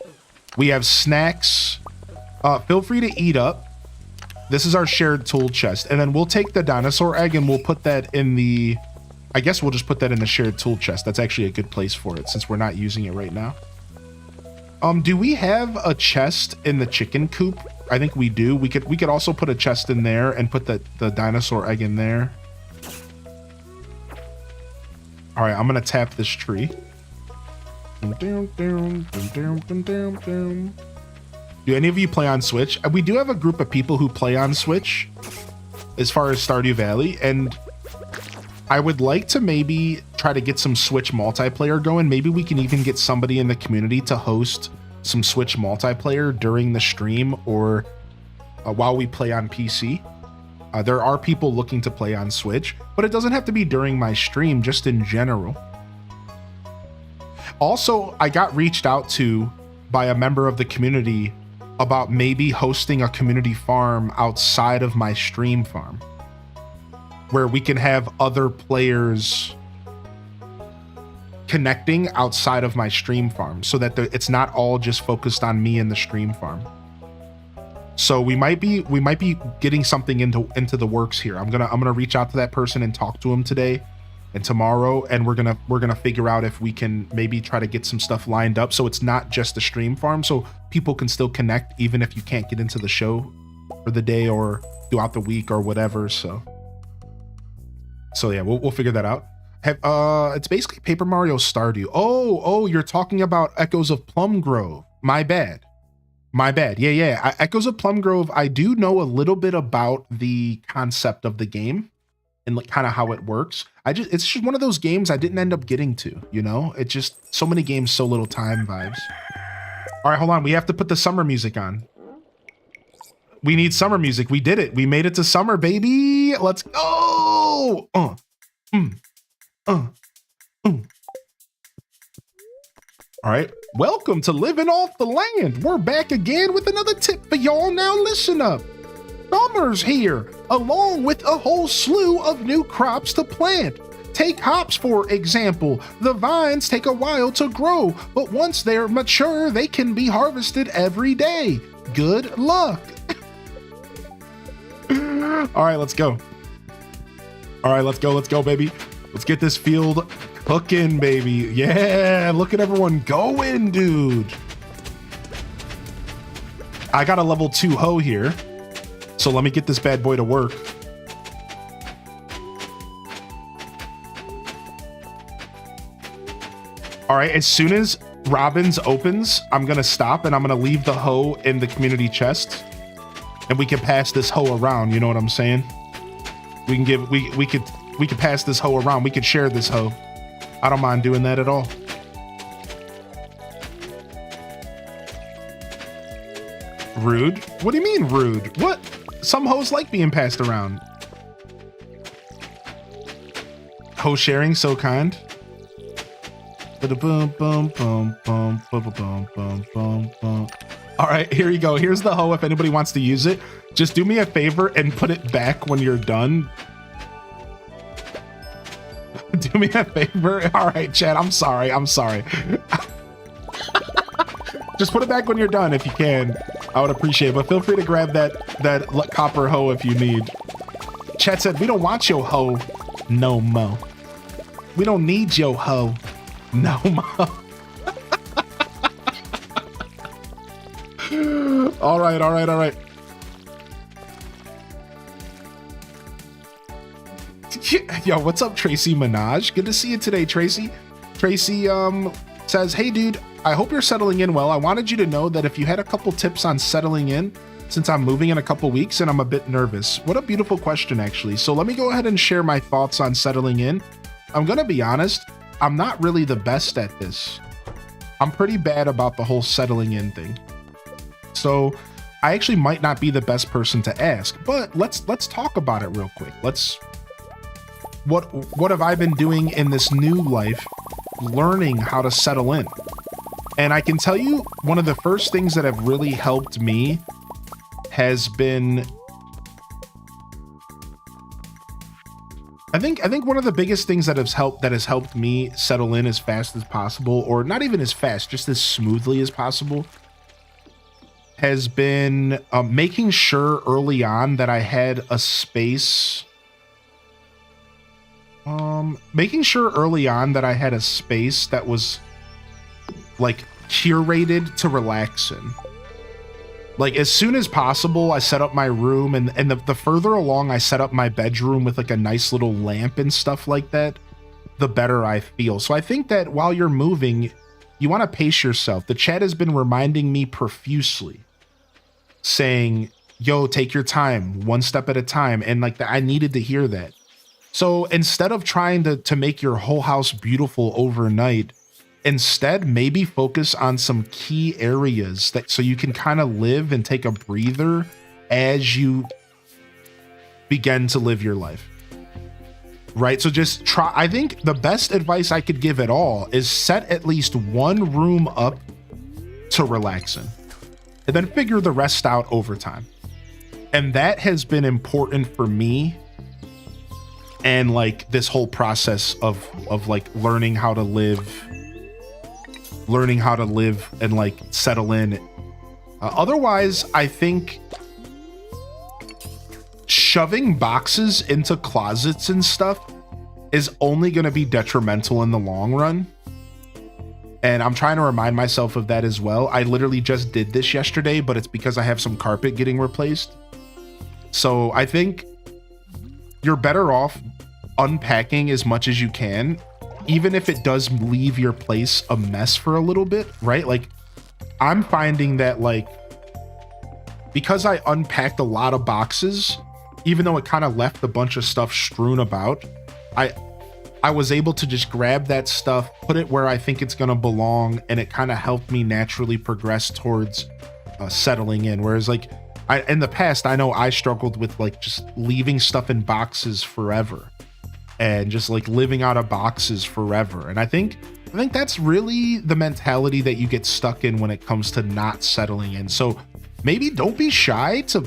We have snacks. Feel free to eat up. This is our shared tool chest. And then we'll take the dinosaur egg and we'll put that in the I guess we'll just put that in the shared tool chest. That's actually a good place for it since we're not using it right now. Do we have a chest in the chicken coop? I think we do. We could also put a chest in there and put the dinosaur egg in there. All right, I'm gonna tap this tree. Do any of you play on Switch? We do have a group of people who play on Switch as far as Stardew Valley, and I would like to maybe try to get some Switch multiplayer going. Maybe we can even get somebody in the community to host some Switch multiplayer during the stream or while we play on PC. There are people looking to play on Switch, but it doesn't have to be during my stream, just in general. Also, I got reached out to by a member of the community about maybe hosting a community farm outside of my stream farm, where we can have other players connecting outside of my stream farm so that it's not all just focused on me and the stream farm. So we might be getting something into the works here. I'm gonna reach out to that person and talk to him today and tomorrow, and we're gonna figure out if we can maybe try to get some stuff lined up so it's not just the stream farm, so people can still connect even if you can't get into the show for the day or throughout the week or whatever. So yeah, we'll figure that out. It's basically Paper Mario Stardew. Oh, you're talking about Echoes of Plum Grove. My bad. Yeah. Echoes of Plum Grove, I do know a little bit about the concept of the game and like kind of how it works. It's just one of those games I didn't end up getting to, you know? It's just so many games, so little time vibes. All right, hold on. We have to put the summer music on. We need summer music. We did it. We made it to summer, baby. Let's go. All right. Welcome to Living Off the Land. We're back again with another tip for y'all. Now listen up. Summer's here, along with a whole slew of new crops to plant. Take hops, for example. The vines take a while to grow, but once they're mature, they can be harvested every day. Good luck. All right, let's go. All right, let's go, baby. Let's get this field cooking, baby. Yeah, look at everyone going, dude. I got a level 2 hoe here, so let me get this bad boy to work. All right, as soon as Robin's opens, I'm gonna stop and I'm gonna leave the hoe in the community chest, and we can pass this hoe around. You know what I'm saying? We could pass this hoe around. We could share this hoe. I don't mind doing that at all. Rude? What do you mean rude? What? Some hoes like being passed around. Hoe sharing, so kind. All right, here you go. Here's the hoe if anybody wants to use it. Just do me a favor and put it back when you're done. Do me a favor. All right, Chad, I'm sorry. Just put it back when you're done if you can. I would appreciate it, but feel free to grab that copper hoe if you need. Chad said, we don't want your hoe no mo. We don't need your hoe no mo. All right. Yo, what's up, Tracy Minaj? Good to see you today, Tracy. Tracy says, hey dude, I hope you're settling in well. I wanted you to know that if you had a couple tips on settling in, since I'm moving in a couple weeks and I'm a bit nervous. What a beautiful question, actually. So let me go ahead and share my thoughts on settling in. I'm gonna be honest, I'm not really the best at this. I'm pretty bad about the whole settling in thing. So I actually might not be the best person to ask, but let's talk about it real quick. What have I been doing in this new life, learning how to settle in? And I can tell you, one of the first things that have really helped me has been, I think one of the biggest things that has helped me settle in as fast as possible, or not even as fast, just as smoothly as possible, has been making sure early on that I had a space Making sure early on that I had a space that was like curated to relax in. Like as soon as possible, I set up my room, and the further along I set up my bedroom with like a nice little lamp and stuff like that, the better I feel. So I think that while you're moving, you want to pace yourself. The chat has been reminding me profusely, saying, yo, take your time, one step at a time. And like I needed to hear that. So instead of trying to make your whole house beautiful overnight, instead maybe focus on some key areas that so you can kind of live and take a breather as you begin to live your life. Right? So just try. I think the best advice I could give at all is set at least one room up to relax in, and then figure the rest out over time. And that has been important for me. And like this whole process of like learning how to live and like settle in. Otherwise, I think shoving boxes into closets and stuff is only going to be detrimental in the long run. And I'm trying to remind myself of that as well. I literally just did this yesterday, but it's because I have some carpet getting replaced. So I think you're better off unpacking as much as you can, even if it does leave your place a mess for a little bit, right? Like I'm finding that like, because I unpacked a lot of boxes, even though it kind of left a bunch of stuff strewn about, I was able to just grab that stuff, put it where I think it's going to belong, and it kind of helped me naturally progress towards settling in. Whereas like in the past, I know I struggled with like just leaving stuff in boxes forever and just like living out of boxes forever. And I think that's really the mentality that you get stuck in when it comes to not settling in. So maybe don't be shy to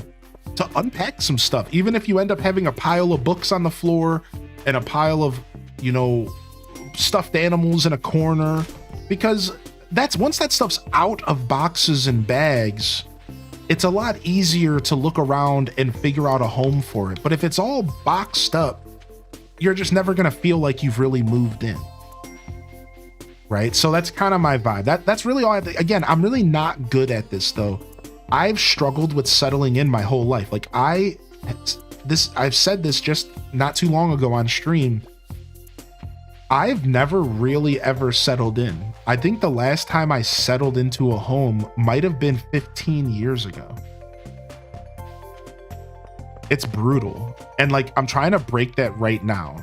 unpack some stuff, even if you end up having a pile of books on the floor and a pile of, you know, stuffed animals in a corner, because that's once that stuff's out of boxes and bags, it's a lot easier to look around and figure out a home for it. But if it's all boxed up, you're just never going to feel like you've really moved in. Right? So that's kind of my vibe. That's really all I think. Again, I'm really not good at this though. I've struggled with settling in my whole life. Like I've said this just not too long ago on stream. I've never really ever settled in. I think the last time I settled into a home might have been 15 years ago. It's brutal. And like, I'm trying to break that right now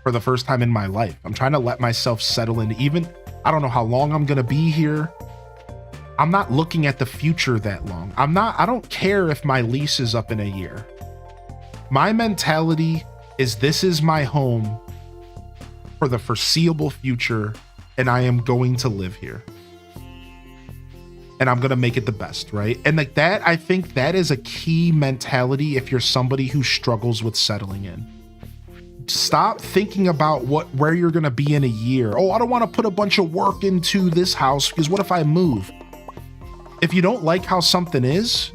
for the first time in my life. I'm trying to let myself settle in. Even, I don't know how long I'm going to be here. I'm not looking at the future that long. I don't care if my lease is up in a year. My mentality is this is my home for the foreseeable future, and I am going to live here. And I'm going to make it the best, right? And like that, I think that is a key mentality if you're somebody who struggles with settling in. Stop thinking about where you're going to be in a year. Oh, I don't want to put a bunch of work into this house because what if I move? If you don't like how something is,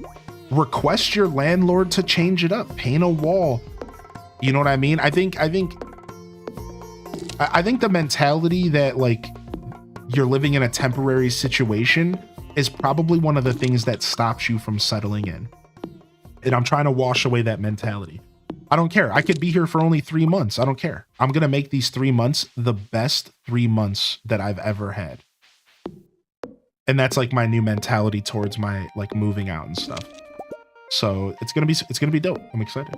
request your landlord to change it up, paint a wall. You know what I mean? I think the mentality that like you're living in a temporary situation is probably one of the things that stops you from settling in. And I'm trying to wash away that mentality. I don't care. I could be here for only 3 months. I don't care. I'm going to make these 3 months the best 3 months that I've ever had. And that's like my new mentality towards my like moving out and stuff. So it's going to be dope. I'm excited.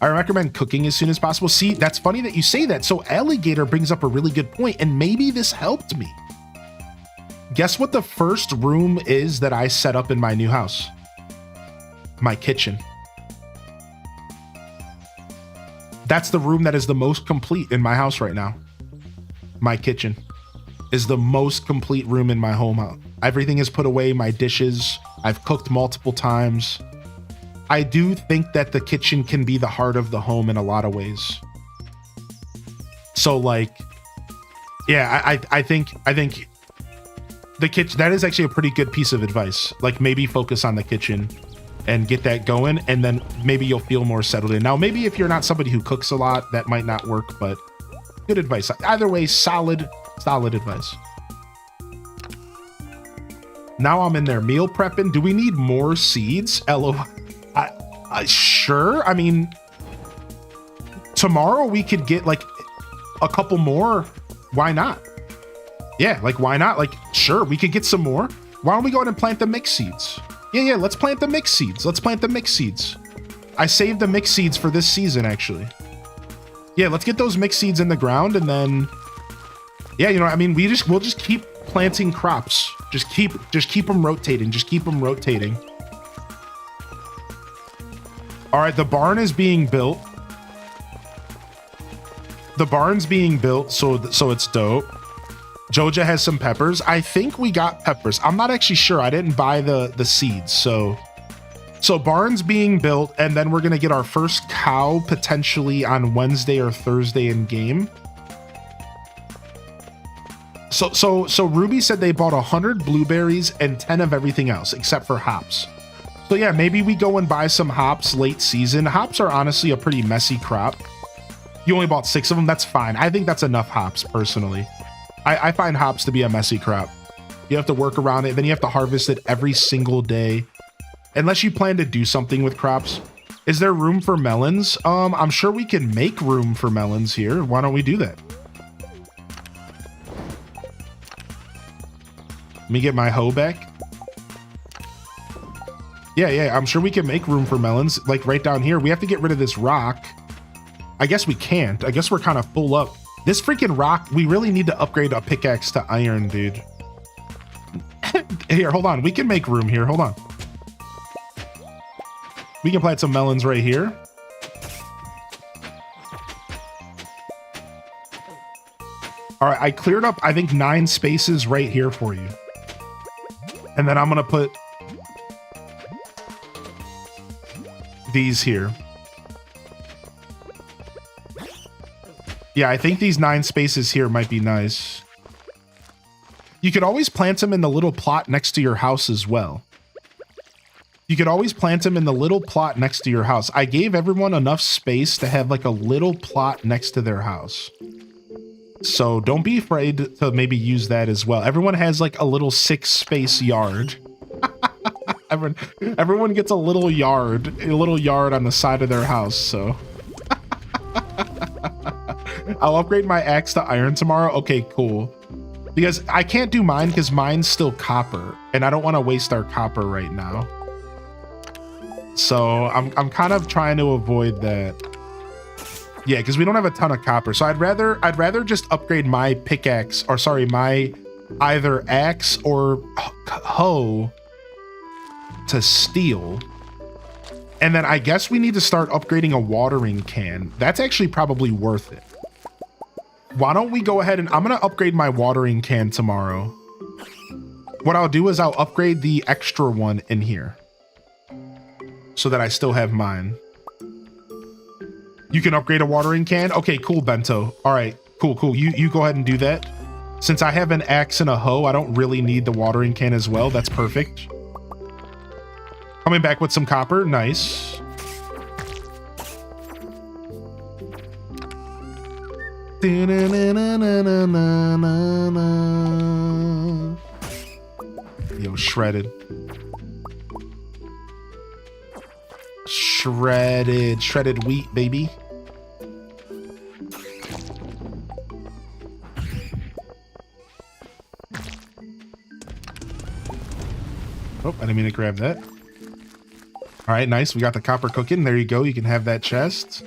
I recommend cooking as soon as possible. See, that's funny that you say that. So Alligator brings up a really good point, and maybe this helped me. Guess what the first room is that I set up in my new house? My kitchen. That's the room that is the most complete in my house right now. My kitchen is the most complete room in my home. Everything is put away, my dishes. I've cooked multiple times. I do think that the kitchen can be the heart of the home in a lot of ways. So like, yeah, I think the kitchen, that is actually a pretty good piece of advice. Like maybe focus on the kitchen and get that going, and then maybe you'll feel more settled in. Now, maybe if you're not somebody who cooks a lot, that might not work, but good advice. Either way, solid advice. Now I'm in there meal prepping. Do we need more seeds? Sure. I mean, tomorrow we could get like a couple more. Why not? Yeah, like why not? Like, sure, we could get some more. Why don't we go ahead and plant the mixed seeds? Yeah, let's plant the mixed seeds. Let's plant the mixed seeds. I saved the mixed seeds for this season, actually. Yeah, let's get those mixed seeds in the ground, and then, yeah, you know, I mean, we'll just keep planting crops. Just keep them rotating. Just keep them rotating. All right, the barn is being built. The barn's being built, so it's dope. Joja has some peppers. I think we got peppers. I'm not actually sure. I didn't buy the seeds, so barn's being built, and then we're gonna get our first cow potentially on Wednesday or Thursday in game. So Ruby said they bought 100 blueberries and 10 of everything else except for hops. So yeah, maybe we go and buy some hops late season. Hops are honestly a pretty messy crop. You only bought 6 of them. That's fine. I think that's enough hops personally. I find hops to be a messy crop. You have to work around it. Then you have to harvest it every single day. Unless you plan to do something with crops. Is there room for melons? I'm sure we can make room for melons here. Why don't we do that? Let me get my hoe back. Yeah, I'm sure we can make room for melons. Like right down here. We have to get rid of this rock. I guess we can't. I guess we're kind of full up. This freaking rock, we really need to upgrade a pickaxe to iron, dude. Here, hold on. We can make room here. Hold on. We can plant some melons right here. All right, I cleared up, I think, 9 spaces right here for you. And then I'm going to put these here. Yeah, I think these 9 spaces here might be nice. You could always plant them in the little plot next to your house as well. You could always plant them in the little plot next to your house. I gave everyone enough space to have like a little plot next to their house. So don't be afraid to maybe use that as well. Everyone has like a little 6 space yard. Everyone gets a little yard on the side of their house, so. I'll upgrade my axe to iron tomorrow. Okay, cool. Because I can't do mine because mine's still copper and I don't want to waste our copper right now. So I'm kind of trying to avoid that. Yeah, because we don't have a ton of copper. So I'd rather just upgrade my pickaxe, or sorry, my either axe or hoe to steel. And then I guess we need to start upgrading a watering can. That's actually probably worth it. Why don't we go ahead and I'm going to upgrade my watering can tomorrow. What I'll do is I'll upgrade the extra one in here so that I still have mine. You can upgrade a watering can? Okay, cool, Bento. All right, cool. You go ahead and do that. Since I have an axe and a hoe, I don't really need the watering can as well. That's perfect. Coming back with some copper. Nice. Yo, shredded. Shredded wheat, baby. Oh, I didn't mean to grab that. All right, nice. We got the copper cooking. There you go. You can have that chest.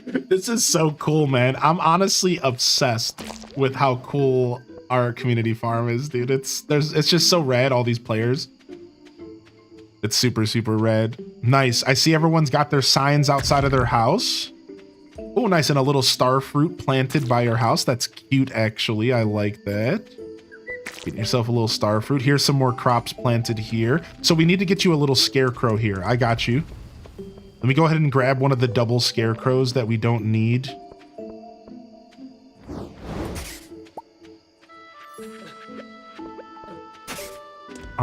This is so cool, man. I'm honestly obsessed with how cool our community farm is, dude. It's just so rad, all these players. It's super rad. Nice. I see everyone's got their signs outside of their house. Oh, nice. And a little star fruit planted by your house. That's cute, actually. I like that. Get yourself a little star fruit. Here's some more crops planted here. So we need to get you a little scarecrow here. I got you. Let me go ahead and grab one of the double scarecrows that we don't need.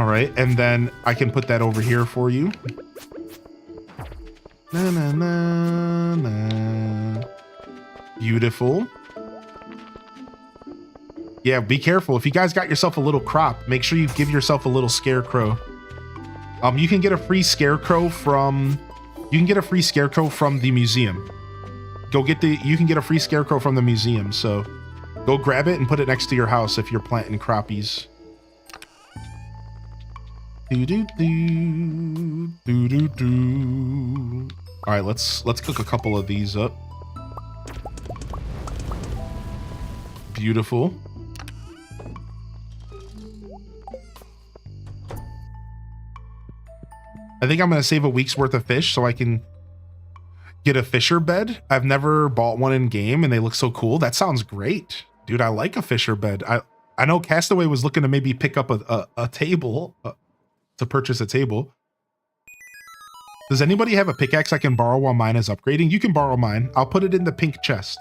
All right, and then I can put that over here for you. Na, na, na, na. Beautiful. Yeah, be careful. If you guys got yourself a little crop, make sure you give yourself a little scarecrow. You can get a free scarecrow from the museum. You can get a free scarecrow from the museum, so go grab it and put it next to your house if you're planting crappies. All right, let's cook a couple of these up. Beautiful. I think I'm gonna save a week's worth of fish so I can get a fisher bed. I've never bought one in game and they look so cool. That sounds great. Dude, I like a fisher bed. I know Castaway was looking to maybe pick up a table, to purchase a table. Does anybody have a pickaxe I can borrow while mine is upgrading? You can borrow mine. I'll put it in the pink chest.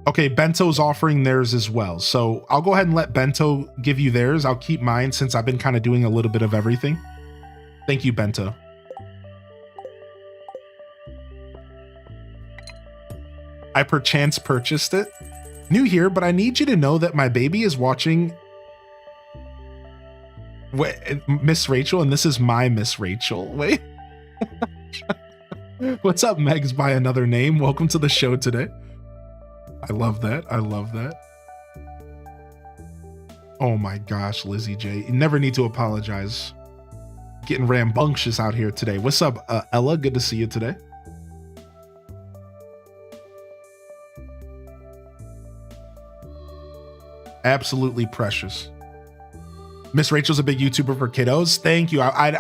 Okay, Bento's offering theirs as well. So I'll go ahead and let Bento give you theirs. I'll keep mine since I've been kind of doing a little bit of everything. Thank you, Bento. I perchance purchased it. New here, but I need you to know that my baby is watching Miss Rachel, and this is my Miss Rachel. Wait. What's up, Megs by another name? Welcome to the show today. I love that. I love that. Oh my gosh, Lizzie J. You never need to apologize. Getting rambunctious out here today. What's up, Ella? Good to see you today. Absolutely precious. Miss Rachel's a big YouTuber for kiddos. Thank you. I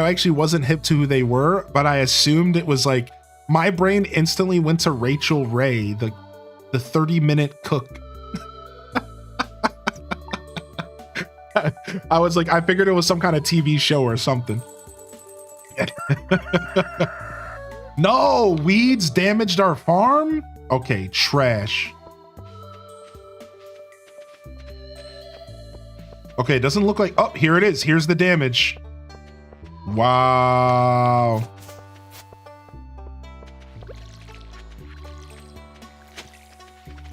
actually wasn't hip to who they were, but I assumed it was like, my brain instantly went to Rachel Ray, the 30-minute cook. I was like, I figured it was some kind of TV show or something. No, weeds damaged our farm? Okay, trash. Okay, it doesn't look like, oh, here it is. Here's the damage. Wow.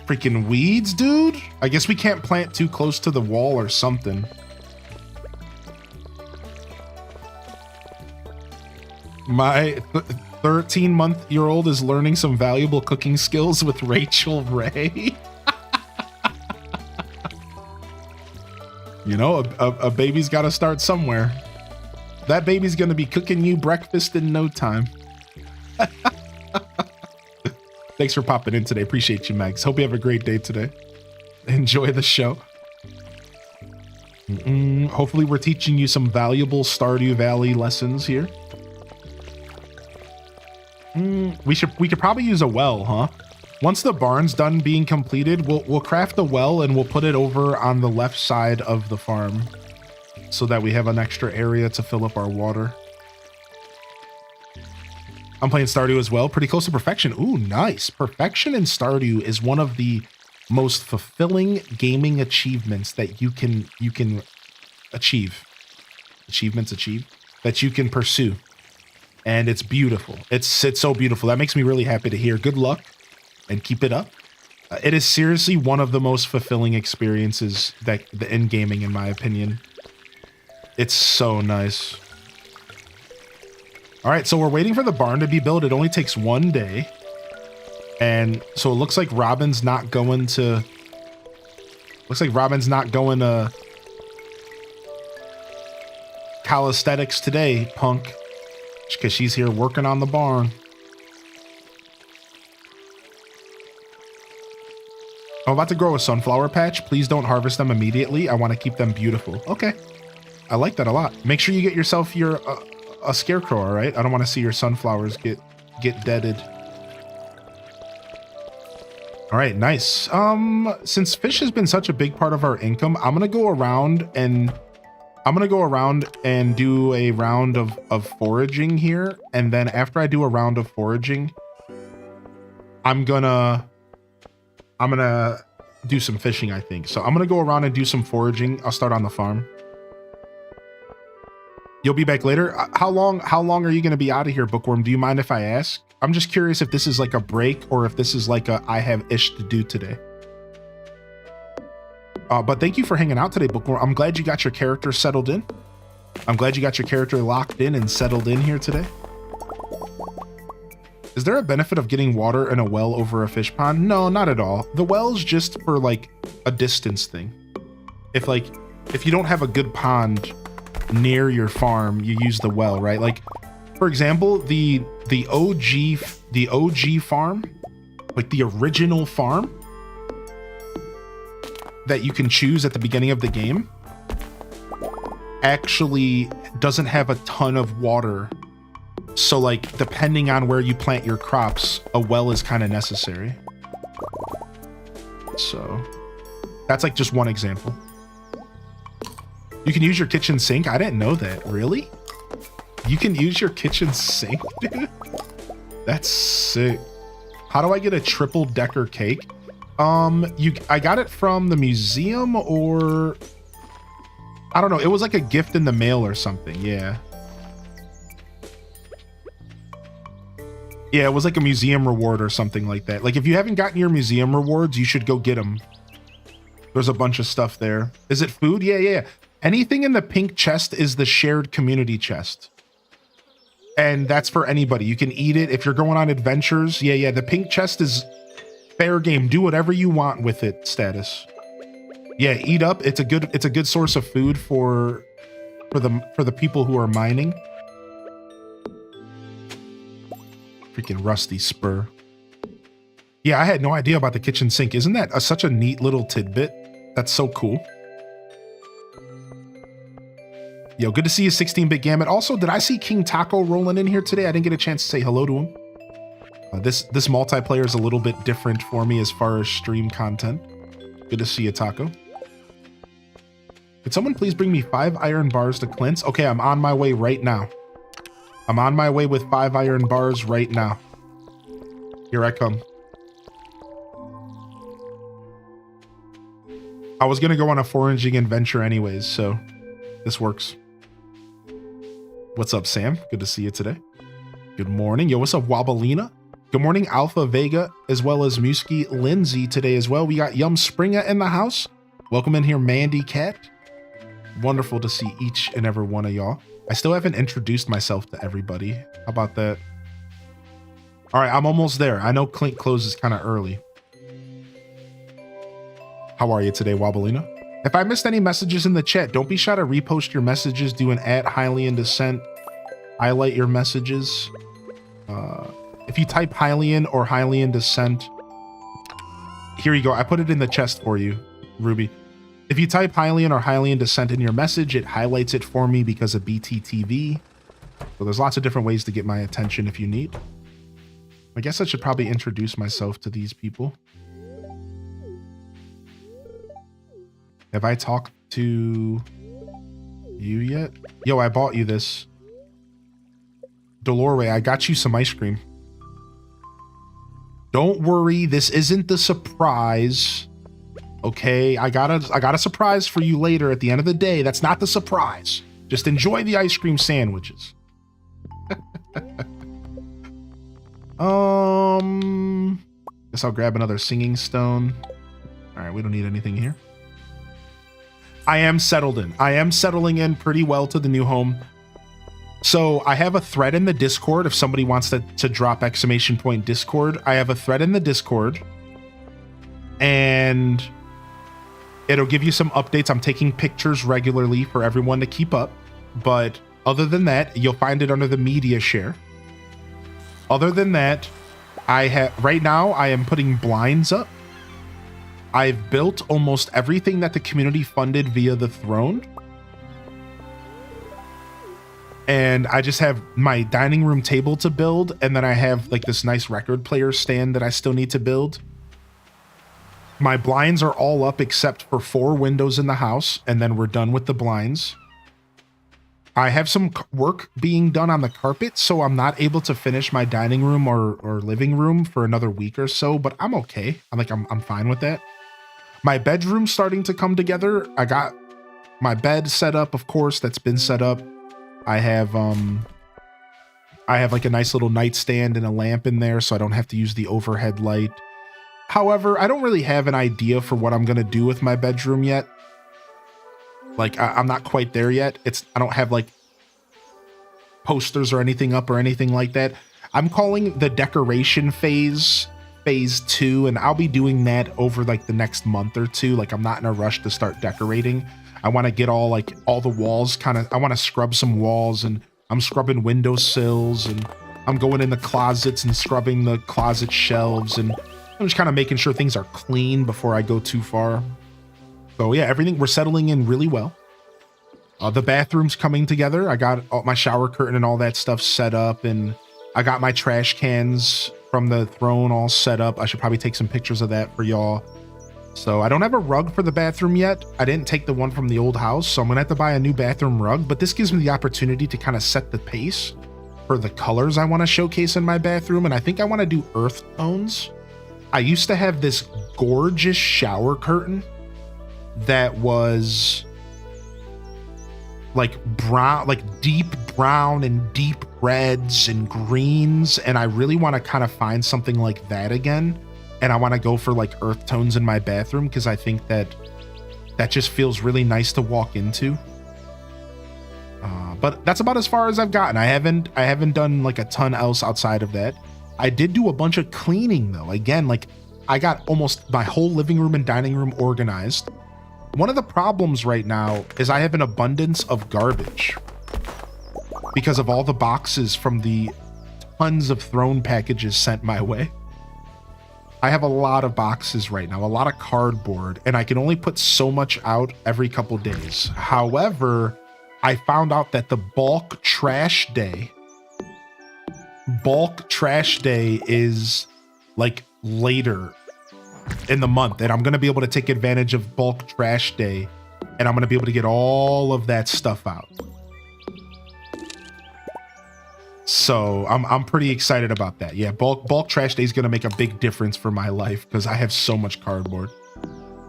Freaking weeds, dude. I guess we can't plant too close to the wall or something. My 13-month-old is learning some valuable cooking skills with Rachel Ray. You know, a baby's got to start somewhere. That baby's going to be cooking you breakfast in no time. Thanks for popping in today. Appreciate you, Max. Hope you have a great day today. Enjoy the show. Hopefully we're teaching you some valuable Stardew Valley lessons here. We could probably use a well, huh? Once the barn's done being completed, we'll craft a well and we'll put it over on the left side of the farm so that we have an extra area to fill up our water. I'm playing Stardew as well, pretty close to perfection. Ooh, nice. Perfection in Stardew is one of the most fulfilling gaming achievements that you can achieve. Achievements that you can pursue. And it's beautiful. It's so beautiful. That makes me really happy to hear. Good luck and keep it up. It is seriously one of the most fulfilling experiences in gaming, in my opinion. It's so nice. All right, so we're waiting for the barn to be built. It only takes 1 day. And so it looks like Robin's not going to calisthenics today, punk. Because she's here working on the barn. I'm about to grow a sunflower patch. Please don't harvest them immediately. I want to keep them beautiful. Okay. I like that a lot. Make sure you get yourself a scarecrow, all right? I don't want to see your sunflowers get deaded. All right, nice. Since fish has been such a big part of our income, I'm gonna go around and do a round of foraging here, and then after I do a round of foraging, I'm gonna do some fishing, I think. So I'm gonna go around and do some foraging. I'll start on the farm. You'll be back later. How long are you going to be out of here, Bookworm? Do you mind if I ask? I'm just curious if this is like a break or if this is like a I have ish to do today. But thank you for hanging out today, Bookworm. I'm glad you got your character settled in. I'm glad you got your character locked in and settled in here today. Is there a benefit of getting water in a well over a fish pond? No, not at all. The well's just for like a distance thing. If you don't have a good pond near your farm, you use the well, right? Like, for example, the OG farm, like the original farm that you can choose at the beginning of the game, actually doesn't have a ton of water. So like, depending on where you plant your crops, a well is kind of necessary. So that's like just one example. You can use your kitchen sink. I didn't know that. Really? You can use your kitchen sink, dude? That's sick. How do I get a triple decker cake? I got it from the museum, or I don't know. It was like a gift in the mail or something. Yeah. Yeah, it was like a museum reward or something like that. Like, if you haven't gotten your museum rewards, you should go get them. There's a bunch of stuff there. Is it food? Yeah. Anything in the pink chest is the shared community chest. And that's for anybody. You can eat it if you're going on adventures. Yeah. The pink chest is fair game. Do whatever you want with it status. Yeah, eat up. It's a good source of food for the people who are mining. Freaking rusty spur. Yeah, I had no idea about the kitchen sink. Isn't that such a neat little tidbit? That's so cool. Yo, good to see you, 16-bit Gamut. Also, did I see King Taco rolling in here today? I didn't get a chance to say hello to him. This multiplayer is a little bit different for me as far as stream content. Good to see you, Taco. Could someone please bring me 5 iron bars to Clint's? Okay, I'm on my way right now. I'm on my way with 5 iron bars right now. Here I come. I was going to go on a foraging adventure anyways, so this works. What's up, Sam? Good to see you today. Good morning. Yo, what's up, Wobbleina? Good morning, Alpha Vega, as well as Musky Lindsay today as well. We got Yum Springer in the house. Welcome in here, Mandy Cat. Wonderful to see each and every one of y'all. I still haven't introduced myself to everybody. How about that? All right, I'm almost there. I know Clink closes kind of early. How are you today, Wobbleina? If I missed any messages in the chat, don't be shy to repost your messages. Do an @Hylian Descent. Highlight your messages. If you type Hylian or Hylian Descent, here you go. I put it in the chest for you, Ruby. If you type Hylian or Hylian Descent in your message, it highlights it for me because of BTTV. So there's lots of different ways to get my attention if you need. I guess I should probably introduce myself to these people. Have I talked to you yet? Yo, I bought you this. Dolorway, I got you some ice cream. Don't worry, this isn't the surprise. Okay, I got a surprise for you later at the end of the day. That's not the surprise. Just enjoy the ice cream sandwiches. Guess I'll grab another singing stone. All right, we don't need anything here. I am settled in. I am settling in pretty well to the new home. So I have a thread in the Discord. If somebody wants to drop ! Discord, I have a thread in the Discord. And it'll give you some updates. I'm taking pictures regularly for everyone to keep up. But other than that, you'll find it under the media share. Other than that, right now I am putting blinds up. I've built almost everything that the community funded via the throne. And I just have my dining room table to build. And then I have like this nice record player stand that I still need to build. My blinds are all up except for 4 windows in the house. And then we're done with the blinds. I have some work being done on the carpet, so I'm not able to finish my dining room or living room for another week or so, but I'm okay. I'm fine with that. My bedroom's starting to come together. I got my bed set up, of course, that's been set up. I have like a nice little nightstand and a lamp in there, so I don't have to use the overhead light. However, I don't really have an idea for what I'm gonna do with my bedroom yet. Like, I'm not quite there yet. I don't have like posters or anything up or anything like that. I'm calling the decoration phase 2, and I'll be doing that over like the next month or two. Like, I'm not in a rush to start decorating. I want to get all the walls I want to scrub some walls, and I'm scrubbing windowsills, and I'm going in the closets and scrubbing the closet shelves, and I'm just kind of making sure things are clean before I go too far. So yeah, we're settling in really well. The bathroom's coming together. I got my shower curtain and all that stuff set up, and I got my trash cans from the throne all set up. I should probably take some pictures of that for y'all. So I don't have a rug for the bathroom yet. I didn't take the one from the old house, so I'm gonna have to buy a new bathroom rug, but this gives me the opportunity to kind of set the pace for the colors I want to showcase in my bathroom, and I think I want to do earth tones. I used to have this gorgeous shower curtain that was like brown, like deep brown and deep reds and greens, and I really want to kind of find something like that again. And I want to go for like earth tones in my bathroom because I think that just feels really nice to walk into. But that's about as far as I've gotten. I haven't done like a ton else outside of that. I did do a bunch of cleaning though. Again, like I got almost my whole living room and dining room organized. One of the problems right now is I have an abundance of garbage because of all the boxes from the tons of throne packages sent my way. I have a lot of boxes right now, a lot of cardboard, and I can only put so much out every couple days. However, I found out that the bulk trash day is like later in the month, and I'm going to be able to take advantage of bulk trash day, and I'm going to be able to get all of that stuff out. So I'm pretty excited about that. Yeah, bulk trash day is going to make a big difference for my life because I have so much cardboard.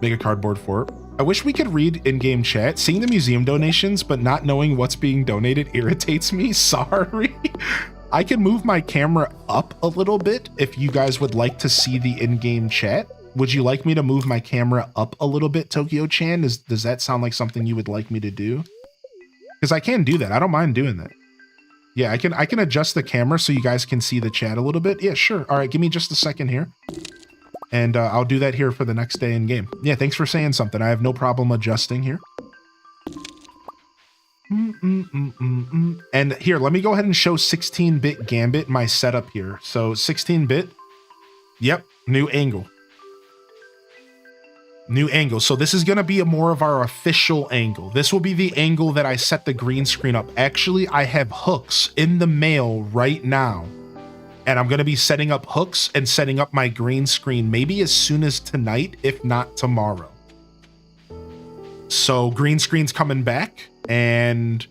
Make a cardboard for it. I wish we could read in-game chat. Seeing the museum donations but not knowing what's being donated irritates me. Sorry. I can move my camera up a little bit if you guys would like to see the in-game chat. Would you like me to move my camera up a little bit, Tokyo-chan? Does that sound like something you would like me to do? Because I can do that. I don't mind doing that. Yeah, I can adjust the camera so you guys can see the chat a little bit. Yeah, sure. All right, give me just a second here. And I'll do that here for the next day in game. Yeah, thanks for saying something. I have no problem adjusting here. And here, let me go ahead and show 16-bit Gambit, my setup here. So 16-bit. Yep, new angle. New angle. So this is going to be more of our official angle. This will be the angle that I set the green screen up. Actually, I have hooks in the mail right now. And I'm going to be setting up hooks and setting up my green screen maybe as soon as tonight, if not tomorrow. So green screen's coming back, and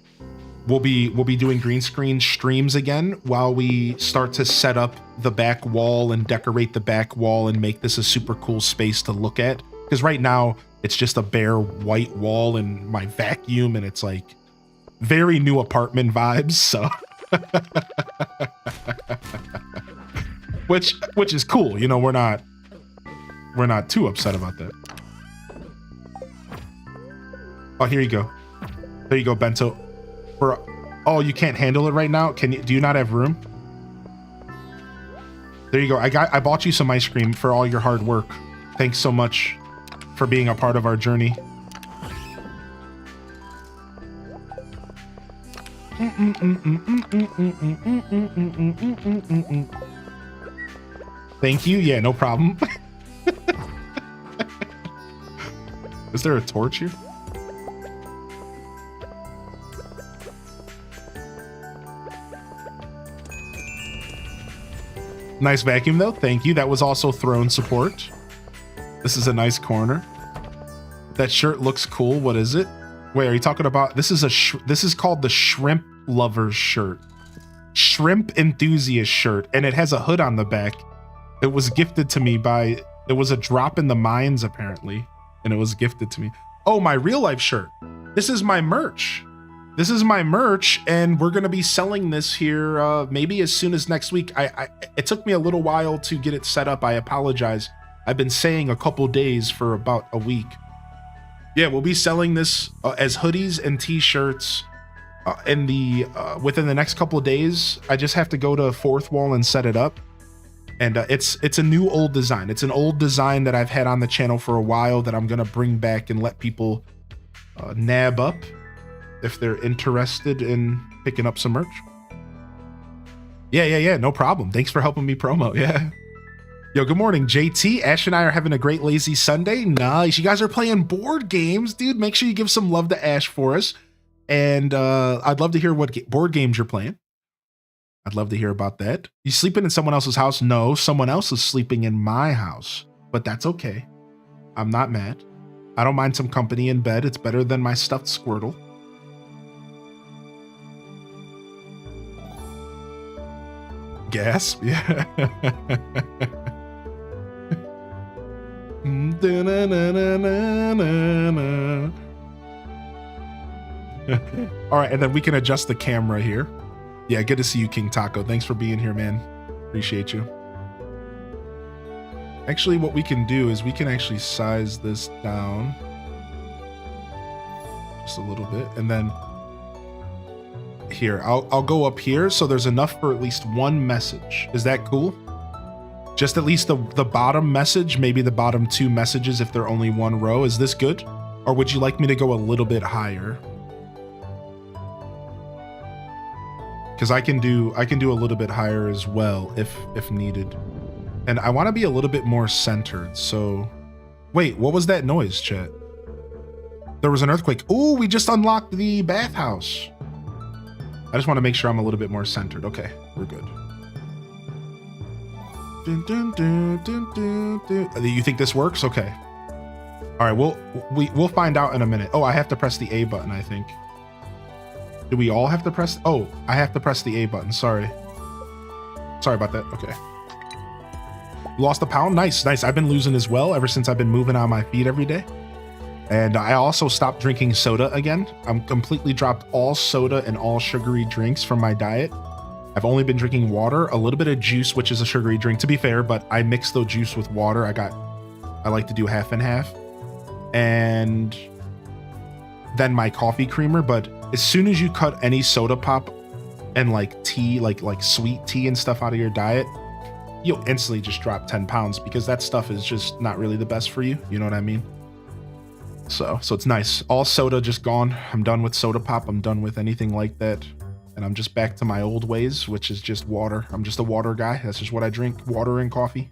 we'll be doing green screen streams again while we start to set up the back wall and decorate the back wall and make this a super cool space to look at. Because right now it's just a bare white wall and my vacuum, and it's like very new apartment vibes. So, which is cool. You know, we're not too upset about that. Oh, here you go. There you go, Bento. Oh, you can't handle it right now. Do you not have room? There you go. I bought you some ice cream for all your hard work. Thanks so much for being a part of our journey. Thank you. Yeah, no problem. Is there a torch here? Nice vacuum though. Thank you. That was also throne support. This is a nice corner. That shirt looks cool. What is it? Wait, are you talking about? This is called the Shrimp Lovers shirt. Shrimp Enthusiast shirt, and it has a hood on the back. It was gifted to me by, it was a drop in the mines apparently, and it was gifted to me. Oh, my real life shirt. This is my merch. This is my merch, and we're gonna be selling this here maybe as soon as next week. It took me a little while to get it set up. I apologize. I've been saying a couple days for about a week. Yeah, we'll be selling this as hoodies and t-shirts within the next couple of days. I just have to go to Fourth Wall and set it up. And it's a new old design. It's an old design that I've had on the channel for a while that I'm gonna bring back and let people nab up if they're interested in picking up some merch. Yeah, no problem. Thanks for helping me promo. Yeah. Yo, good morning, JT. Ash and I are having a great lazy Sunday. Nice. You guys are playing board games, dude. Make sure you give some love to Ash for us. And I'd love to hear what board games you're playing. I'd love to hear about that. You sleeping in someone else's house? No, someone else is sleeping in my house, but that's okay. I'm not mad. I don't mind some company in bed. It's better than my stuffed Squirtle. Gasp, yeah. All right, and then we can adjust the camera here. Yeah, good to see you, King Taco. Thanks for being here, man. Appreciate you. Actually, what we can do is we can actually size this down just a little bit, and then here, I'll go up here so there's enough for at least one message. Is that cool? Just at least the bottom message, maybe the bottom two messages if they're only one row. Is this good? Or would you like me to go a little bit higher? Because I can do a little bit higher as well if needed. And I want to be a little bit more centered. So wait, what was that noise, chat? There was an earthquake. Ooh, we just unlocked the bathhouse. I just want to make sure I'm a little bit more centered. Okay, we're good. You think this works? Okay. All right, we'll find out in a minute. Oh, I have to press the A button, I think. Do we all have to press? Oh, I have to press the A button. Sorry about that. Okay. Lost a pound. Nice. I've been losing as well ever since I've been moving on my feet every day. And I also stopped drinking soda again. I'm completely dropped all soda and all sugary drinks from my diet. I've only been drinking water, a little bit of juice, which is a sugary drink to be fair, but I mix the juice with water. I like to do half and half. And then my coffee creamer. But as soon as you cut any soda pop and like tea, like sweet tea and stuff out of your diet, you'll instantly just drop 10 pounds because that stuff is just not really the best for you. You know what I mean? So it's nice. All soda just gone. I'm done with soda pop. I'm done with anything like that. And I'm just back to my old ways, which is just water. I'm just a water guy. That's just what I drink, water and coffee.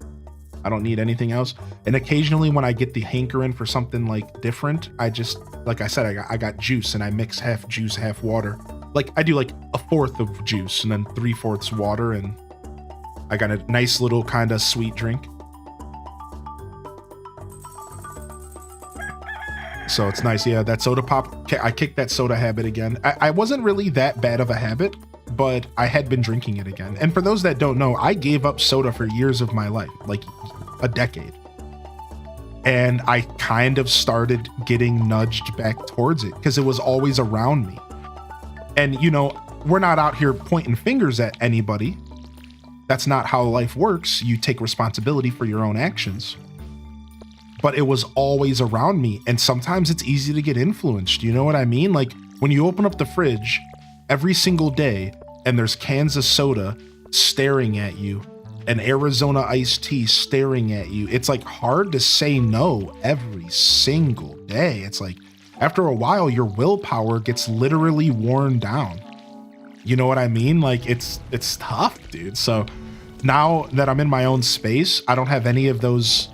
I don't need anything else. And occasionally when I get the hankering for something like different, I just, like I said, I got juice and I mix half juice, half water. Like I do like a fourth of juice and then 3/4 water, and I got a nice little kind of sweet drink. So it's nice. Yeah, that soda pop, I kicked that soda habit again. I wasn't really that bad of a habit, but I had been drinking it again. And for those that don't know, I gave up soda for years of my life, like a decade. And I kind of started getting nudged back towards it because it was always around me. And, you know, we're not out here pointing fingers at anybody. That's not how life works. You take responsibility for your own actions. But it was always around me. And sometimes it's easy to get influenced. You know what I mean? Like when you open up the fridge every single day and there's cans of soda staring at you and Arizona iced tea staring at you, it's like hard to say no every single day. It's like after a while, your willpower gets literally worn down. You know what I mean? Like it's tough, dude. So now that I'm in my own space, I don't have any of those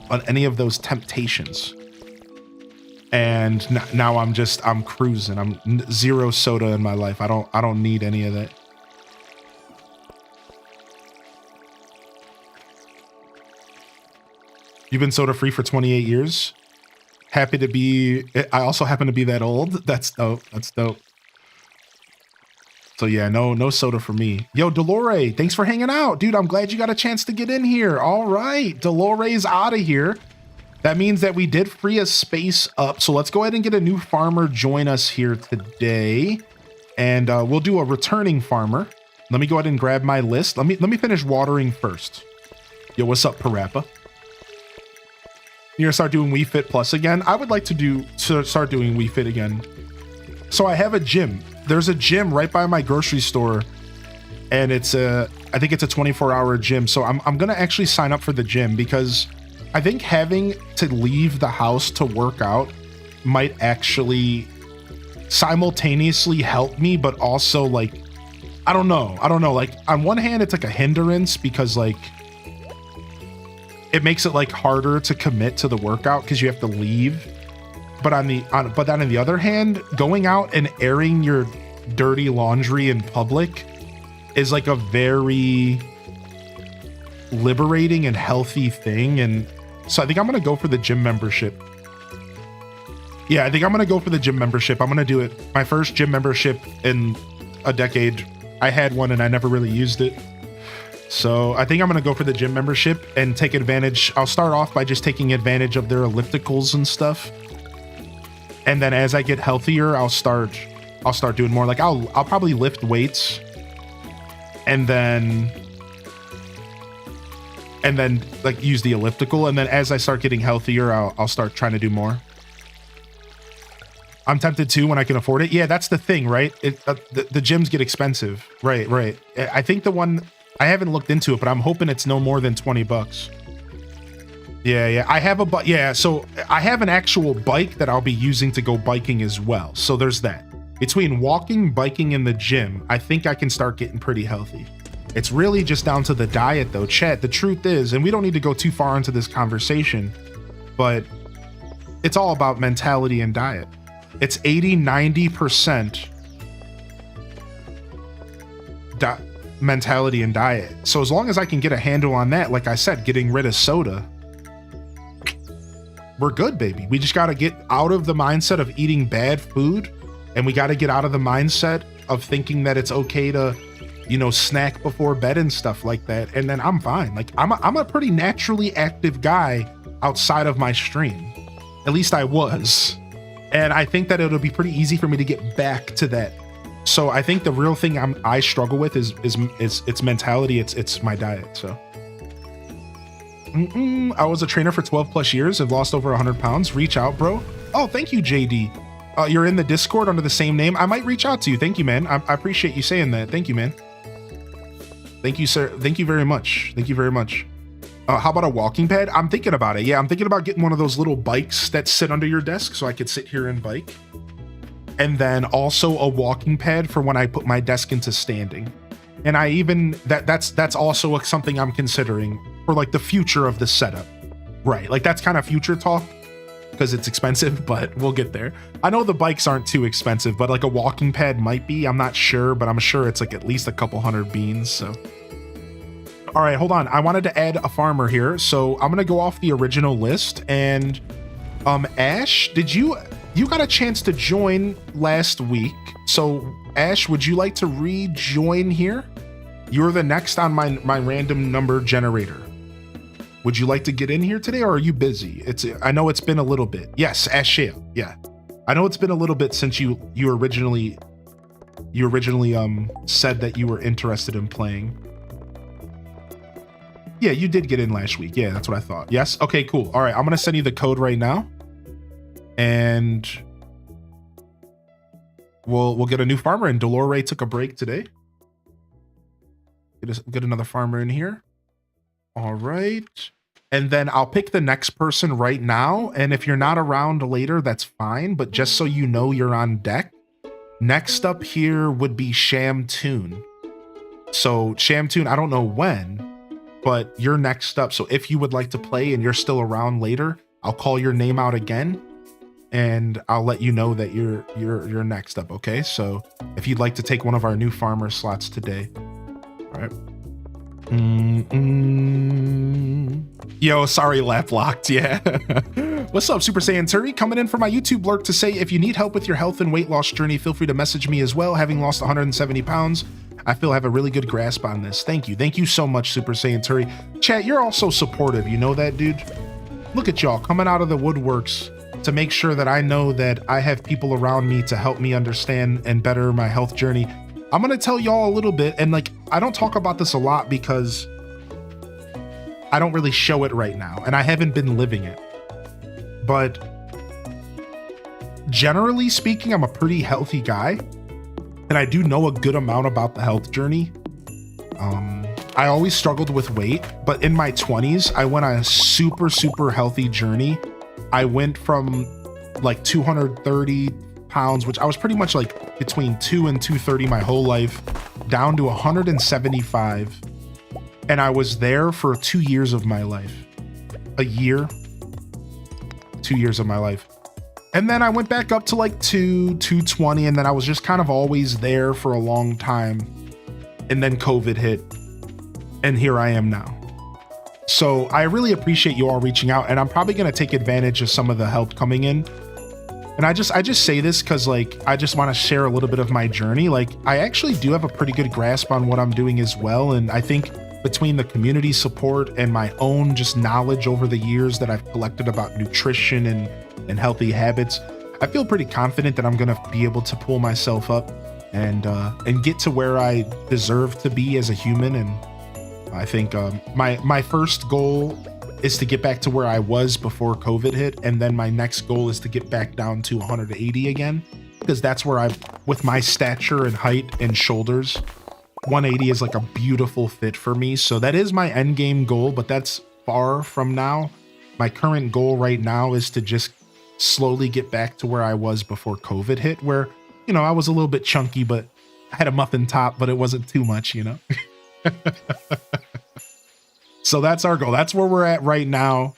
temptations. And now I'm cruising. I'm zero soda in my life. I don't need any of that. You've been soda free for 28 years. Happy to be. I also happen to be that old. That's dope. So yeah, no soda for me. Yo, Delore, thanks for hanging out. Dude, I'm glad you got a chance to get in here. All right, Delore's out of here. That means that we did free a space up. So let's go ahead and get a new farmer join us here today. and we'll do a returning farmer. Let me go ahead and grab my list. Let me finish watering first. Yo, what's up, Parappa? You're gonna start doing Wii Fit Plus again? I would like to start doing Wii Fit again. So I have a gym. There's a gym right by my grocery store, and I think it's a 24-hour gym. So I'm gonna actually sign up for the gym because I think having to leave the house to work out might actually simultaneously help me, but also like, I don't know. Like on one hand, it's like a hindrance because like it makes it like harder to commit to the workout because you have to leave. But on the other hand, going out and airing your dirty laundry in public is like a very liberating and healthy thing. And so I think I'm gonna go for the gym membership. Yeah, I think I'm gonna go for the gym membership. I'm gonna do it. My first gym membership in a decade. I had one and I never really used it. So I think I'm gonna go for the gym membership and take advantage. I'll start off by just taking advantage of their ellipticals and stuff. And then as I get healthier, I'll start doing more. Like I'll probably lift weights and then like use the elliptical. And then as I start getting healthier, I'll start trying to do more. I'm tempted to when I can afford it. Yeah, that's the thing, right? The gyms get expensive. Right. I think the one, I haven't looked into it, but I'm hoping it's no more than $20. Yeah. I have so I have an actual bike that I'll be using to go biking as well. So there's that. Between walking, biking, and the gym, I think I can start getting pretty healthy. It's really just down to the diet though. Chat, the truth is, and we don't need to go too far into this conversation, but it's all about mentality and diet. It's 80-90% mentality and diet. So as long as I can get a handle on that, like I said, getting rid of soda, we're good, baby. We just got to get out of the mindset of eating bad food, and we got to get out of the mindset of thinking that it's okay to, snack before bed and stuff like that. And then I'm fine. Like I'm a pretty naturally active guy outside of my stream. At least I was. And I think that it'll be pretty easy for me to get back to that. So I think the real thing I struggle with is it's mentality. It's my diet. So I was a trainer for 12 plus years. I've lost over 100 pounds. Reach out, bro. Oh, thank you, JD. You're in the Discord under the same name. I might reach out to you. Thank you, man. I appreciate you saying that. Thank you, man. Thank you, sir. Thank you very much. Thank you very much. How about a walking pad? I'm thinking about it. Yeah, I'm thinking about getting one of those little bikes that sit under your desk so I could sit here and bike. And then also a walking pad for when I put my desk into standing. And I even, that's also something I'm considering for like the future of the setup. Right, like that's kind of future talk because it's expensive, but we'll get there. I know the bikes aren't too expensive, but like a walking pad might be. I'm not sure, but I'm sure it's like at least a couple hundred beans, so. All right, hold on. I wanted to add a farmer here, so I'm gonna go off the original list. And Ash, did you got a chance to join last week? So Ash, would you like to rejoin here? You're the next on my random number generator. Would you like to get in here today, or are you busy? I know it's been a little bit. Yes, Ash Shale. Yeah, I know it's been a little bit since you originally said that you were interested in playing. Yeah, you did get in last week. Yeah, that's what I thought. Yes? Okay, cool. All right, I'm going to send you the code right now. And we'll get a new farmer. And Delore took a break today. Get another farmer in here. All right. And then I'll pick the next person right now. And if you're not around later, that's fine. But just so you know you're on deck, next up here would be Shamtoon. So Shamtoon, I don't know when, but you're next up. So if you would like to play and you're still around later, I'll call your name out again and I'll let you know that you're next up. Okay. So if you'd like to take one of our new farmer slots today. All right. Yo, sorry, lap locked. Yeah. What's up, Super Saiyan Turi? Coming in for my YouTube lurk to say, if you need help with your health and weight loss journey, feel free to message me as well. Having lost 170 pounds, I feel I have a really good grasp on this. Thank you. Thank you so much, Super Saiyan Turi. Chat, you're also supportive. You know that, dude? Look at y'all coming out of the woodworks to make sure that I know that I have people around me to help me understand and better my health journey, I'm gonna tell y'all a little bit. And like, I don't talk about this a lot because I don't really show it right now and I haven't been living it. But generally speaking, I'm a pretty healthy guy and I do know a good amount about the health journey. I always struggled with weight, but in my 20s, I went on a super, super healthy journey. I went from like 230 pounds, which I was pretty much like between 2 and 230 my whole life, down to 175. And I was there for 2 years of my life. A year, 2 years of my life. And then I went back up to like 220, and then I was just kind of always there for a long time. And then COVID hit. And here I am now. So I really appreciate you all reaching out, and I'm probably going to take advantage of some of the help coming in. And I just say this because like, I just want to share a little bit of my journey. Like, I actually do have a pretty good grasp on what I'm doing as well. And I think between the community support and my own just knowledge over the years that I've collected about nutrition and healthy habits, I feel pretty confident that I'm going to be able to pull myself up and get to where I deserve to be as a human. And I think my first goal is to get back to where I was before COVID hit. And then my next goal is to get back down to 180 again, because that's where with my stature and height and shoulders, 180 is like a beautiful fit for me. So that is my end game goal, but that's far from now. My current goal right now is to just slowly get back to where I was before COVID hit, where, you know, I was a little bit chunky, but I had a muffin top, but it wasn't too much, you know? So that's our goal. That's where we're at right now.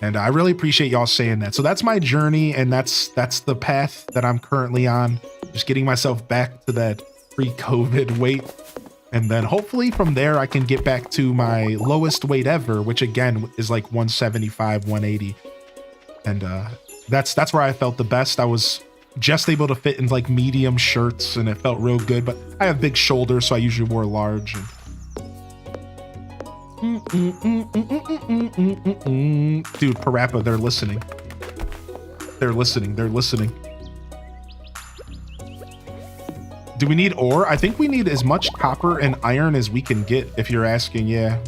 And I really appreciate y'all saying that. So that's my journey, and that's the path that I'm currently on. Just getting myself back to that pre-COVID weight. And then hopefully from there I can get back to my lowest weight ever, which again is like 175, 180. And that's where I felt the best. I was just able to fit in like medium shirts and it felt real good, but I have big shoulders, so I usually wore large. And dude, Parappa, they're listening. They're listening. Do we need ore? I think we need as much copper and iron as we can get, if you're asking. Yeah.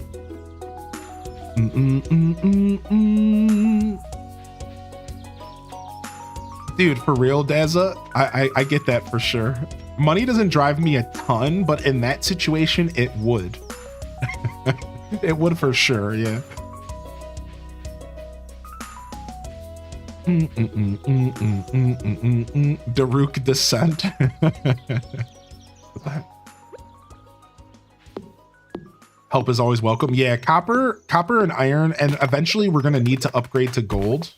Dude, for real, Dazza, I get that for sure. Money doesn't drive me a ton, but in that situation, it would. It would for sure, yeah. Daruk descent. Help is always welcome. Yeah, copper and iron, and eventually we're gonna need to upgrade to gold.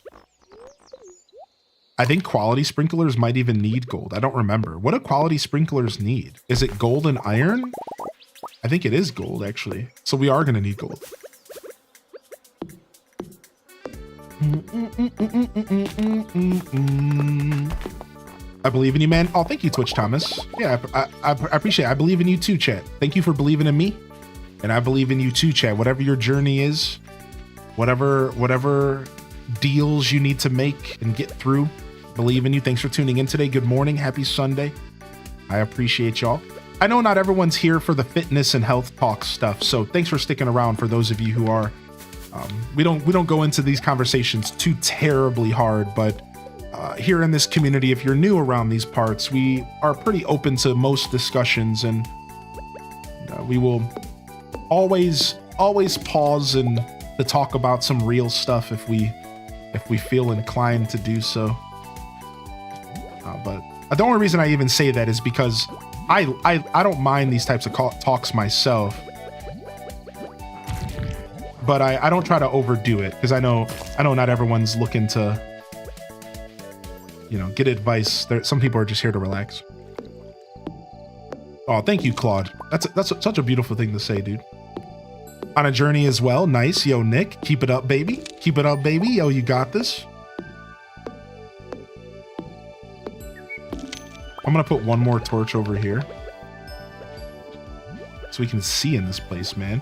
I think quality sprinklers might even need gold. I don't remember. What do quality sprinklers need? Is it gold and iron? I think it is gold, actually. So we are gonna need gold. I believe in you, man. Oh, thank you, Twitch Thomas. Yeah, I appreciate it. I believe in you too, chat. Thank you for believing in me. And I believe in you too, chat. Whatever your journey is, whatever deals you need to make and get through, believe in you. Thanks for tuning in today. Good morning. Happy Sunday. I appreciate y'all. I know not everyone's here for the fitness and health talk stuff, so thanks for sticking around for those of you who are. We don't go into these conversations too terribly hard, but here in this community, if you're new around these parts, we are pretty open to most discussions, and we will always pause and to talk about some real stuff if we feel inclined to do so. But the only reason I even say that is because I don't mind these types of talks myself, but I don't try to overdo it, because I know not everyone's looking to, you know, get advice. Some people are just here to relax. Oh, thank you, Claude. That's such a beautiful thing to say, dude. On a journey as well. Nice. Yo, Nick, keep it up, baby. Keep it up, baby. Yo, you got this. I'm gonna put one more torch over here so we can see in this place, man.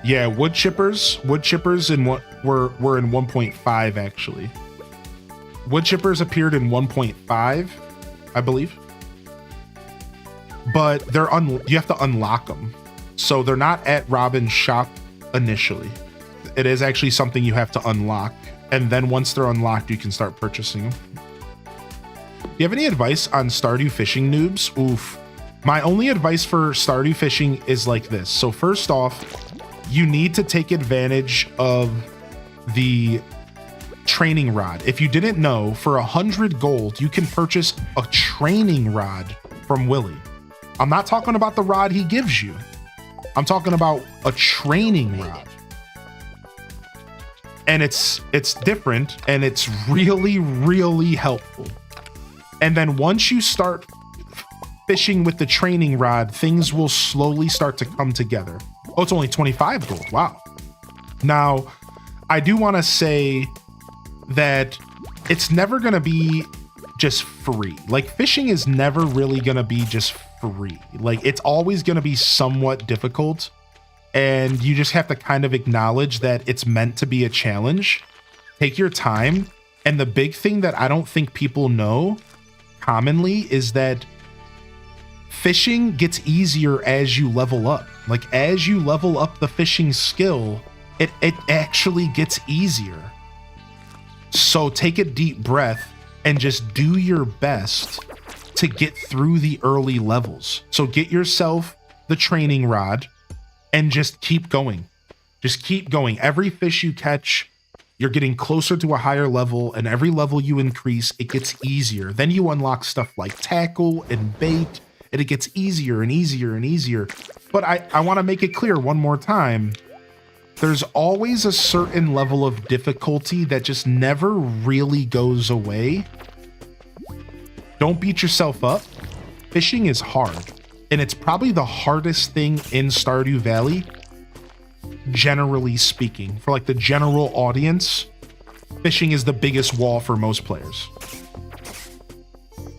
Yeah, wood chippers in what were in 1.5 actually. Wood chippers appeared in 1.5, I believe. But you have to unlock them. So they're not at Robin's shop initially. It is actually something you have to unlock. And then once they're unlocked, you can start purchasing them. Do you have any advice on Stardew fishing noobs? Oof. My only advice for Stardew fishing is like this. So first off, you need to take advantage of the training rod. If you didn't know, for 100 gold, you can purchase a training rod from Willy. I'm not talking about the rod he gives you. I'm talking about a training rod. And it's different and it's really, really helpful. And then once you start fishing with the training rod, things will slowly start to come together. Oh, it's only 25 gold. Wow. Now, I do want to say that it's never going to be just free. Like, fishing is never really going to be just free. Like, it's always going to be somewhat difficult. And you just have to kind of acknowledge that it's meant to be a challenge. Take your time. And the big thing that I don't think people know commonly is that fishing gets easier as you level up. Like, as you level up the fishing skill, it actually gets easier. So take a deep breath and just do your best to get through the early levels. So get yourself the training rod and just keep going. Just keep going. Every fish you catch, you're getting closer to a higher level, and every level you increase, it gets easier. Then you unlock stuff like tackle and bait, and it gets easier and easier and easier. But I want to make it clear one more time. There's always a certain level of difficulty that just never really goes away. Don't beat yourself up. Fishing is hard. And it's probably the hardest thing in Stardew Valley, generally speaking. For like the general audience, fishing is the biggest wall for most players.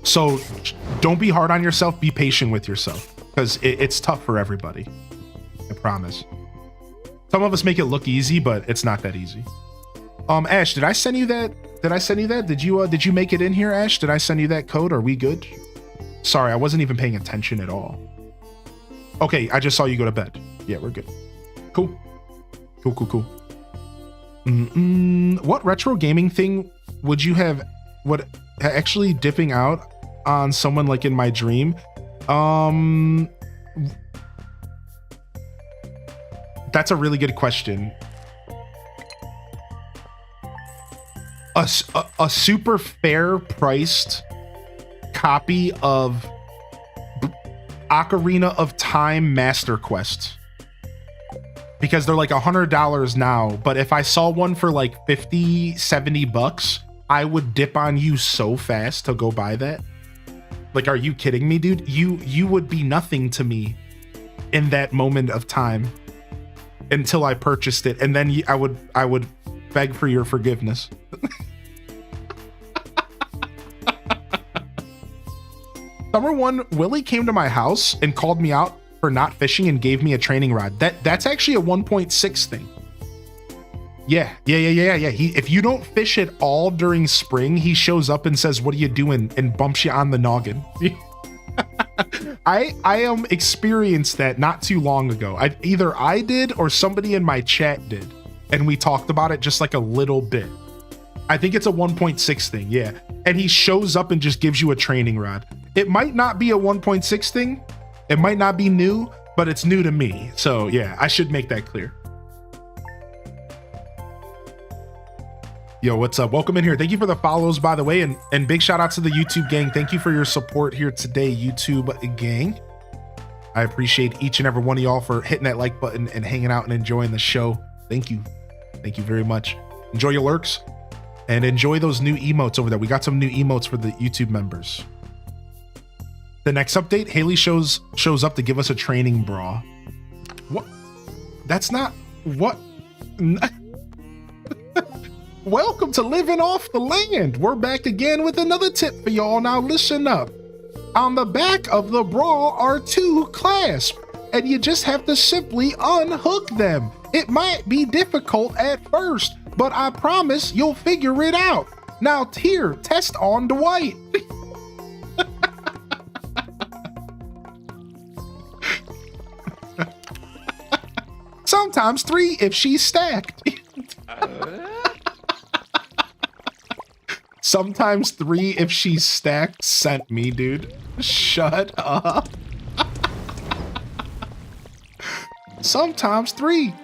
So don't be hard on yourself. Be patient with yourself, because it's tough for everybody. I promise. Some of us make it look easy, but it's not that easy. Ash, did I send you that? Did you make it in here, Ash? Did I send you that code? Are we good? Sorry, I wasn't even paying attention at all. Okay, I just saw you go to bed. Yeah, we're good. Cool. What retro gaming thing would you have? What actually dipping out on someone like in my dream? That's a really good question. A super fair priced copy of Ocarina of Time Master Quest, because they're like $100 now, but if I saw one for like 50-70 bucks, I would dip on you so fast to go buy that. Like, are you kidding me, dude? You would be nothing to me in that moment of time until I purchased it, and then I would beg for your forgiveness. Summer 1, Willy came to my house and called me out for not fishing and gave me a training rod. That's actually a 1.6 thing. Yeah. If you don't fish at all during spring, he shows up and says, "What are you doing?" and bumps you on the noggin. I experienced that not too long ago. Either I did or somebody in my chat did, and we talked about it just like a little bit. I think it's a 1.6 thing, yeah. And he shows up and just gives you a training rod. It might not be a 1.6 thing. It might not be new, but it's new to me. So yeah, I should make that clear. Yo, what's up? Welcome in here. Thank you for the follows, by the way, and big shout out to the YouTube gang. Thank you for your support here today, YouTube gang. I appreciate each and every one of y'all for hitting that like button and hanging out and enjoying the show. Thank you. Thank you very much. Enjoy your lurks and enjoy those new emotes over there. We got some new emotes for the YouTube members. The next update, Haley shows up to give us a training bra. What? That's not what. Welcome to Living Off the Land. We're back again with another tip for y'all. Now listen up. On the back of the bra are two clasps. and you just have to simply unhook them. It might be difficult at first, but I promise you'll figure it out. Now here, test on Dwight. Sometimes 3 if she's stacked. Sometimes 3 if she's stacked sent me, dude. Shut up. Sometimes 3.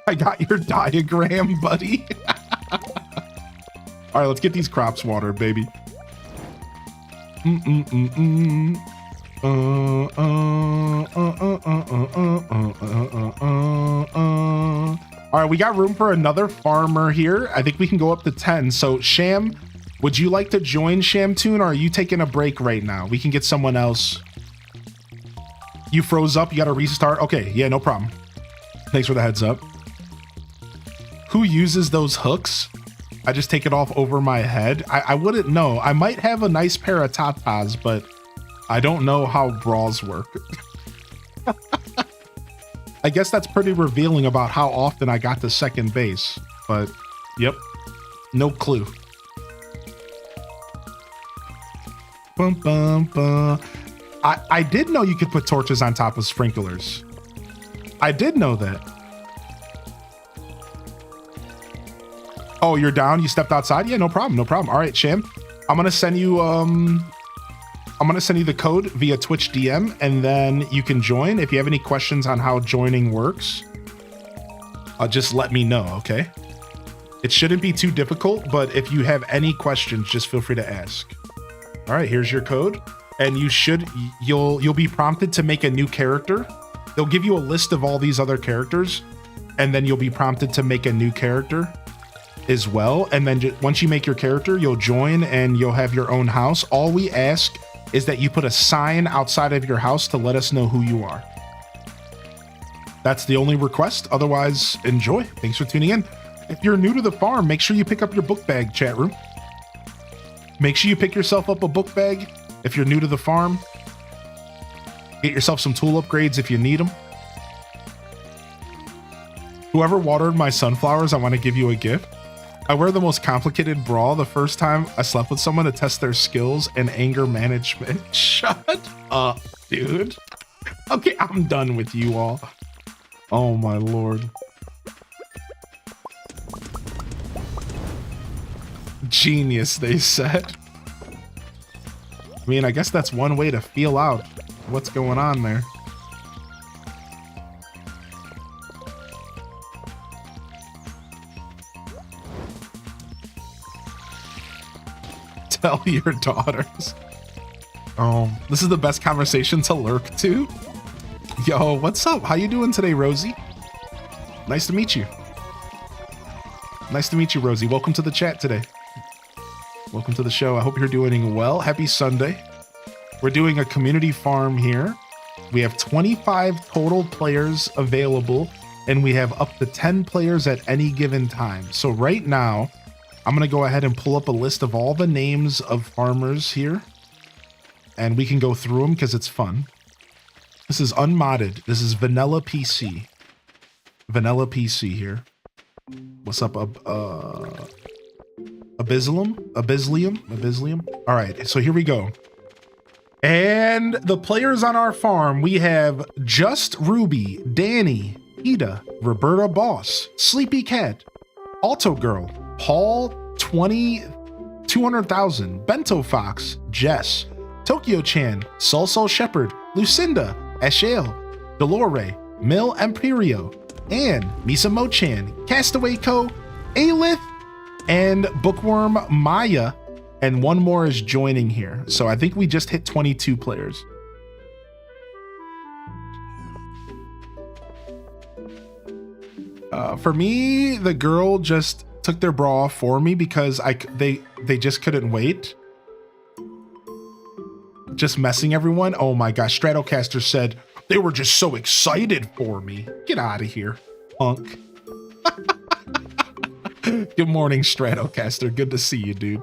I got your diagram, buddy. All right, let's get these crops watered, baby. All right, we got room for another farmer here. I think we can go up to 10. So Sham, would you like to join Shamtoon, or are you taking a break right now? We can get someone else. You froze up, you gotta restart. Okay, yeah, no problem. Thanks for the heads up. Who uses those hooks? I just take it off over my head. I wouldn't know. I might have a nice pair of tatas, but I don't know how bras work. I guess that's pretty revealing about how often I got to second base, but yep, no clue. Bum, bum, bum. I did know you could put torches on top of sprinklers. I did know that. Oh, you're down? You stepped outside? Yeah, no problem, no problem. All right, Sham, I'm gonna send you the code via Twitch DM, and then you can join. If you have any questions on how joining works, just let me know, okay? It shouldn't be too difficult, but if you have any questions, just feel free to ask. All right, here's your code, and you'll be prompted to make a new character. They'll give you a list of all these other characters, and then you'll be prompted to make a new character as well. And then once you make your character, you'll join and you'll have your own house. All we ask is that you put a sign outside of your house to let us know who you are. That's the only request. Otherwise, enjoy. Thanks for tuning in. If you're new to the farm, make sure you pick up your book bag, chat room. Make sure you pick yourself up a book bag if you're new to the farm. Get yourself some tool upgrades if you need them. Whoever watered my sunflowers, I want to give you a gift. I wear the most complicated bra the first time I slept with someone to test their skills and anger management. Shut up, dude. Okay, I'm done with you all. Oh my lord. Genius, they said. I mean, I guess that's one way to feel out what's going on there. Tell your daughters. Oh, this is the best conversation to lurk to. Yo, what's up? How you doing today, Rosie? Nice to meet you. Nice to meet you, Rosie. Welcome to the chat today. Welcome to the show. I hope you're doing well. Happy Sunday. We're doing a community farm here. We have 25 total players available, and we have up to 10 players at any given time. So right now, I'm going to go ahead and pull up a list of all the names of farmers here, and we can go through them because it's fun. This is unmodded. This is vanilla PC. Vanilla PC here. What's up? Abysslium. All right, so here we go. And the players on our farm, we have Just Ruby, Danny, Ida, Roberta Boss, Sleepy Cat, Alto Girl, Paul 200,000, Bento Fox, Jess, Tokyo Chan, Soul Shepherd, Lucinda, Ashale, Dolore, Mil Imperio, Anne, Misa Mo-chan, Castaway Co, Alith, and Bookworm Maya, and one more is joining here. So I think we just hit 22 players. For me, the girl just took their bra off for me because they just couldn't wait. Just messing everyone. Oh my gosh, Stratocaster said they were just so excited for me. Get out of here, punk. Good morning, Stratocaster. Good to see you, dude.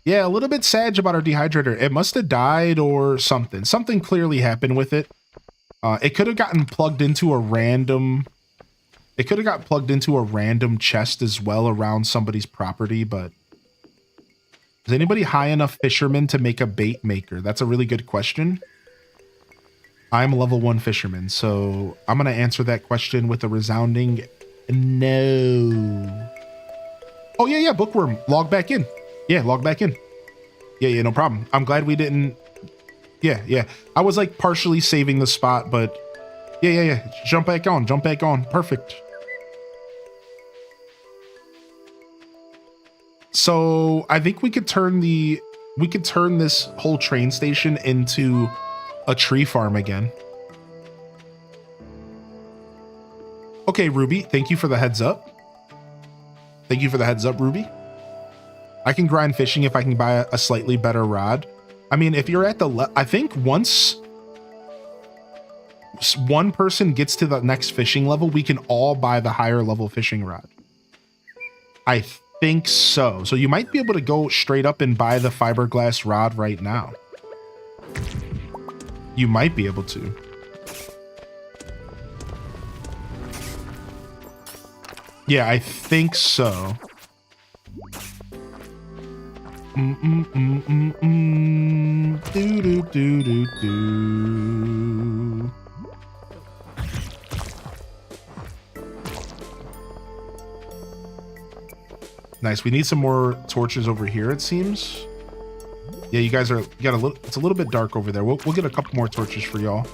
Yeah, a little bit sad about our dehydrator. It must have died or something. Something clearly happened with it. It could have gotten plugged into a random... It could have got plugged into a random chest as well around somebody's property, but... Is anybody high enough fisherman to make a bait maker? That's a really good question. I'm a level 1 fisherman, so I'm going to answer that question with a resounding no. Oh, yeah, bookworm. Log back in. Yeah, log back in. Yeah, no problem. I'm glad we didn't... Yeah. I was like partially saving the spot, but... Yeah. Jump back on. Perfect. So I think we could turn this whole train station into a tree farm again. Okay, Ruby, thank you for the heads up. Ruby. I can grind fishing if I can buy a slightly better rod. I mean, if you're at the I think once one person gets to the next fishing level, we can all buy the higher level fishing rod. I think so. So you might be able to go straight up and buy the fiberglass rod right now. You might be able to. Yeah, I think so. Do. Nice. We need some more torches over here, it seems. Yeah, you guys it's a little bit dark over there. We'll get a couple more torches for y'all.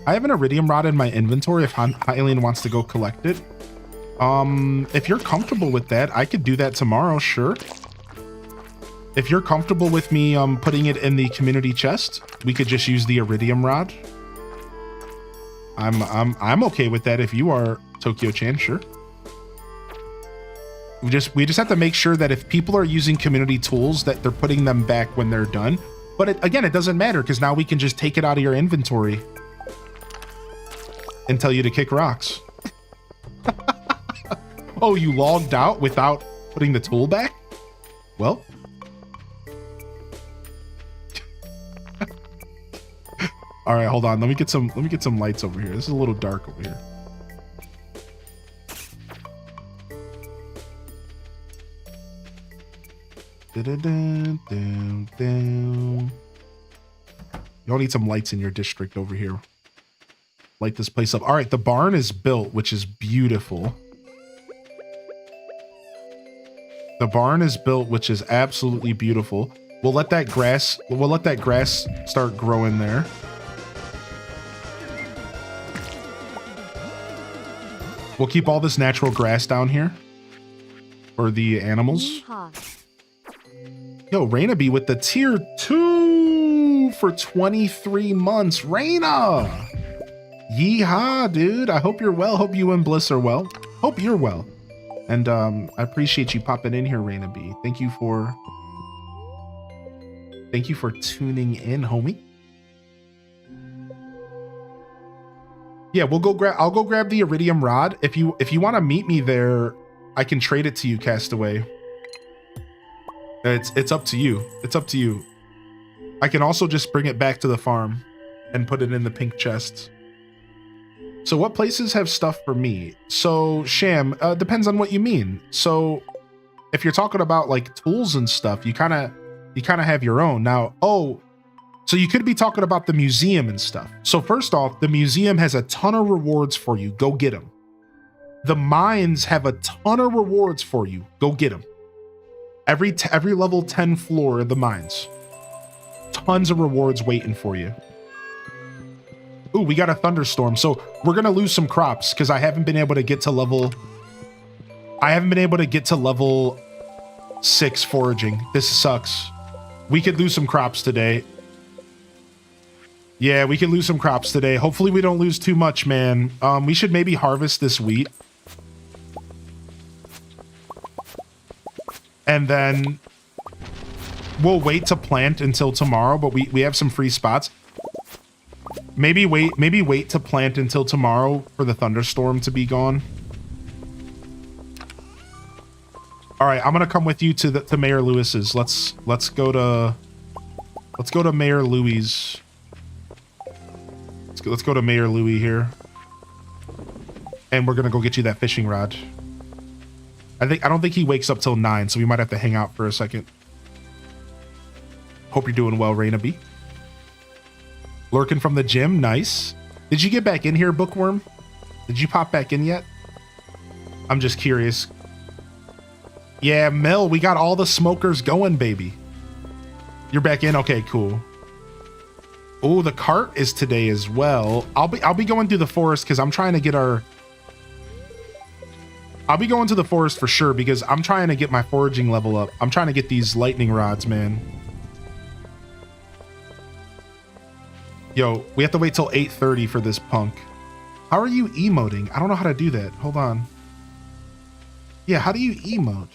I have an iridium rod in my inventory if Hylian wants to go collect it. If you're comfortable with that, I could do that tomorrow, sure. If you're comfortable with me putting it in the community chest, we could just use the iridium rod. I'm okay with that if you are, Tokyo-chan, sure. We just have to make sure that if people are using community tools that they're putting them back when they're done. But again, it doesn't matter because now we can just take it out of your inventory and tell you to kick rocks. Oh, you logged out without putting the tool back? Well. All right, hold on. Let me get some lights over here. This is a little dark over here. Y'all need some lights in your district over here. Light this place up. All right, the barn is built, which is beautiful. The barn is built, which is absolutely beautiful. We'll let that grass start growing there. We'll keep all this natural grass down here for the animals. Yo, Raina be with the tier 2 for 23 months. Raina! Yeehaw, dude. I hope you're well. Hope you and Bliss are well. Hope you're well. And I appreciate you popping in here, Raina B. Thank you for tuning in, homie. Yeah, I'll go grab the iridium rod. If you want to meet me there, I can trade it to you, Castaway. It's up to you. It's up to you. I can also just bring it back to the farm and put it in the pink chest. So what places have stuff for me? So Sham, depends on what you mean. So if you're talking about like tools and stuff, you kind of have your own. Now, so you could be talking about the museum and stuff. So first off, the museum has a ton of rewards for you. Go get them. The mines have a ton of rewards for you. Go get them. Every level 10 floor of the mines. Tons of rewards waiting for you. Ooh, we got a thunderstorm. So we're going to lose some crops because I haven't been able to get to level 6 foraging. This sucks. We could lose some crops today. Yeah, we could lose some crops today. Hopefully we don't lose too much, man. We should maybe harvest this wheat. And then we'll wait to plant until tomorrow, but we have some free spots. Maybe wait to plant until tomorrow for the thunderstorm to be gone. All right, I'm gonna come with you to Mayor Lewis's. Let's go to Mayor Louis. Let's go to Mayor Louis here, and we're gonna go get you that fishing rod. I don't think he wakes up till 9, so we might have to hang out for a second. Hope you're doing well, Raina B. Lurking from the gym, nice. Did you get back in here, Bookworm? Did you pop back in yet? I'm just curious. Yeah, Mel, we got all the smokers going, baby. You're back in? Okay, cool. Oh, the cart is today as well. I'll be going through the forest because I'm trying to get our... I'll be going to the forest for sure because I'm trying to get my foraging level up. I'm trying to get these lightning rods, man. Yo, we have to wait till 8:30 for this punk. How are you emoting? I don't know how to do that. Hold on. Yeah, how do you emote?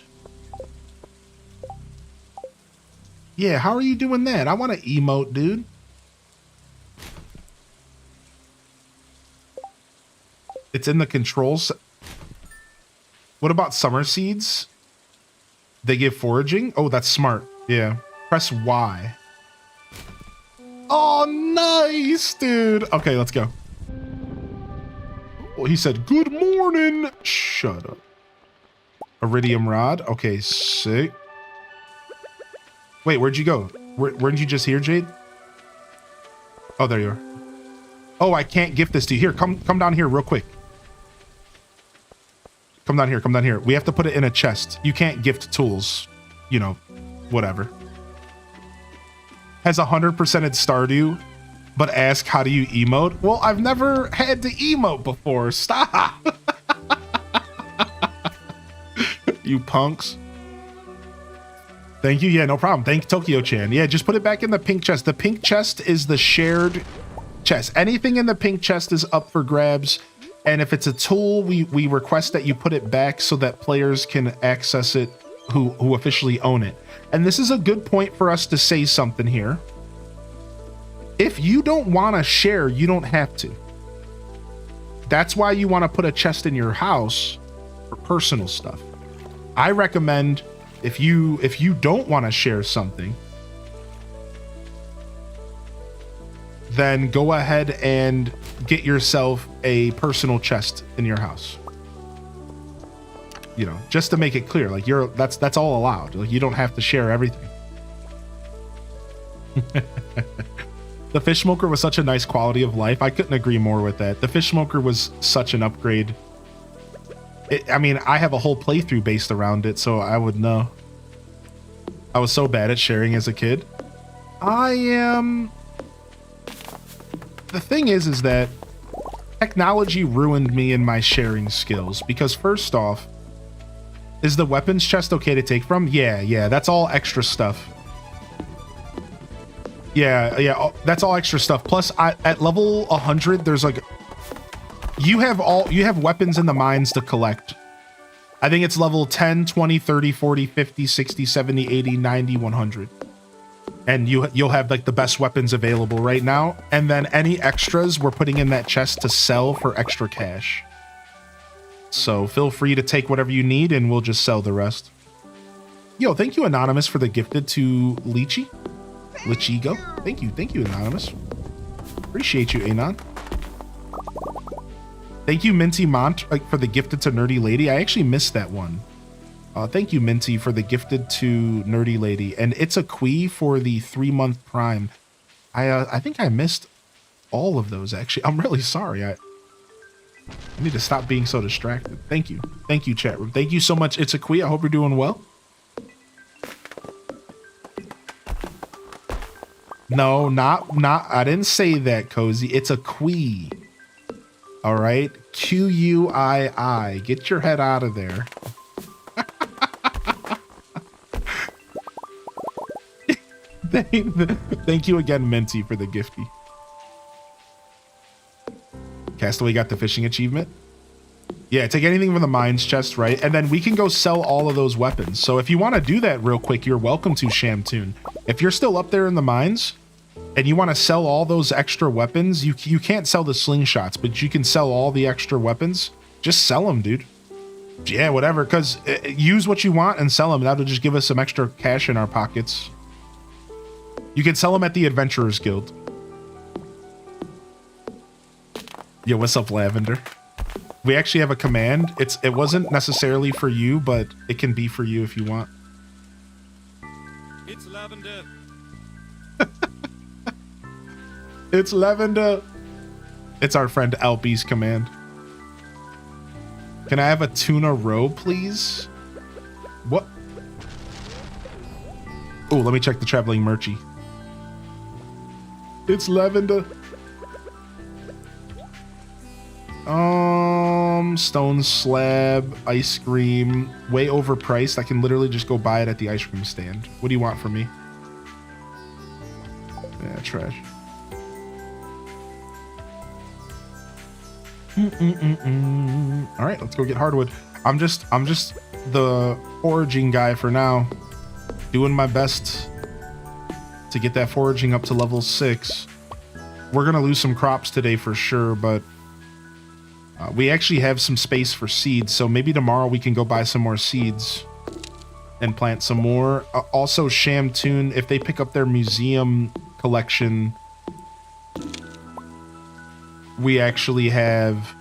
Yeah, how are you doing that? I want to emote, dude. It's in the controls. What about summer seeds? They give foraging? Oh, that's smart. Yeah. Press Y. Oh, nice, dude. Okay, let's go. Well, he said, good morning. Shut up. Iridium rod. Okay, sick. Wait, where'd you go? Weren't you just here, Jade? Oh, there you are. Oh, I can't gift this to you. Here, come down here real quick. Come down here. We have to put it in a chest. You can't gift tools. You know, whatever. Has 100%ed Stardew, but ask how do you emote? Well, I've never had to emote before. Stop. You punks. Thank you. Yeah, no problem. Thank Tokyo-chan. Yeah, just put it back in the pink chest. The pink chest is the shared chest. Anything in the pink chest is up for grabs. And if it's a tool, we request that you put it back so that players can access it who officially own it. And this is a good point for us to say something here. If you don't want to share, you don't have to. That's why you want to put a chest in your house for personal stuff. I recommend if you don't want to share something, then go ahead and get yourself a personal chest in your house. You know, just to make it clear, like that's all allowed. Like you don't have to share everything. The fish smoker was such a nice quality of life. I couldn't agree more with that. The fish smoker was such an upgrade. I mean, I have a whole playthrough based around it, so I would know. I was so bad at sharing as a kid. The thing is that technology ruined me in my sharing skills because first off, is the weapons chest okay to take from? Yeah, that's all extra stuff. Yeah, that's all extra stuff. Plus, at level 100, there's like you have weapons in the mines to collect. I think it's level 10, 20, 30, 40, 50, 60, 70, 80, 90, 100. And you'll have like the best weapons available right now. And then any extras we're putting in that chest to sell for extra cash. So feel free to take whatever you need and we'll just sell the rest. Yo, thank you, Anonymous, for the gifted to Lychee. Lichigo. Thank you, Anonymous. Appreciate you, Anon. Thank you, Minty Mont, for the gifted to Nerdy Lady. I actually missed that one. Thank you, Minty, for the gifted to Nerdy Lady. And it's a Quee for the 3-month Prime. I think I missed all of those, actually. I'm really sorry. I need to stop being so distracted. Thank you. Thank you, chat room. Thank you so much, It's a Quee. I hope you're doing well. No, not. I didn't say that, Cozy. It's a Quee. All right? Q-U-I-I. Get your head out of there. Thank you again, Minty, for the gifty. Castaway got the fishing achievement. Yeah, take anything from the mines chest, right? And then we can go sell all of those weapons. So if you want to do that real quick, you're welcome to, Shamtoon. If you're still up there in the mines and you want to sell all those extra weapons, you can't sell the slingshots, but you can sell all the extra weapons. Just sell them, dude. Yeah, whatever. Because use what you want and sell them. That'll just give us some extra cash in our pockets. You can sell them at the Adventurers Guild. Yo, what's up, Lavender? We actually have a command. It wasn't necessarily for you, but it can be for you if you want. It's Lavender. It's Lavender. It's our friend Alpy's command. Can I have a tuna roe, please? What? Oh, let me check the traveling merchie. It's Lavender. Stone slab, ice cream, way overpriced. I can literally just go buy it at the ice cream stand. What do you want from me? Yeah, trash. All right, let's go get hardwood. I'm just the foraging guy for now, doing my best to get that foraging up to level 6. We're gonna lose some crops today for sure, but we actually have some space for seeds, so maybe tomorrow we can go buy some more seeds and plant some more. Also, Shamtoon, if they pick up their museum collection, we actually have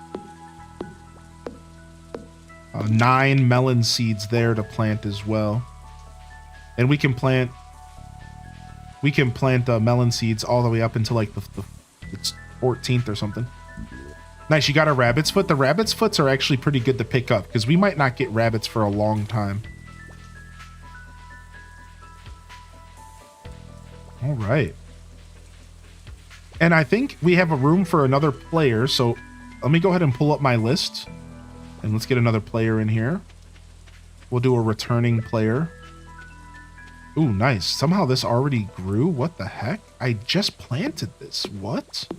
9 melon seeds there to plant as well. And we can plant melon seeds all the way up until like it's 14th or something. Nice, you got a rabbit's foot. The rabbit's foots are actually pretty good to pick up because we might not get rabbits for a long time. All right. And I think we have a room for another player, so let me go ahead and pull up my list. And let's get another player in here. We'll do a returning player. Ooh, nice. Somehow this already grew. What the heck? I just planted this. What?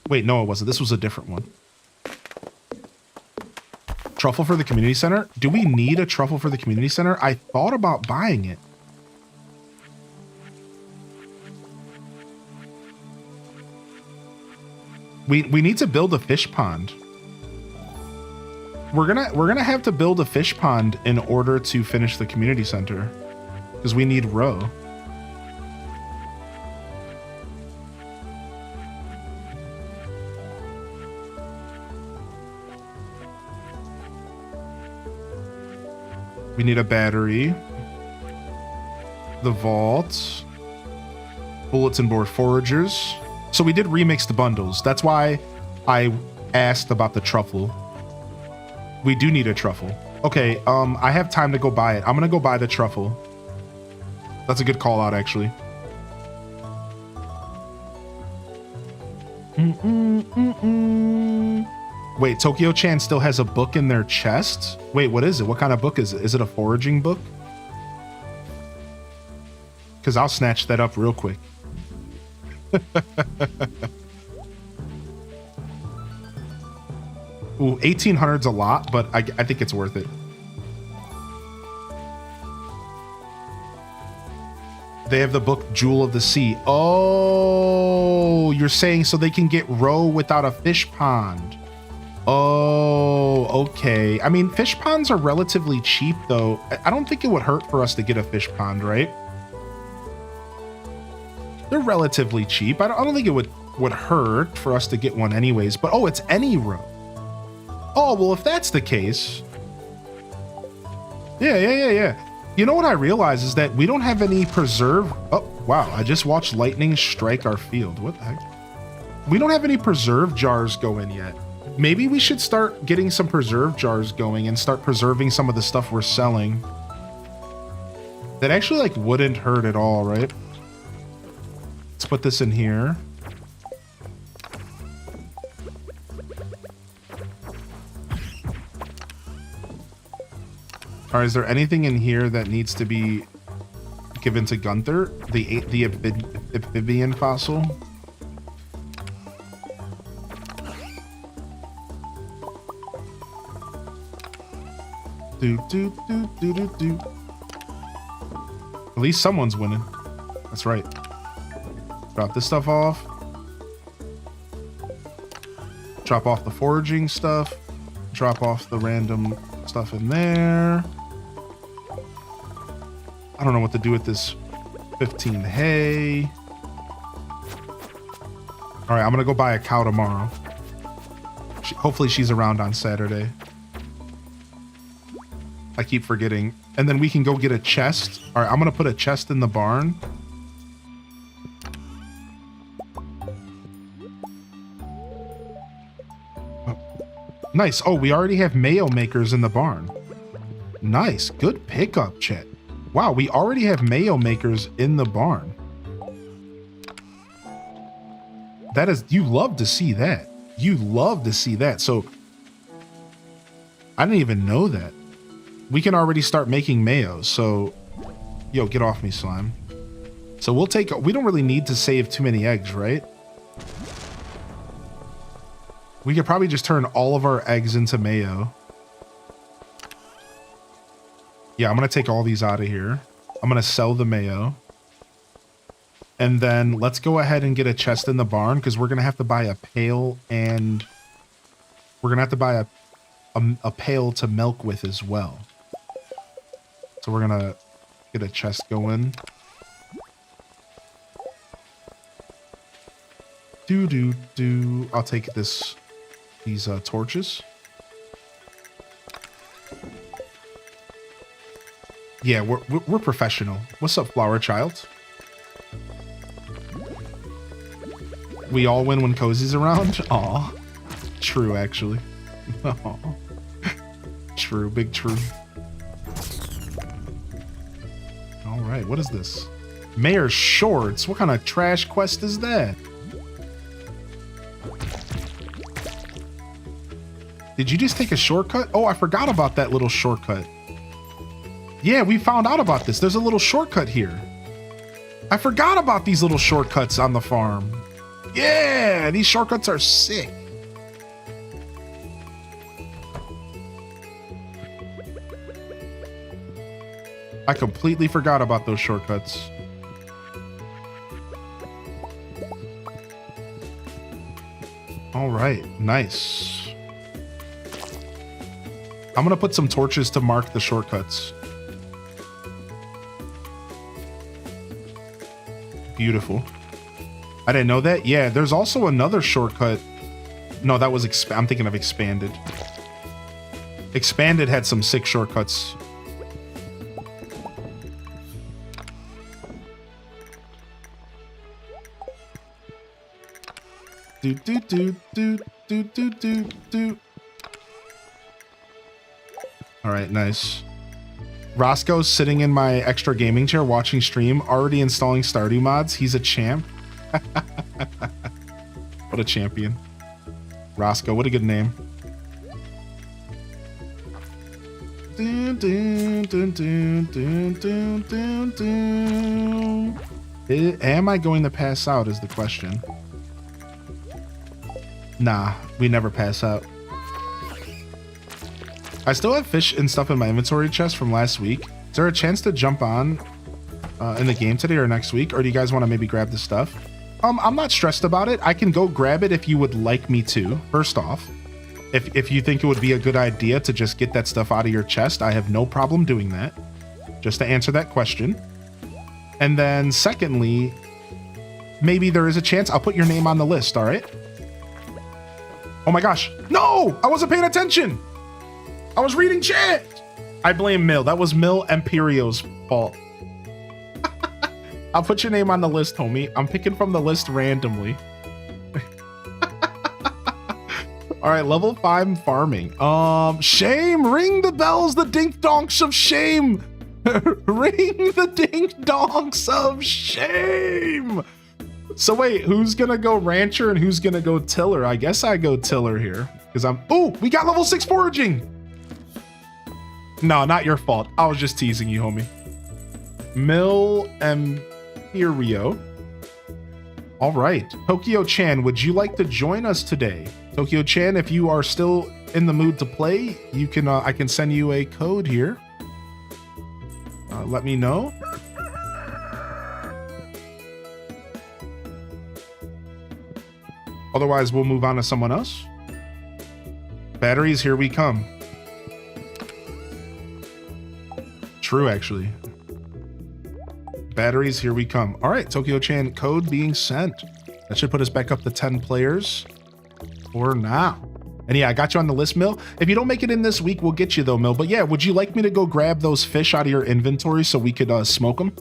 Wait, no, it wasn't. This was a different one. Truffle for the community center? Do we need a truffle for the community center? I thought about buying it. We need to build a fish pond. We're gonna have to build a fish pond in order to finish the community center, because we need roe. We need a battery, the vault, bulletin board foragers. So we did remix the bundles. That's why I asked about the truffle. We do need a truffle. Okay, I have time to go buy it. I'm gonna go buy the truffle. That's a good call out, actually. Wait, Tokyo-chan still has a book in their chest? Wait, what is it? What kind of book is it? Is it a foraging book? Because I'll snatch that up real quick. Ooh, 1800's a lot, but I think it's worth it. They have the book Jewel of the Sea. Oh, you're saying so they can get roe without a fish pond. Oh, okay. I mean, fish ponds are relatively cheap, though. I don't think it would hurt for us to get a fish pond, right? They're relatively cheap. I don't think it would hurt for us to get one anyways. But, oh, it's any roe. Oh, well, if that's the case. Yeah. You know what I realize is that we don't have any preserve. Oh, wow. I just watched lightning strike our field. What the heck? We don't have any preserve jars going yet. Maybe we should start getting some preserve jars going and start preserving some of the stuff we're selling. That actually, like, wouldn't hurt at all, right? Let's put this in here. All right, is there anything in here that needs to be given to Gunther? The amphibian fossil? Do. At least someone's winning. That's right. Drop this stuff off. Drop off the foraging stuff. drop off the random stuff in there. I don't know what to do with this 15 hay. All right, I'm gonna go buy a cow tomorrow. Hopefully she's around on Saturday. I keep forgetting. And then we can go get a chest. All right, I'm gonna put a chest in the barn. Oh, nice. Oh, we already have mayo makers in the barn. Nice. Good pickup, Chet. Wow, we already have mayo makers in the barn. That is, you love to see that. You love to see that. So I didn't even know that. We can already start making mayo. So, yo, get off me, slime. So we'll take, we don't really need to save too many eggs, right? We could probably just turn all of our eggs into mayo. Yeah, I'm going to take all these out of here. I'm going to sell the mayo. And then let's go ahead and get a chest in the barn because we're going to have to buy a pail and we're going to have to buy a pail to milk with as well. So we're going to get a chest going. I'll take these torches. Yeah, we're professional. What's up, Flower Child? We all win when Cozy's around? Aw. True, actually. Aw. True, big true. Alright, what is this? Mayor's Shorts? What kind of trash quest is that? Did you just take a shortcut? Oh, I forgot about that little shortcut. Yeah, we found out about this. There's a little shortcut here. I forgot about these little shortcuts on the farm. Yeah, these shortcuts are sick. I completely forgot about those shortcuts. All right, nice. I'm gonna put some torches to mark the shortcuts. Beautiful. I didn't know that. Yeah, there's also another shortcut. No, that was I'm thinking of Expanded. Expanded had some sick shortcuts. Do do do do do do do do. All right, nice. Roscoe's sitting in my extra gaming chair watching stream, already installing Stardew mods. He's a champ. What a champion. Roscoe, what a good name. Dun, dun, dun, dun, dun, dun, dun, dun. Am I going to pass out is the question. Nah, we never pass out. I still have fish and stuff in my inventory chest from last week. Is there a chance to jump on in the game today or next week? Or do you guys want to maybe grab the stuff? I'm not stressed about it. I can go grab it if you would like me to. First off, if you think it would be a good idea to just get that stuff out of your chest, I have no problem doing that. Just to answer that question. And then secondly, maybe there is a chance I'll put your name on the list, all right? Oh my gosh. No! I wasn't paying attention! I was reading chat! I blame Mill. That was Mill Imperio's fault. I'll put your name on the list, homie. I'm picking from the list randomly. All right, level 5 farming. Shame! Ring the bells, the dink-donks of shame! Ring the dink-donks of shame! So wait, who's gonna go rancher and who's gonna go tiller? I guess I go tiller here. Because oh, we got level 6 foraging! No, not your fault. I was just teasing you, homie. Mill Imperio. All right. Tokyo-chan, would you like to join us today? Tokyo-chan, if you are still in the mood to play, you can. I can send you a code here. Let me know. Otherwise, we'll move on to someone else. Batteries, here we come. True, actually. Batteries, here we come. All right, Tokyo-chan, code being sent. That should put us back up to 10 players for now. And yeah, I got you on the list, Mill. If you don't make it in this week, we'll get you though, Mill. But yeah, would you like me to go grab those fish out of your inventory so we could smoke them?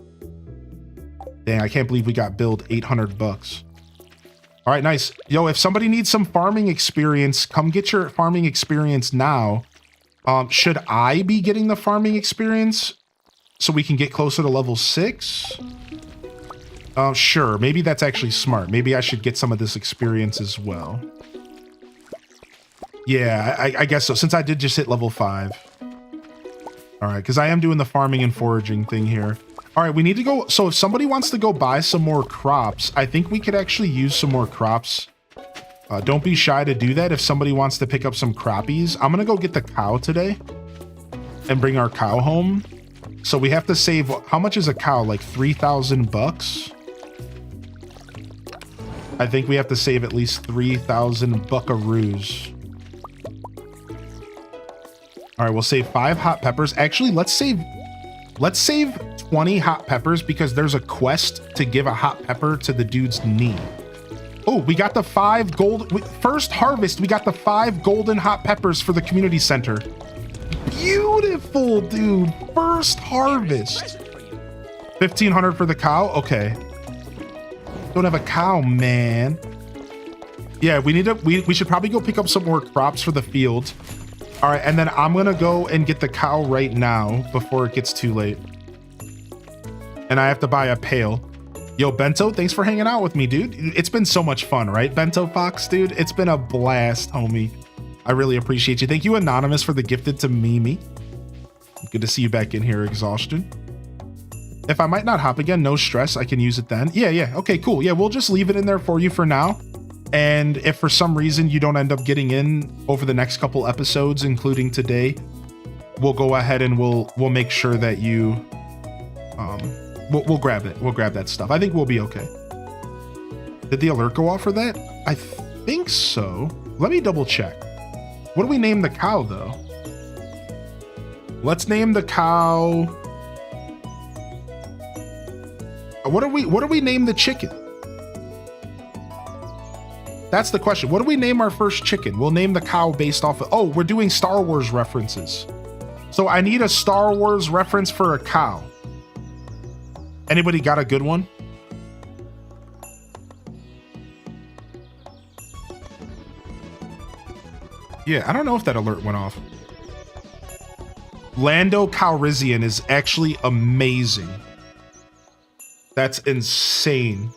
Dang, I can't believe we got billed 800 bucks. All right, nice. Yo, if somebody needs some farming experience, come get your farming experience now. Should I be getting the farming experience so we can get closer to level 6? Sure. Maybe that's actually smart. Maybe I should get some of this experience as well. Yeah, I guess so, since I did just hit level 5. All right, because I am doing the farming and foraging thing here. All right, we need to go. So if somebody wants to go buy some more crops, I think we could actually use some more crops. Don't be shy to do that if somebody wants to pick up some crappies. I'm going to go get the cow today and bring our cow home. So we have to save, how much is a cow? Like 3,000 bucks? I think we have to save at least 3,000 buckaroos. All right, we'll save 5 hot peppers. Actually, let's save 20 hot peppers because there's a quest to give a hot pepper to the dude's knee. Oh, we got the 5 gold. First harvest, we got the 5 golden hot peppers for the community center. Beautiful, dude. First harvest. 1,500 for the cow. Okay. Don't have a cow, man. Yeah, we should probably go pick up some more crops for the field. All right, and then I'm gonna go and get the cow right now before it gets too late. And I have to buy a pail. Yo, Bento, thanks for hanging out with me, dude. It's been so much fun, right, Bento Fox, dude? It's been a blast, homie. I really appreciate you. Thank you, Anonymous, for the gifted to Mimi. Good to see you back in here, Exhaustion. If I might not hop again, no stress. I can use it then. Yeah. Okay, cool. Yeah, we'll just leave it in there for you for now. And if for some reason you don't end up getting in over the next couple episodes, including today, we'll go ahead and we'll make sure that you we'll grab it. We'll grab that stuff. I think we'll be okay. Did the alert go off for that? I think so. Let me double check. What do we name the cow though? Let's name the cow. What do we name the chicken? That's the question. What do we name our first chicken? We'll name the cow based off of, oh, we're doing Star Wars references. So I need a Star Wars reference for a cow. Anybody got a good one? Yeah, I don't know if that alert went off. Lando Calrissian is actually amazing. That's insane.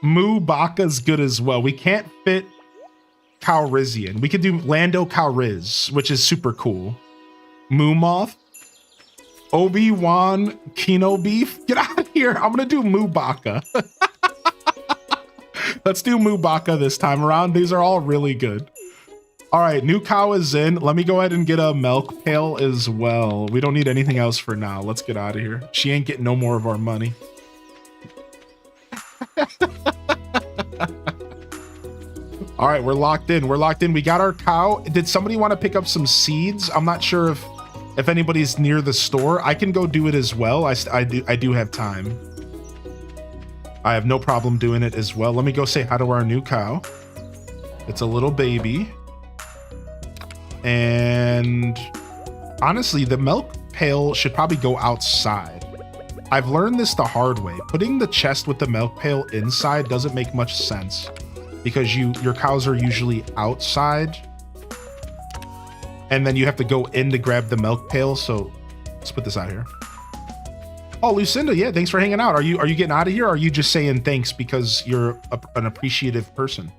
Moo Baka's good as well. We can't fit Calrissian. We could do Lando Calriss, which is super cool. Moo Moth. Obi-Wan Kino Beef. Get out of here. I'm going to do Moo Baka. Let's do Moo Baka this time around. These are all really good. All right, new cow is in. Let me go ahead and get a milk pail as well. We don't need anything else for now. Let's get out of here. She ain't getting no more of our money. All right, we're locked in. We're locked in. We got our cow. Did somebody want to pick up some seeds? I'm not sure if anybody's near the store. I can go do it as well. I do have time. I have no problem doing it as well. Let me go say hi to our new cow. It's a little baby. And honestly, the milk pail should probably go outside. I've learned this the hard way. Putting the chest with the milk pail inside doesn't make much sense because your cows are usually outside. And then you have to go in to grab the milk pail. So let's put this out here. Oh, Lucinda, yeah, thanks for hanging out. Are you getting out of here? Or are you just saying thanks because you're an appreciative person?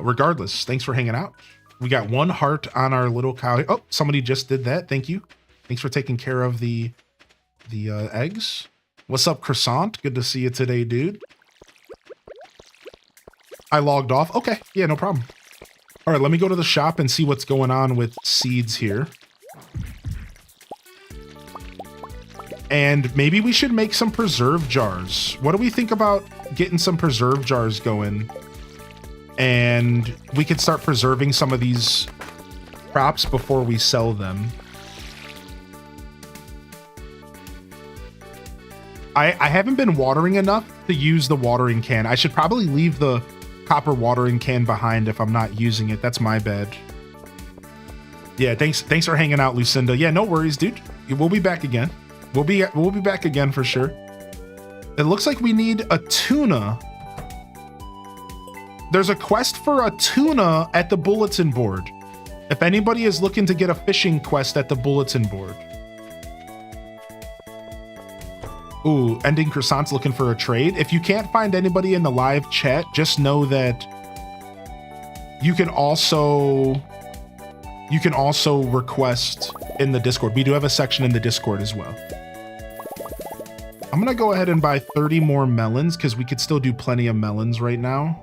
Regardless, thanks for hanging out. We got 1 heart on our little cow. Oh, somebody just did that. Thank you. Thanks for taking care of the eggs. What's up, Croissant? Good to see you today, dude. I logged off. Okay, yeah, no problem. All right, let me go to the shop and see what's going on with seeds here. And maybe we should make some preserve jars. What do we think about getting some preserve jars going? and we could start preserving some of these crops before we sell them. I haven't been watering enough to use the watering can. I should probably leave the copper watering can behind if I'm not using it. That's my bad. Yeah, thanks for hanging out, Lucinda. Yeah, no worries, dude. We'll be back again. We'll be back again for sure. It looks like we need a tuna. There's a quest for a tuna at the bulletin board. If anybody is looking to get a fishing quest at the bulletin board. Ooh, Ending Croissant's looking for a trade. If you can't find anybody in the live chat, just know that you can also request in the Discord. We do have a section in the Discord as well. I'm gonna go ahead and buy 30 more melons because we could still do plenty of melons right now.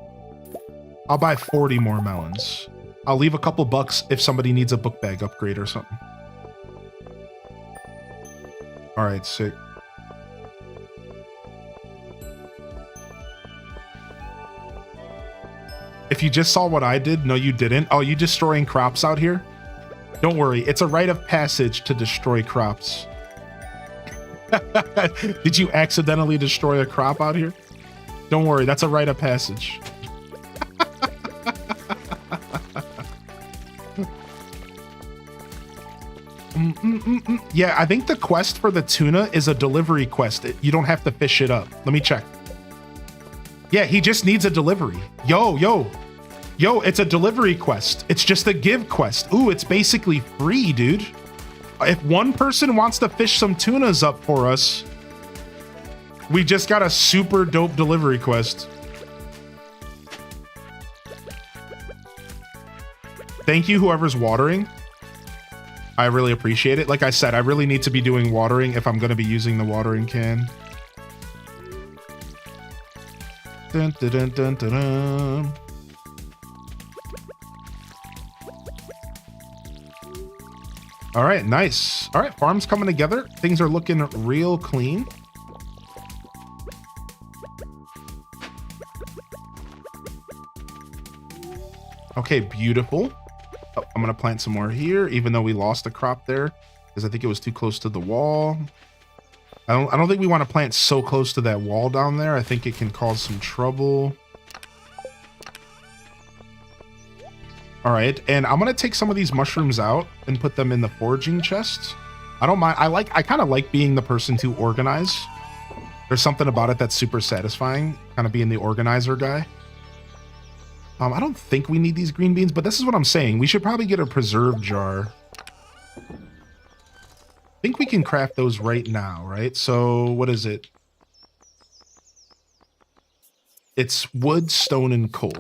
I'll buy 40 more melons. I'll leave a couple bucks if somebody needs a book bag upgrade or something. All right, sick. If you just saw what I did, no, you didn't. Oh, you destroying crops out here? Don't worry, it's a rite of passage to destroy crops. Did you accidentally destroy a crop out here? Don't worry, that's a rite of passage. Yeah, I think the quest for the tuna is a delivery quest. You don't have to fish it up. Let me check. Yeah, he just needs a delivery. Yo, it's a delivery quest. It's just a give quest. Ooh, it's basically free, dude. If one person wants to fish some tunas up for us, we just got a super dope delivery quest. Thank you, whoever's watering. I really appreciate it. Like I said, I really need to be doing watering if I'm going to be using the watering can. Dun, dun, dun, dun, dun, dun. All right, nice. All right, farm's coming together. Things are looking real clean. Okay, beautiful. Oh, I'm gonna plant some more here, even though we lost a crop there because I think it was too close to the wall. I don't think we want to plant so close to that wall down there. I think it can cause some trouble. All right, and I'm gonna take some of these mushrooms out and put them in the foraging chests. I don't mind. I kind of like being the person to organize. There's something about it that's super satisfying, kind of being the organizer guy. I don't think we need these green beans, but this is what I'm saying. We should probably get a preserve jar. I think we can craft those right now, right? So what is it? It's wood, stone, and coal.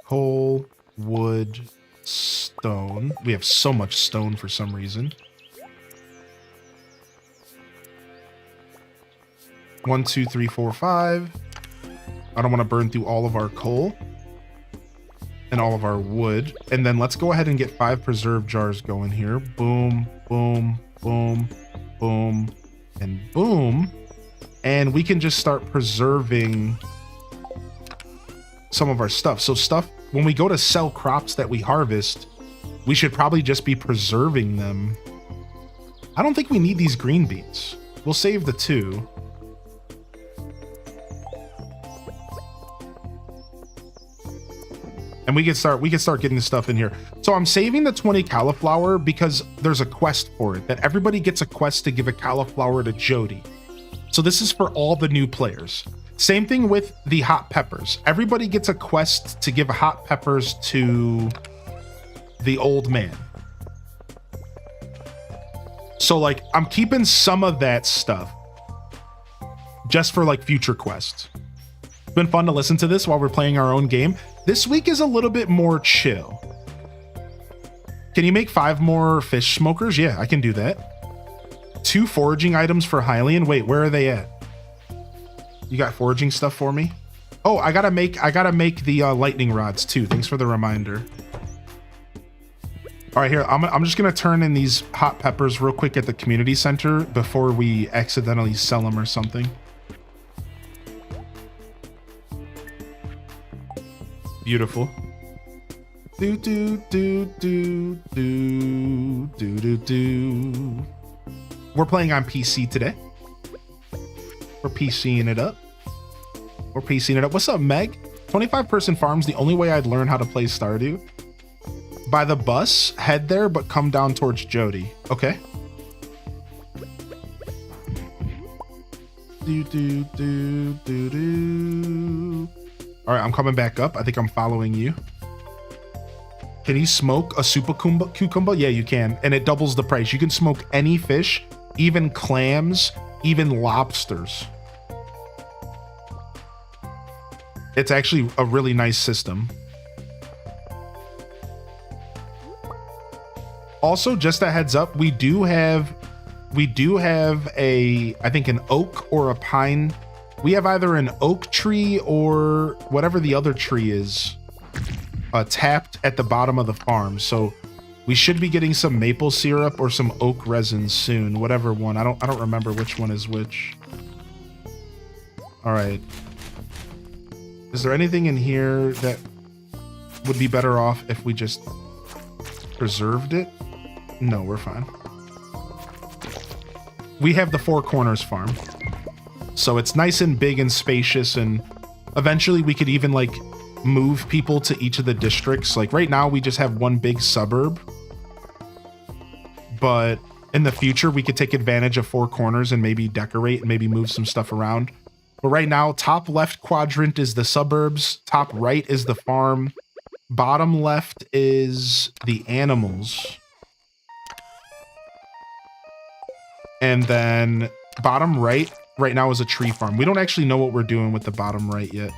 Coal, wood, stone. We have so much stone for some reason. 1, 2, 3, 4, 5. I don't want to burn through all of our coal and all of our wood. And then let's go ahead and get 5 preserve jars going here. Boom, boom, boom, boom, and boom. And we can just start preserving some of our stuff. So stuff, when we go to sell crops that we harvest, we should probably just be preserving them. I don't think we need these green beans. We'll save the 2. And we can start getting the stuff in here. So I'm saving the 20 cauliflower because there's a quest for it, that everybody gets a quest to give a cauliflower to Jody. So this is for all the new players. Same thing with the hot peppers. Everybody gets a quest to give hot peppers to the old man. So like, I'm keeping some of that stuff just for like future quests. It's been fun to listen to this while we're playing our own game. This week is a little bit more chill. Can you make 5 more fish smokers? Yeah, I can do that. 2 foraging items for Hylian. Wait, where are they at? You got foraging stuff for me? Oh, I gotta make the lightning rods too. Thanks for the reminder. All right, here, I'm just gonna turn in these hot peppers real quick at the community center before we accidentally sell them or something. Beautiful. Do do do do do do do do. We're playing on PC today. We're PCing it up. We're PCing it up. What's up, Meg? 25-person farm's the only way I'd learn how to play Stardew. By the bus, head there, but come down towards Jody. Okay. Do do do do do. All right, I'm coming back up. I think I'm following you. Can you smoke a super cucumber? Yeah, you can, and it doubles the price. You can smoke any fish, even clams, even lobsters. It's actually a really nice system. Also, just a heads up, we do have a, I think, an oak or a pine. We have either an oak tree or whatever the other tree is tapped at the bottom of the farm. So we should be getting some maple syrup or some oak resin soon, whatever one. I don't remember which one is which. All right. Is there anything in here that would be better off if we just preserved it? No, we're fine. We have the Four Corners farm. So it's nice and big and spacious, and eventually we could even like move people to each of the districts. Like right now we just have one big suburb. But in the future we could take advantage of Four Corners and maybe decorate and maybe move some stuff around. But right now, top left quadrant is the suburbs, top right is the farm, bottom left is the animals. And then bottom right now is a tree farm. We don't actually know what we're doing with the bottom right yet.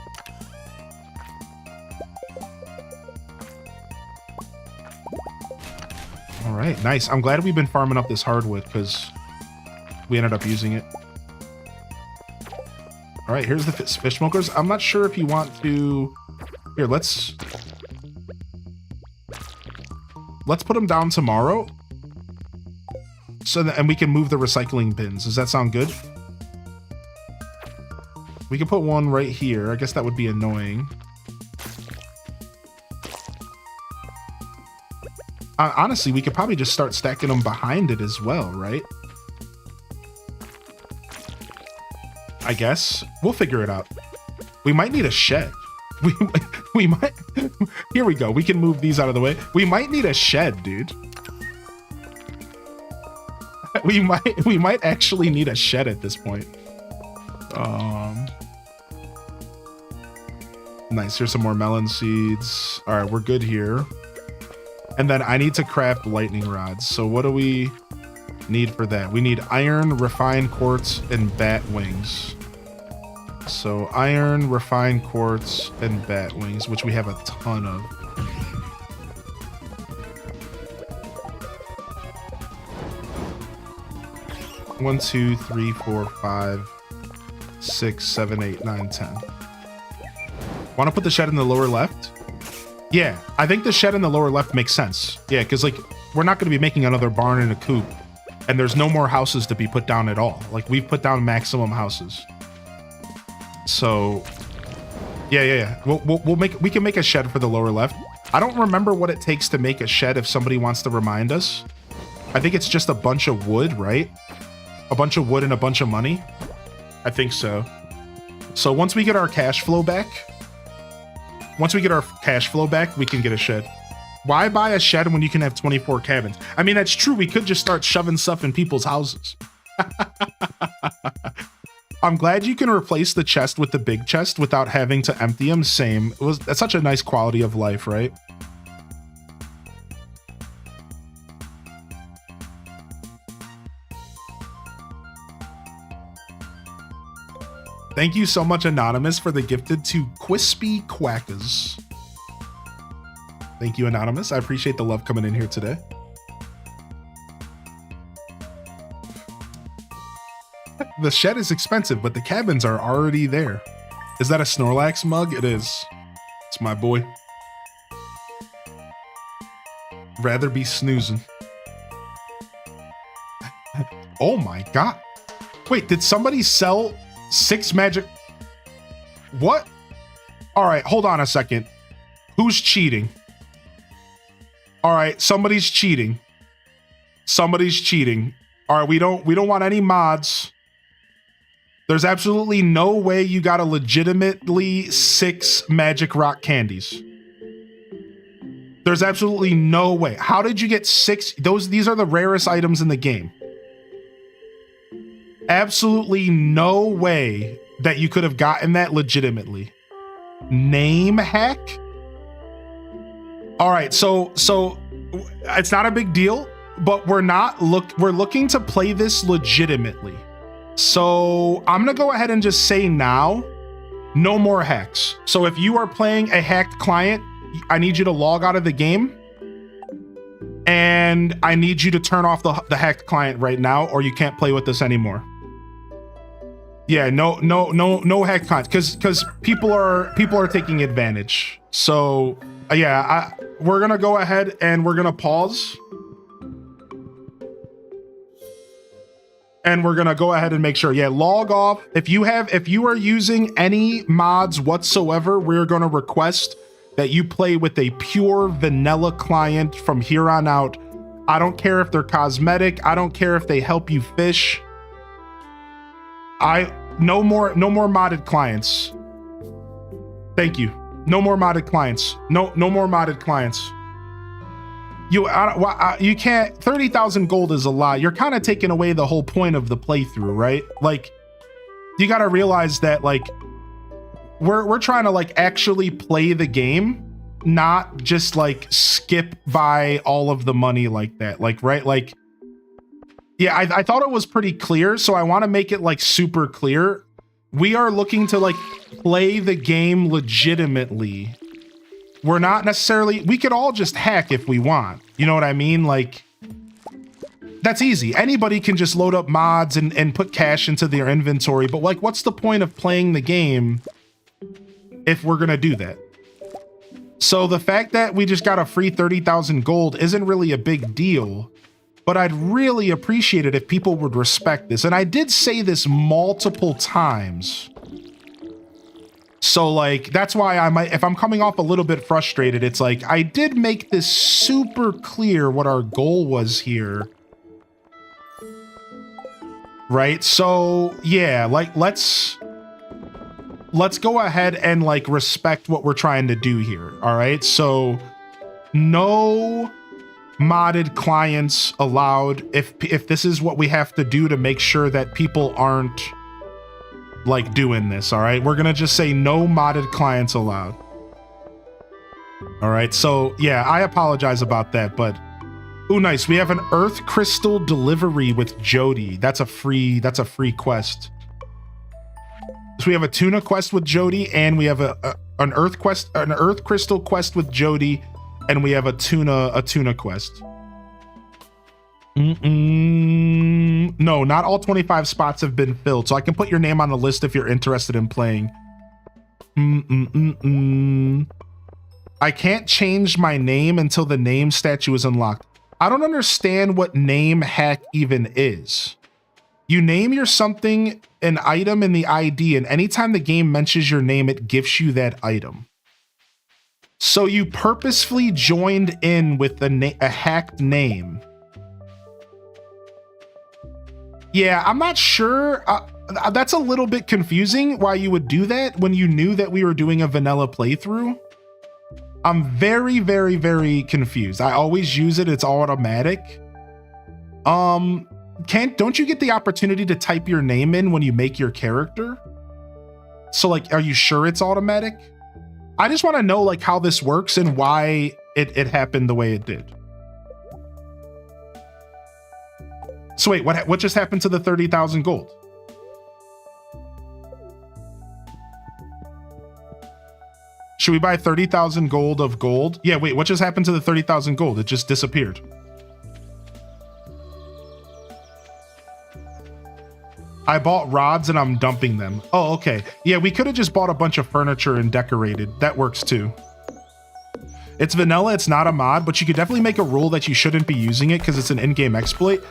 All right, nice. I'm glad we've been farming up this hardwood because we ended up using it. All right, here's the fish smokers. I'm not sure if you want to... Here, let's put them down tomorrow. So that, and we can move the recycling bins. Does that sound good? We can put one right here. I guess that would be annoying. Honestly, we could probably just start stacking them behind it as well, right? I guess. We'll figure it out. We might need a shed. We might... Here we go. We can move these out of the way. We might need a shed, dude. We might actually need a shed at this point. Nice. Here's some more melon seeds. All right, we're good here. And then I need to craft lightning rods. So what do we need for that? We need iron, refined quartz, and bat wings. So iron, refined quartz, and bat wings, which we have a ton of. One, two, three, four, 5, 6, 7, 8, 9, 10. Want to put the shed in the lower left? Yeah, I think the shed in the lower left makes sense. Yeah, because like we're not going to be making another barn and a coop, and there's no more houses to be put down at all. Like we've put down maximum houses. So yeah. We can make a shed for the lower left. I don't remember what it takes to make a shed if somebody wants to remind us. I think it's just a bunch of wood, right? A bunch of wood and a bunch of money. I think so. So once we get our cash flow back, we can get a shed. Why buy a shed when you can have 24 cabins? I mean, that's true. We could just start shoving stuff in people's houses. I'm glad you can replace the chest with the big chest without having to empty them. Same. That's such a nice quality of life, right? Thank you so much, Anonymous, for the gifted to Quispy Quackers. Thank you, Anonymous. I appreciate the love coming in here today. The shed is expensive, but the cabins are already there. Is that a Snorlax mug? It is. It's my boy. Rather be snoozing. Oh my god. Wait, did somebody sell 6 magic? What? All right, hold on a second. Who's cheating? All right, somebody's cheating. Somebody's cheating. All right, we don't want any mods. There's absolutely no way you got a legitimately 6 magic rock candies. There's absolutely no way. How did you get 6? These are the rarest items in the game. Absolutely no way that you could have gotten that legitimately. Name hack? All right, so it's not a big deal, but we're looking to play this legitimately. So I'm gonna go ahead and just say now, no more hacks. So if you are playing a hacked client, I need you to log out of the game, and I need you to turn off the hacked client right now, or you can't play with this anymore. Yeah, no hacked client, because people are taking advantage. So yeah, we're gonna go ahead and we're gonna pause. And we're gonna go ahead and make sure, yeah, log off. If you are using any mods whatsoever, we're gonna request that you play with a pure vanilla client from here on out. I don't care if they're cosmetic. I don't care if they help you fish. No more modded clients. Thank you. No more modded clients. No more modded clients. You can't. 30,000 gold is a lot. You're kind of taking away the whole point of the playthrough, right? Like, you got to realize that, like, we're trying to like actually play the game, not just like skip by all of the money like that. Like, right? Like, yeah, I thought it was pretty clear, so I want to make it like super clear. We are looking to like play the game legitimately. We're not necessarily, we could all just hack if we want. You know what I mean? Like, that's easy. Anybody can just load up mods and put cash into their inventory. But like, what's the point of playing the game if we're going to do that? So the fact that we just got a free 30,000 gold isn't really a big deal. But I'd really appreciate it if people would respect this. And I did say this multiple times. So like, that's why if I'm coming off a little bit frustrated, it's like, I did make this super clear what our goal was here. Right? So yeah, like let's go ahead and like respect what we're trying to do here. All right. So no modded clients allowed if this is what we have to do to make sure that people aren't like doing this. All right, we're gonna just say no modded clients allowed. All right, so yeah, I apologize about that, but oh nice, we have an earth crystal delivery with Jody. That's a free quest. So we have a tuna quest with Jody, and we have an earth crystal quest with Jody, and we have a tuna quest. No, not all 25 spots have been filled, so I can put your name on the list if you're interested in playing. I can't change my name until the name statue is unlocked. I don't understand what name hack even is. You name your something an item in the ID, and anytime the game mentions your name, it gives you that item. So you purposefully joined in with a hacked name. Yeah, I'm not sure. That's a little bit confusing why you would do that when you knew that we were doing a vanilla playthrough. I'm very, very, very confused. I always use it. It's automatic. Don't you get the opportunity to type your name in when you make your character? So like, are you sure it's automatic? I just want to know like how this works and why it happened the way it did. So wait, what just happened to the 30,000 gold? Should we buy 30,000 gold of gold? Yeah, wait, what just happened to the 30,000 gold? It just disappeared. I bought rods and I'm dumping them. Oh, okay. Yeah, we could have just bought a bunch of furniture and decorated. That works too. It's vanilla, it's not a mod, but you could definitely make a rule that you shouldn't be using it because it's an in-game exploit.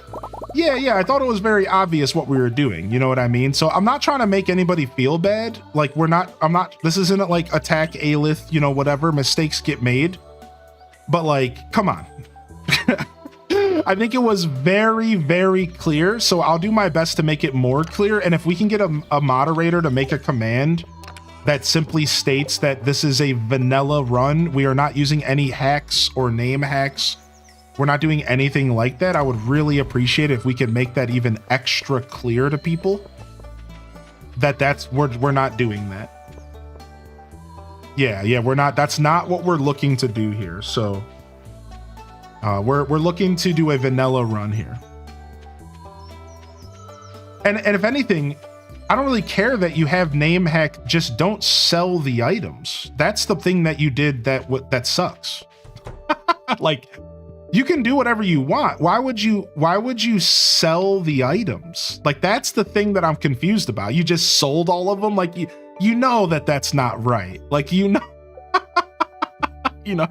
Yeah, I thought it was very obvious what we were doing. You know what I mean? So I'm not trying to make anybody feel bad. Like this isn't like attack Aelith, you know, whatever, mistakes get made. But like, come on. I think it was very, very clear. So I'll do my best to make it more clear. And if we can get a moderator to make a command that simply states that this is a vanilla run, we are not using any hacks or name hacks, we're not doing anything like that, I would really appreciate it if we could make that even extra clear to people that we're not doing that. Yeah, we're not, that's not what we're looking to do here. So we're looking to do a vanilla run here. And if anything, I don't really care that you have name hack, just don't sell the items. That's the thing that you did that sucks. Like, you can do whatever you want. Why would you sell the items? Like, that's the thing that I'm confused about. You just sold all of them. Like, you know that's not right. Like, you know, you know,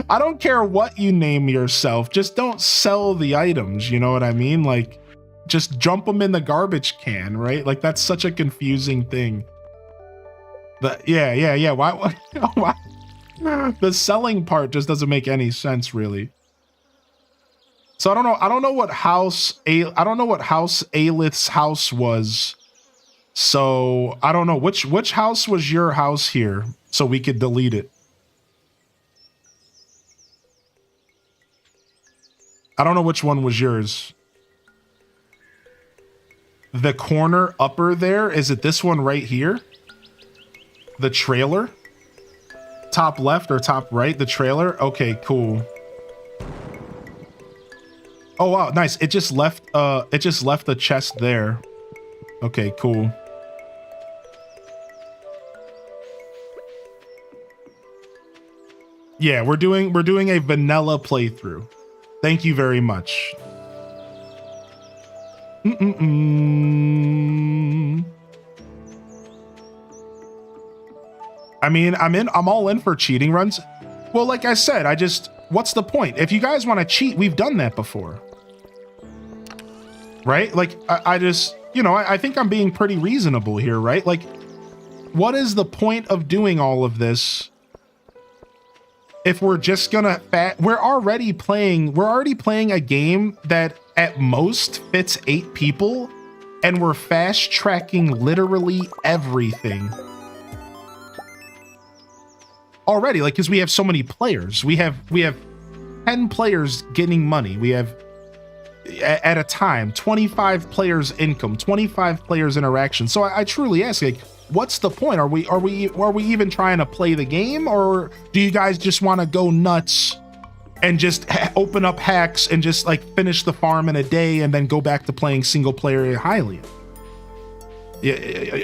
I don't care what you name yourself. Just don't sell the items. You know what I mean? Like, just jump them in the garbage can, right? Like, that's such a confusing thing. But yeah. Why? The selling part just doesn't make any sense, really. So I don't know what house Aelith's house was. So I don't know which house was your house here, so we could delete it. I don't know which one was yours. The corner upper there, is it this one right here? The trailer? Top left or top right, the trailer? Okay, cool. Oh wow, nice. It just left the chest there. Okay, cool. Yeah, we're doing a vanilla playthrough. Thank you very much. I mean, I'm all in for cheating runs. Well, like I said, what's the point? If you guys want to cheat, we've done that before. Right? Like, I just, you know, I think I'm being pretty reasonable here, right? Like, what is the point of doing all of this if we're just gonna we're already playing a game that at most fits 8 people, and we're fast tracking literally everything already, like, because we have so many players. We have 10 players getting money. We have at a time 25 players income, 25 players interaction. So I truly ask, like, what's the point? Are we even trying to play the game, or do you guys just want to go nuts and just open up hacks and just like finish the farm in a day and then go back to playing single player Hylian?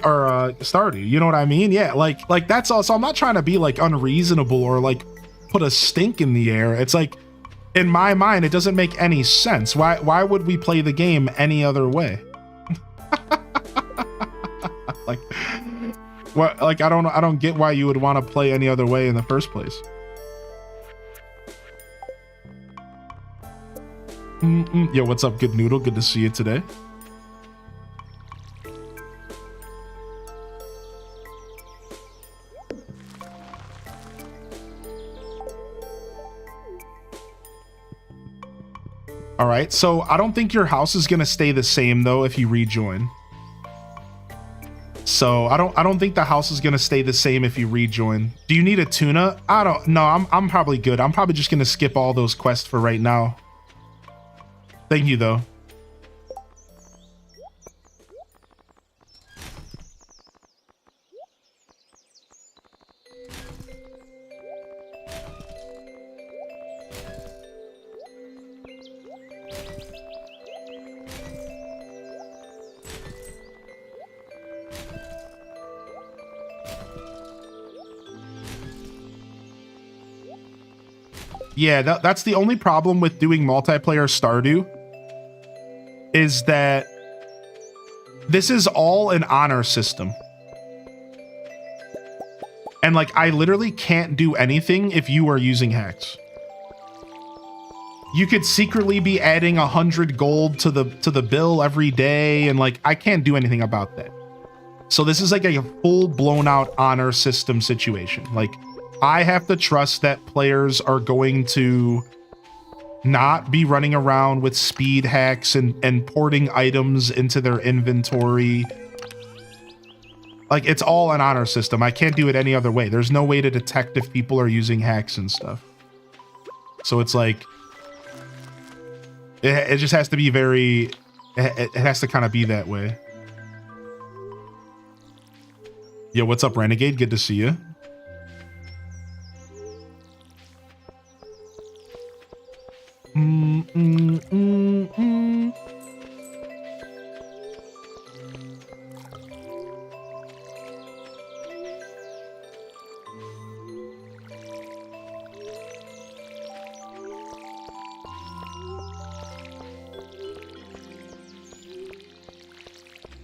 Or Stardew, you know what I mean? Yeah, like that's all. So I'm not trying to be like unreasonable or like put a stink in the air. It's like, in my mind, it doesn't make any sense. Why would we play the game any other way? Like, what? Like, I don't get why you would want to play any other way in the first place. Yo, what's up, Good Noodle? Good to see you today. All right, so I don't think your house is gonna stay the same though if you rejoin. So I don't think the house is gonna stay the same if you rejoin. Do you need a tuna? I don't know. I'm probably good. I'm probably just gonna skip all those quests for right now. Thank you though. Yeah, that's the only problem with doing multiplayer Stardew, is that this is all an honor system. And like, I literally can't do anything if you are using hacks. you could secretly be adding 100 gold to the bill every day, and like I can't do anything about that. So this is like a full blown out honor system situation. Like I have to trust that players are going to not be running around with speed hacks and porting items into their inventory. Like it's all an honor system. I can't do it any other way. There's no way to detect if people are using hacks and stuff. So it's like it just has to be very, it has to kind of be that way. Yo, what's up, Renegade? Good to see you.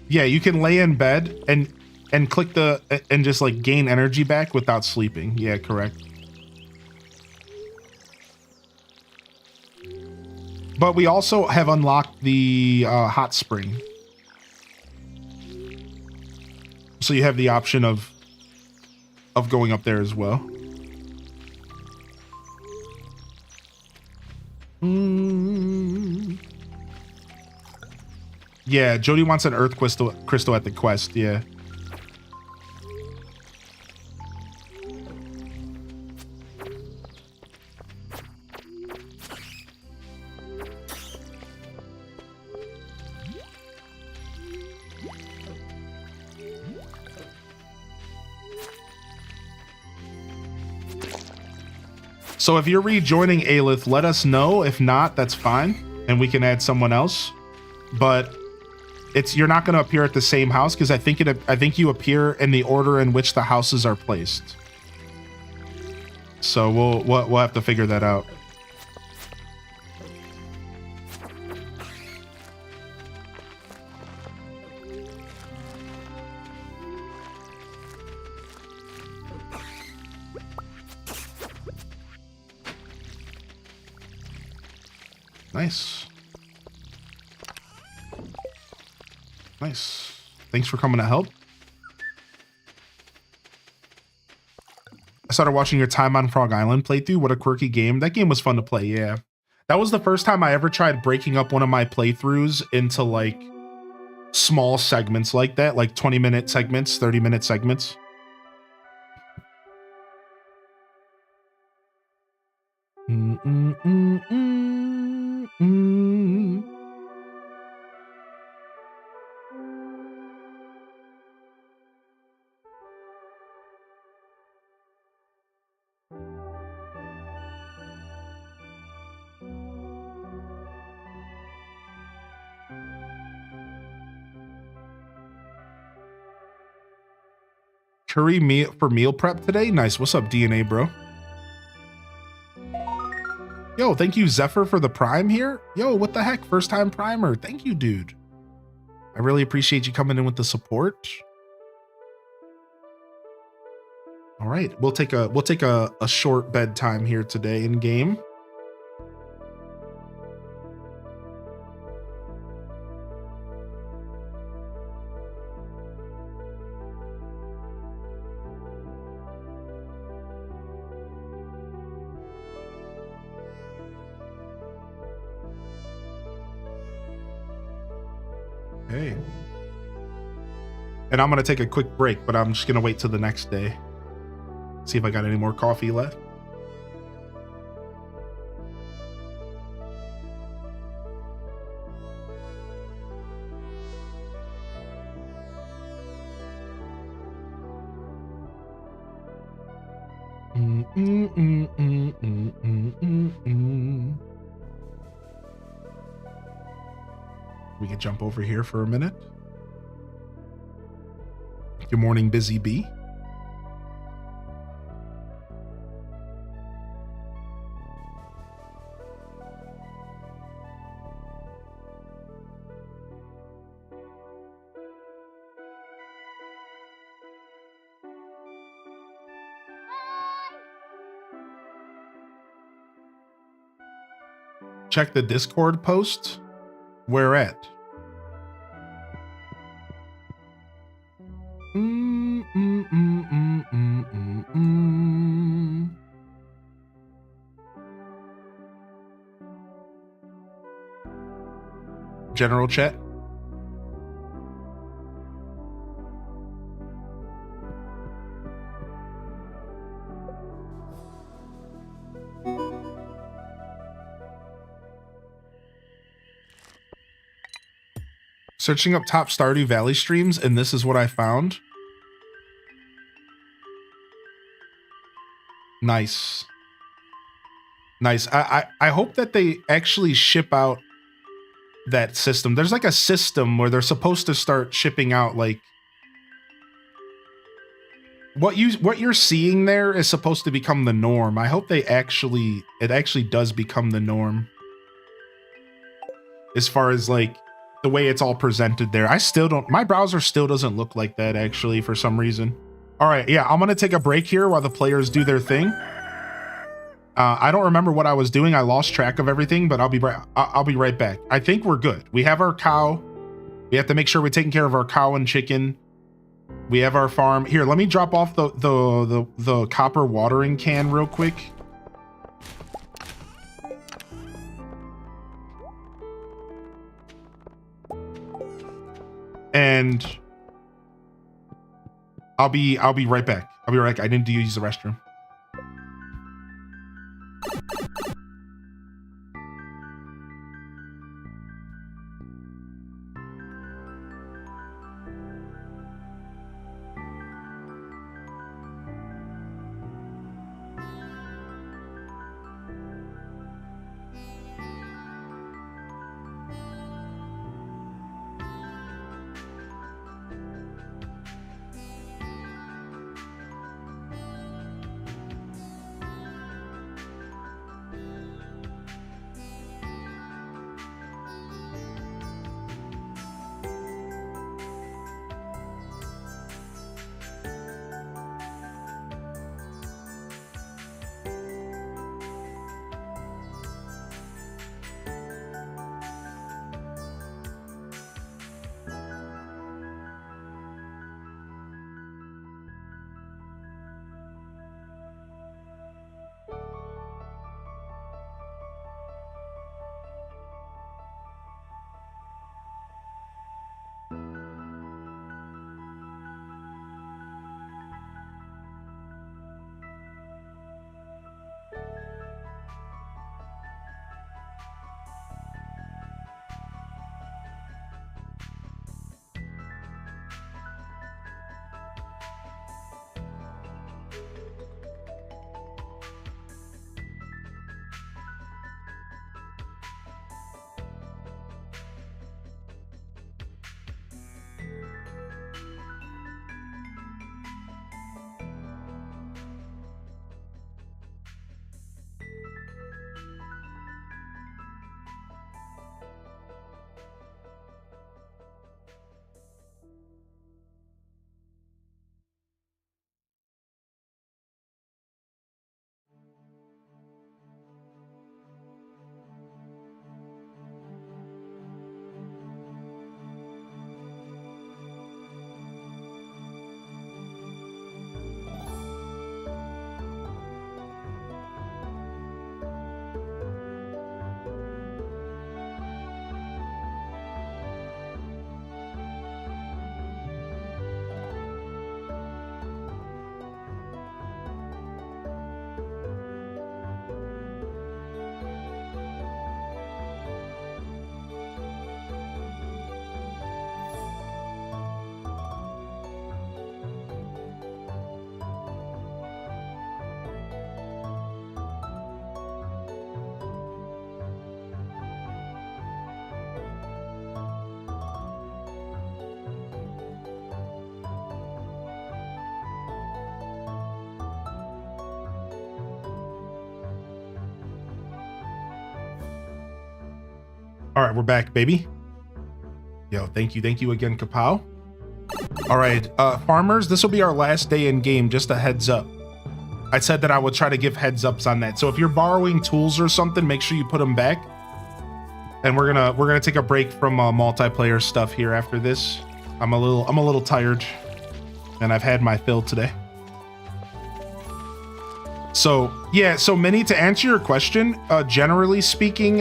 Yeah, you can lay in bed and click the and just like gain energy back without sleeping. Yeah, correct. But we also have unlocked the hot spring. So you have the option of going up there as well. Yeah, Jody wants an earth crystal at the quest, yeah. So if you're rejoining Aelith, let us know. If not, that's fine, and we can add someone else. But you're not going to appear at the same house because I think you appear in the order in which the houses are placed. So we'll have to figure that out. Nice. Nice. Thanks for coming to help. I started watching your Time on Frog Island playthrough. What a quirky game. That game was fun to play, yeah. That was the first time I ever tried breaking up one of my playthroughs into like small segments like that, like 20-minute segments, 30-minute segments. Curry meal for meal prep today. Nice. What's up, DNA bro? Yo, thank you, Zephyr, for the prime here. Yo, what the heck? First time primer. Thank you, dude. I really appreciate you coming in with the support. All right, we'll take a short bedtime here today in game. Okay. And I'm gonna take a quick break, but I'm just gonna wait till the next day. See if I got any more coffee left. We can jump over here for a minute. Good morning, Busy Bee. check the Discord post. Where at? General chat. Searching up top Stardew Valley streams, and this is what I found. Nice. Nice. I hope that they actually ship out that system. There's like a system where they're supposed to start shipping out like what you're seeing there is supposed to become the norm. I hope it actually does become the norm. As far as like the way it's all presented there. My browser still doesn't look like that actually for some reason. All right, yeah, I'm gonna take a break here while the players do their thing. I don't remember what I was doing. I lost track of everything, but I'll be right back. I think we're good. We have our cow. We have to make sure we're taking care of our cow and chicken. We have our farm. Here, let me drop off the copper watering can real quick. And I'll be right back. I'll be right back. I need to use the restroom. All right, we're back, baby. Yo, thank you again, Kapow. All right, farmers, this will be our last day in game, just a heads up. I said that I would try to give heads ups on that. So if you're borrowing tools or something, make sure you put them back. And we're gonna take a break from multiplayer stuff here after this. I'm a little tired, and I've had my fill today. So yeah, so Minnie, to answer your question, generally speaking,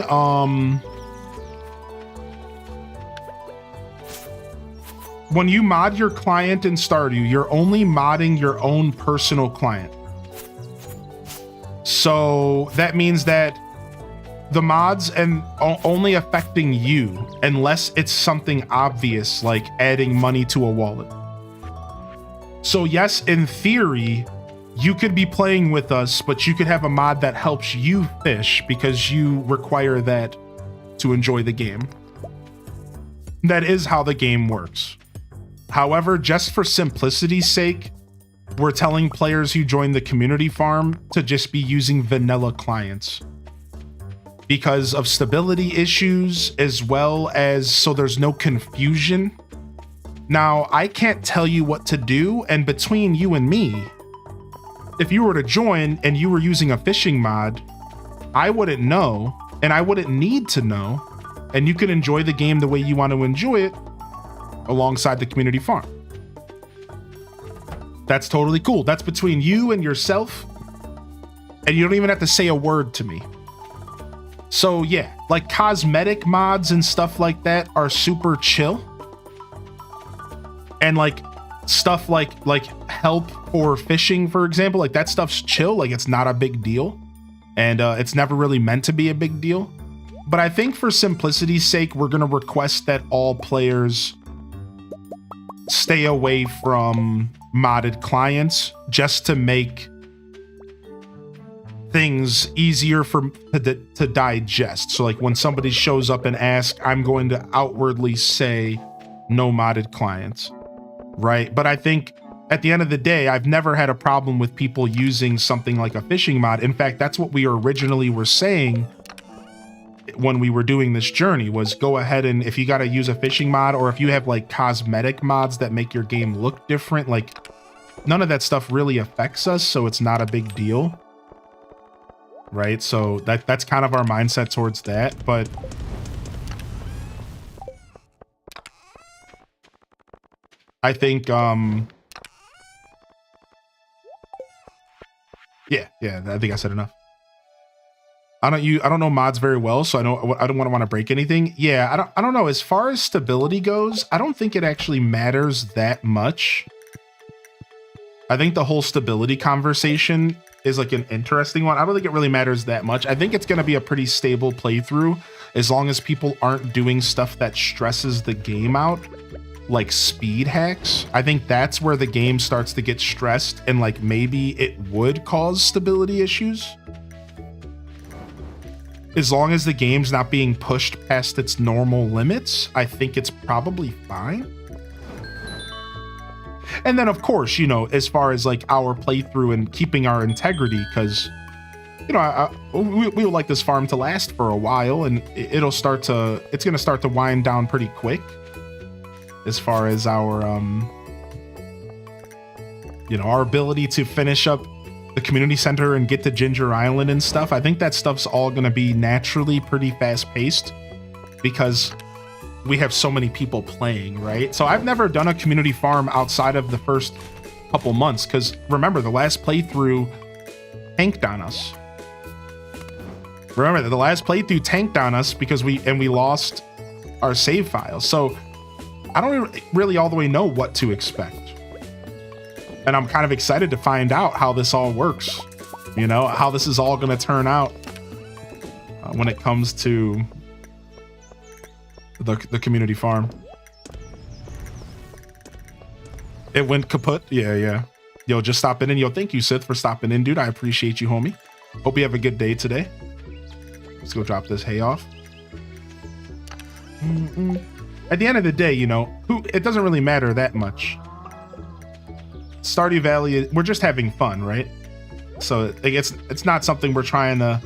when you mod your client in Stardew, you're only modding your own personal client. So that means that the mods and only affecting you unless it's something obvious like adding money to a wallet. So yes, in theory, you could be playing with us, but you could have a mod that helps you fish because you require that to enjoy the game. That is how the game works. However, just for simplicity's sake, we're telling players who join the community farm to just be using vanilla clients because of stability issues, as well as so there's no confusion. Now, I can't tell you what to do, and between you and me, if you were to join and you were using a fishing mod, I wouldn't know, and I wouldn't need to know, and you can enjoy the game the way you want to enjoy it alongside the community farm. That's totally cool. That's between you and yourself, and you don't even have to say a word to me. So yeah, like cosmetic mods and stuff like that are super chill. And like stuff like help for fishing, for example, like that stuff's chill. Like it's not a big deal, and it's never really meant to be a big deal. But I think for simplicity's sake, we're gonna request that all players stay away from modded clients just to make things easier to digest. So like when somebody shows up and asks, I'm going to outwardly say no modded clients, right? But I think at the end of the day, I've never had a problem with people using something like a fishing mod. In fact, that's what we originally were saying when we were doing this journey, was go ahead and if you got to use a fishing mod, or if you have like cosmetic mods that make your game look different, like none of that stuff really affects us, so it's not a big deal, right? So that's kind of our mindset towards that. But I think yeah, I think I said enough. I don't know mods very well, so I don't want to break anything. Yeah, I don't know. As far as stability goes, I don't think it actually matters that much. I think the whole stability conversation is like an interesting one. I don't think it really matters that much. I think it's going to be a pretty stable playthrough as long as people aren't doing stuff that stresses the game out, like speed hacks. I think that's where the game starts to get stressed, and like maybe it would cause stability issues. As long as the game's not being pushed past its normal limits, I think it's probably fine. And then, of course, you know, as far as like our playthrough and keeping our integrity, because, you know, we would like this farm to last for a while, and it's going to start to wind down pretty quick as far as our, you know, our ability to finish up the community center and get to Ginger Island and stuff. I think that stuff's all going to be naturally pretty fast paced because we have so many people playing, right? So I've never done a community farm outside of the first couple months, because remember, the last playthrough tanked on us. Remember that the last playthrough tanked on us because we lost our save files. So I don't really all the way know what to expect. And I'm kind of excited to find out how this all works, you know, how this is all going to turn out when it comes to the community farm. It went kaput. Yeah. Yo, just stop in, and yo, thank you, Sith, for stopping in, dude. I appreciate you, homie. Hope you have a good day today. Let's go drop this hay off. At the end of the day, you know, it doesn't really matter that much. Stardew Valley, we're just having fun, right? So it's not something we're trying to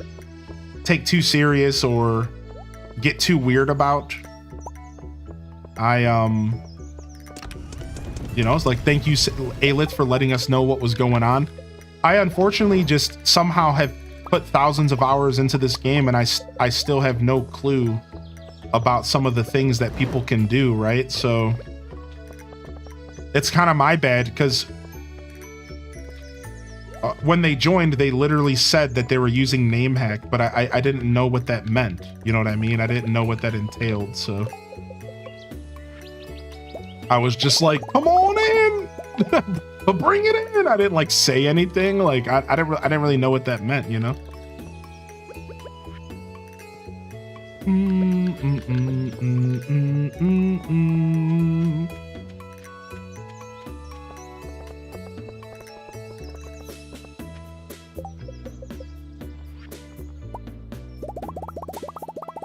take too serious or get too weird about. You know, it's like, thank you, Aelith, for letting us know what was going on. I unfortunately just somehow have put thousands of hours into this game, and I still have no clue about some of the things that people can do, right? So it's kind of my bad, because when they joined, they literally said that they were using name hack, but I didn't know what that meant. You know what I mean? I didn't know what that entailed, so I was just like, come on in. But bring it in. I didn't like say anything. Like I didn't really know what that meant, you know?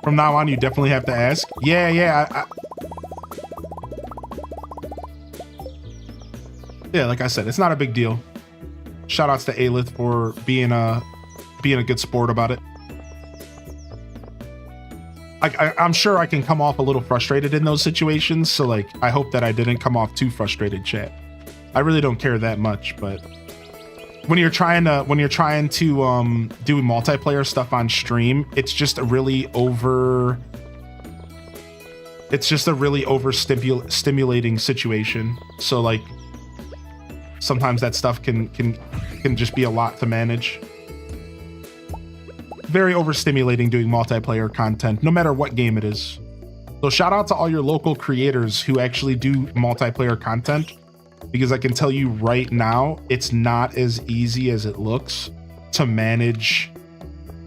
From now on, you definitely have to ask. Yeah, yeah, like I said, it's not a big deal. Shout outs to Alith for being a good sport about it. I'm sure I can come off a little frustrated in those situations, so like I hope that I didn't come off too frustrated, chat. I really don't care that much, but when you're trying to do multiplayer stuff on stream, it's just a really stimulating situation. So like sometimes that stuff can just be a lot to manage. Very overstimulating doing multiplayer content, no matter what game it is. So shout out to all your local creators who actually do multiplayer content, because I can tell you right now, it's not as easy as it looks to manage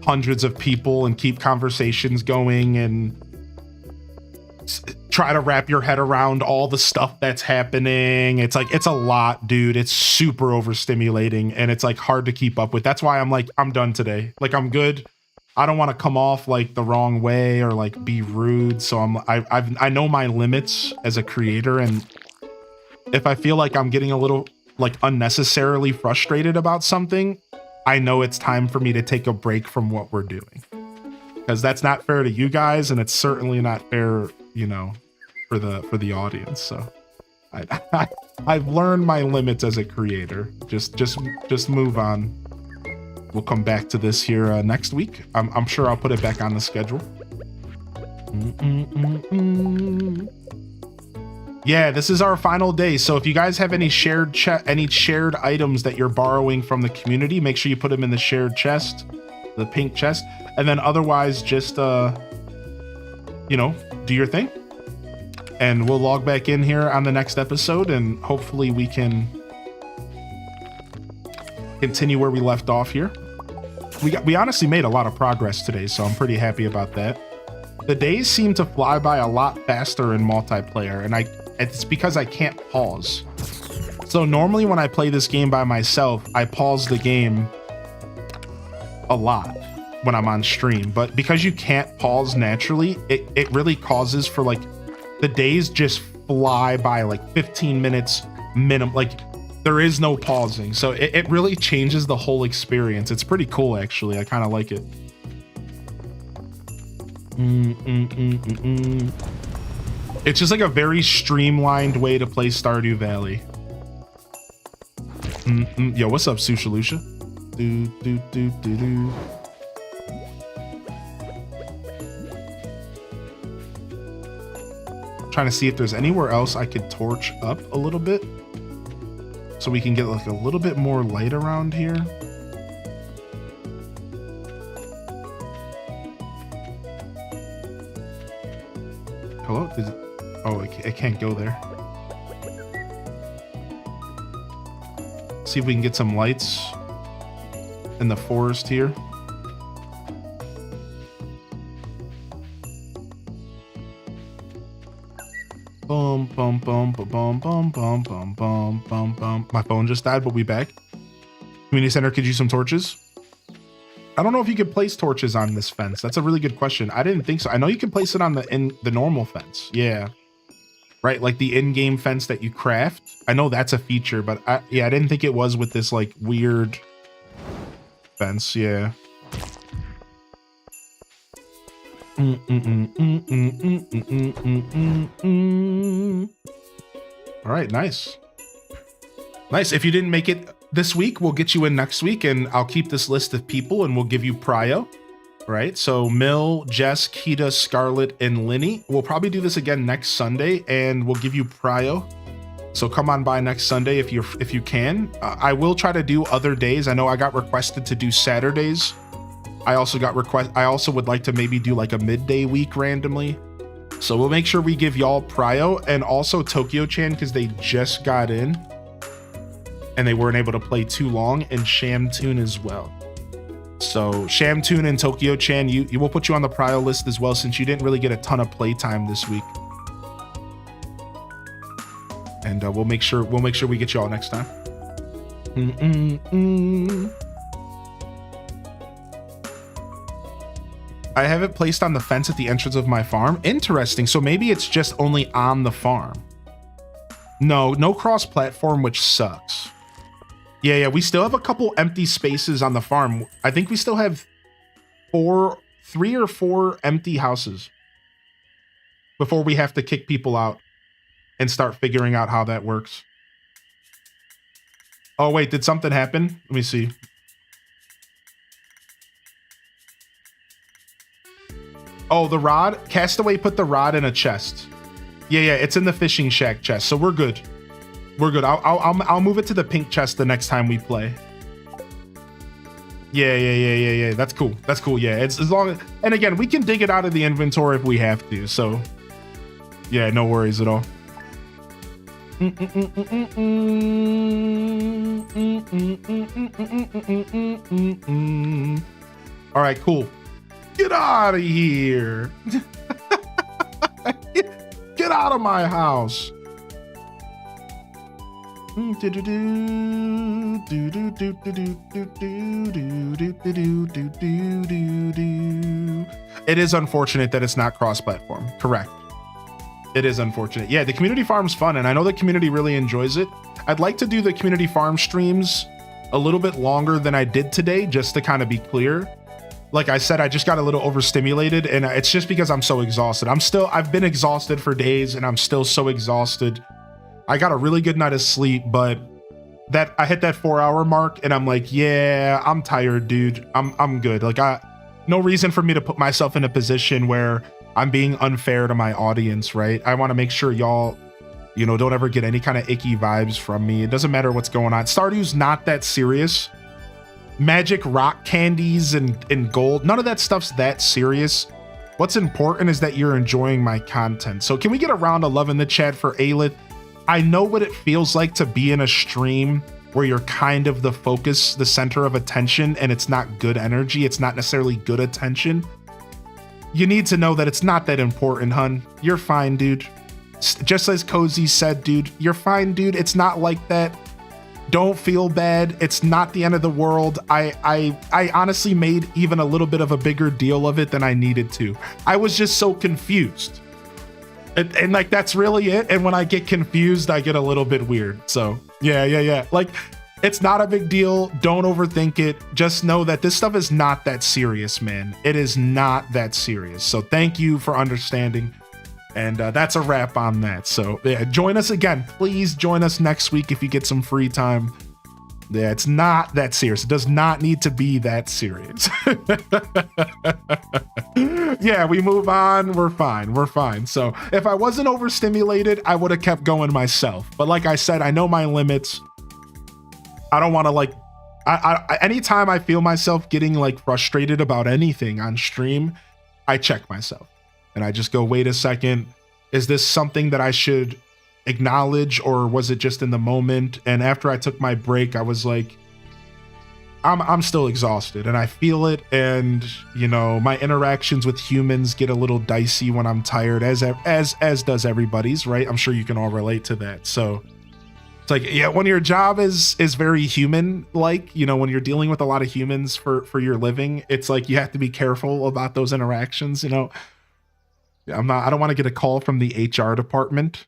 hundreds of people and keep conversations going and try to wrap your head around all the stuff that's happening. It's like, it's a lot, dude. It's super overstimulating and it's like hard to keep up with. That's why I'm like, I'm done today. Like, I'm good. I don't want to come off like the wrong way or like be rude. So I know my limits as a creator, and if I feel like I'm getting a little like unnecessarily frustrated about something, I know it's time for me to take a break from what we're doing, because that's not fair to you guys, and it's certainly not fair, you know, for the audience. So I've learned my limits as a creator. Just move on. We'll come back to this here next week. I'm sure I'll put it back on the schedule. Yeah, this is our final day. So if you guys have any shared items that you're borrowing from the community, make sure you put them in the shared chest, the pink chest, and then otherwise just you know, do your thing. And we'll log back in here on the next episode, and hopefully we can continue where we left off here. We honestly made a lot of progress today, so I'm pretty happy about that. The days seem to fly by a lot faster in multiplayer, and it's because I can't pause. So normally when I play this game by myself, I pause the game a lot when I'm on stream, but because you can't pause naturally, it really causes for like the days just fly by like 15 minutes minimum. Like there is no pausing, so it really changes the whole experience. It's pretty cool, actually. I kind of like it. It's just like a very streamlined way to play Stardew Valley. Yo, what's up, Sushalusha? Trying to see if there's anywhere else I could torch up a little bit, so we can get like a little bit more light around here. Hello? Oh, it can't go there. See if we can get some lights in the forest here. Boom, boom, boom, boom, boom, boom, boom, boom, boom, boom. My phone just died, but we back. Community center could use some torches. I don't know if you could place torches on this fence. That's a really good question. I didn't think so. I know you can place it on the normal fence. Yeah. Right, like the in-game fence that you craft. I know that's a feature, but I didn't think it was with this like weird fence. Yeah. All right, nice. Nice. If you didn't make it this week. We'll get you in next week, and I'll keep this list of people, and we'll give you prio. Right? So Mill, Jess, Keita, Scarlett, and Linny. We'll probably do this again next Sunday, and we'll give you prio. So come on by next Sunday if you can. I will try to do other days. I know I got requested to do Saturdays. I also would like to maybe do like a midday week randomly. So we'll make sure we give y'all prio, and also Tokyo-chan, because they just got in and they weren't able to play too long, and Shamtoon as well. So Shamtoon and Tokyo-chan, you will put you on the prio list as well, since you didn't really get a ton of playtime this week. And we'll make sure we get you all next time. I have it placed on the fence at the entrance of my farm. Interesting. So maybe it's just only on the farm. No cross-platform, which sucks. Yeah, we still have a couple empty spaces on the farm. I think we still have 3 or 4 empty houses before we have to kick people out and start figuring out how that works. Oh, wait, did something happen? Let me see. Oh, the rod? Castaway put the rod in a chest. Yeah, it's in the fishing shack chest, so we're good. We're good. I'll move it to the pink chest the next time we play. Yeah. That's cool. Yeah, it's as long as, and again, we can dig it out of the inventory if we have to. So, yeah, no worries at all. All right, cool. Get out of here. Get out of my house. It is unfortunate that it's not cross-platform. Correct. It is unfortunate. Yeah, the community farm's fun, and I know the community really enjoys it. I'd like to do the community farm streams a little bit longer than I did today, just to kind of be clear. Like I said, I just got a little overstimulated, and it's just because I'm so exhausted. I've been exhausted for days, and I'm still so exhausted. I got a really good night of sleep, but I hit that 4-hour mark, and I'm like, yeah, I'm tired, dude. I'm good. Like, no reason for me to put myself in a position where I'm being unfair to my audience, right? I want to make sure y'all, don't ever get any kind of icky vibes from me. It doesn't matter what's going on. Stardew's not that serious. Magic rock candies and gold, none of that stuff's that serious. What's important is that you're enjoying my content. So can we get a round of love in the chat for Aelith? I know what it feels like to be in a stream where you're kind of the focus, the center of attention, and it's not good energy. It's not necessarily good attention. You need to know that it's not that important, hun. You're fine, dude. Just as Cozy said, dude, you're fine, dude. It's not like that. Don't feel bad. It's not the end of the world. I honestly made even a little bit of a bigger deal of it than I needed to. I was just so confused. And like, that's really it. And when I get confused, I get a little bit weird. So yeah. Like, it's not a big deal. Don't overthink it. Just know that this stuff is not that serious, man. It is not that serious. So thank you for understanding. And that's a wrap on that. So yeah, join us again. Please join us next week if you get some free time. Yeah, it's not that serious. It does not need to be that serious. Yeah, we move on. We're fine. So if I wasn't overstimulated, I would have kept going myself. But like I said, I know my limits. I don't want to anytime I feel myself getting like frustrated about anything on stream, I check myself. And I just go, wait a second, is this something that I should acknowledge, or was it just in the moment? And after I took my break, I was like, I'm still exhausted, and I feel it. And my interactions with humans get a little dicey when I'm tired, as does everybody's, right? I'm sure you can all relate to that. So it's like, yeah, when your job is very human, like, when you're dealing with a lot of humans for your living, it's like you have to be careful about those interactions. I don't want to get a call from the HR department,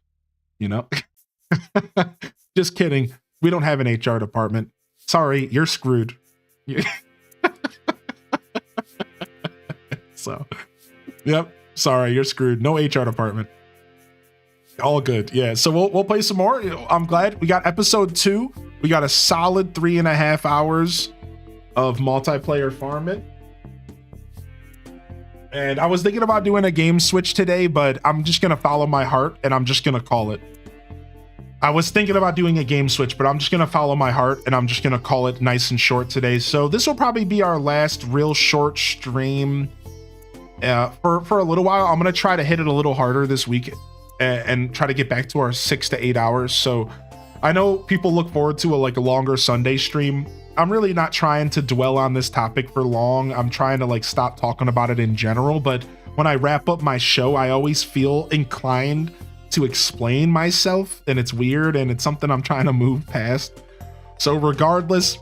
Just kidding. We don't have an HR department. Sorry, you're screwed. So, yep. Sorry, you're screwed. No HR department. All good. Yeah. So we'll play some more. I'm glad we got episode 2. We got a solid 3.5 hours of multiplayer farming. And I was thinking about doing a game switch today, but I'm just going to follow my heart and I'm just going to call it. I was thinking about doing a game switch, but I'm just going to follow my heart and I'm just going to call it nice and short today. So this will probably be our last real short stream for a little while. I'm going to try to hit it a little harder this week and try to get back to our 6 to 8 hours. So I know people look forward to a longer Sunday stream. I'm really not trying to dwell on this topic for long. I'm trying to stop talking about it in general. But when I wrap up my show, I always feel inclined to explain myself, and it's weird, and it's something I'm trying to move past. So regardless,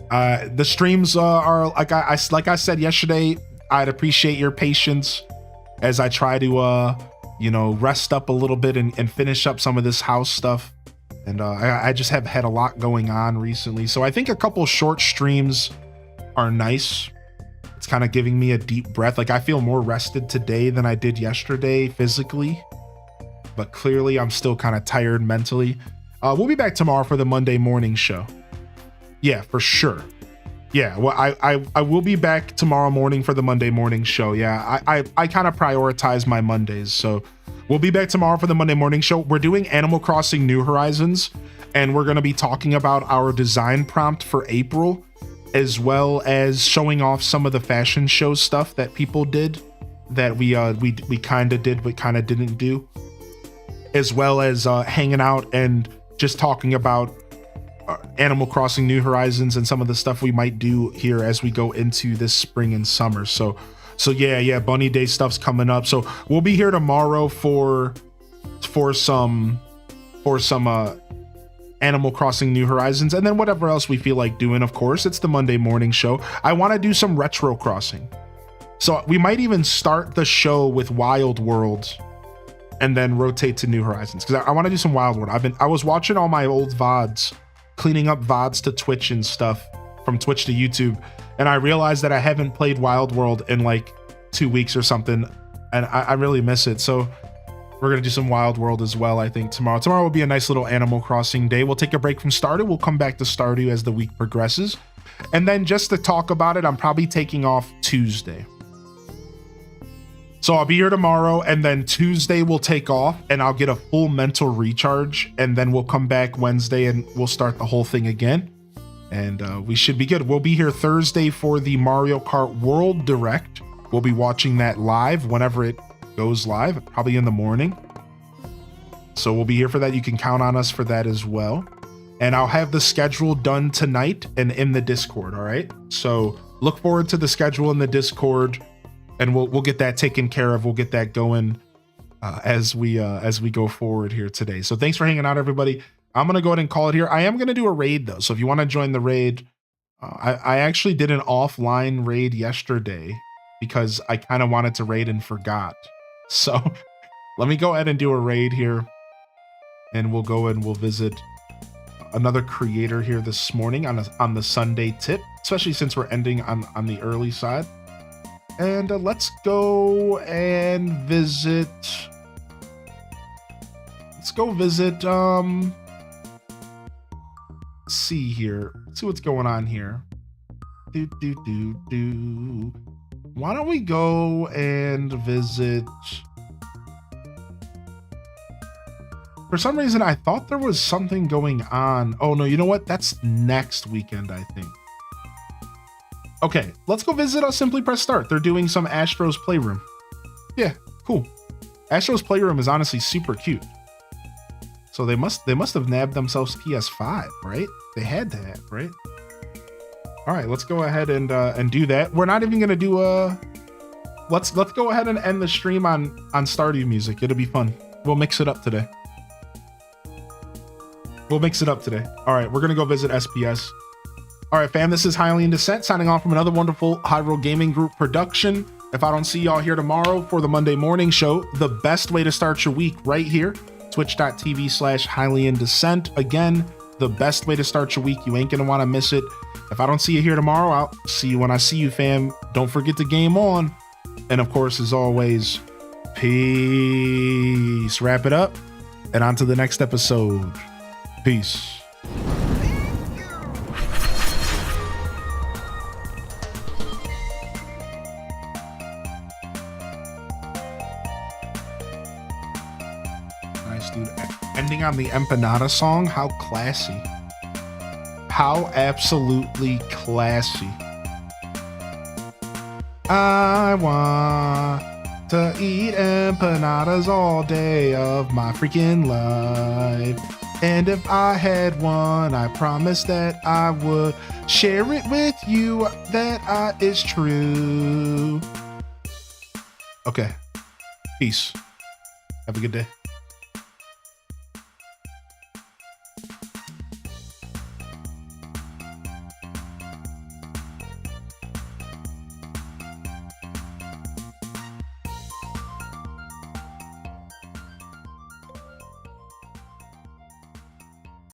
the streams are like I said yesterday. I'd appreciate your patience as I try to rest up a little bit and finish up some of this house stuff. And I just have had a lot going on recently, so I think a couple short streams are nice. It's kind of giving me a deep breath. I feel more rested today than I did yesterday physically, but clearly I'm still kind of tired mentally. We'll be back tomorrow for the Monday morning show. Yeah, for sure. Yeah, well, I will be back tomorrow morning for the Monday morning show. Yeah, I kind of prioritize my Mondays, so we'll be back tomorrow for the Monday morning show. We're doing Animal Crossing New Horizons, and we're going to be talking about our design prompt for April, as well as showing off some of the fashion show stuff that people did that we kind of did but kind of didn't do, as well as hanging out and just talking about Animal Crossing New Horizons and some of the stuff we might do here as we go into this spring and summer. So yeah, Bunny Day stuff's coming up. So we'll be here tomorrow for some Animal Crossing New Horizons, and then whatever else we feel like doing. Of course, it's the Monday morning show. I want to do some retro crossing, so we might even start the show with Wild World and then rotate to New Horizons, because I want to do some Wild World. I was watching all my old VODs, cleaning up VODs to Twitch and stuff, from Twitch to YouTube, and I realized that I haven't played Wild World in 2 weeks or something, and I really miss it. So we're gonna do some Wild World as well, I think, tomorrow. Tomorrow will be a nice little Animal Crossing day. We'll take a break from Stardew. We'll come back to Stardew as the week progresses. And then just to talk about it, I'm probably taking off Tuesday. So I'll be here tomorrow, and then Tuesday we'll take off, and I'll get a full mental recharge, and then we'll come back Wednesday and we'll start the whole thing again. And we should be good. We'll be here Thursday for the Mario Kart World Direct. We'll be watching that live whenever it goes live, probably in the morning. So we'll be here for that. You can count on us for that as well. And I'll have the schedule done tonight and in the Discord, all right? So look forward to the schedule in the Discord, and we'll get that taken care of. We'll get that going as we go forward here today. So thanks for hanging out, everybody. I'm gonna go ahead and call it here. I am gonna do a raid though, so if you want to join the raid, I actually did an offline raid yesterday because I kind of wanted to raid and forgot. So let me go ahead and do a raid here, and we'll go and we'll visit another creator here this morning on the Sunday tip, especially since we're ending on the early side. And let's go and visit. Let's go visit. Let's see here. Let's see what's going on here. Why don't we go and visit? For some reason, I thought there was something going on. Oh no, you know what? That's next weekend, I think. Okay, let's go visit Simply Press Start. They're doing some Astro's Playroom. Yeah, cool. Astro's Playroom is honestly super cute. So they must have nabbed themselves PS5, right? They had to have, right? All right, let's go ahead and do that. We're not even gonna do a. Let's go ahead and end the stream on Stardew music. It'll be fun. We'll mix it up today. All right, we're gonna go visit SPS. All right, fam, this is Highly in Descent signing off from another wonderful Hyrule Gaming Group production. If I don't see y'all here tomorrow for the Monday morning show, the best way to start your week right here, twitch.tv/Highly in Descent. Again, the best way to start your week. You ain't gonna wanna miss it. If I don't see you here tomorrow, I'll see you when I see you, fam. Don't forget to game on. And of course, as always, peace. Wrap it up and on to the next episode. Peace. nice, dude. Ending on the empanada song. How classy. How absolutely classy. I want to eat empanadas all day of my freaking life. And if I had one, I promise that I would share it with you. That is true. Okay. Peace. Have a good day.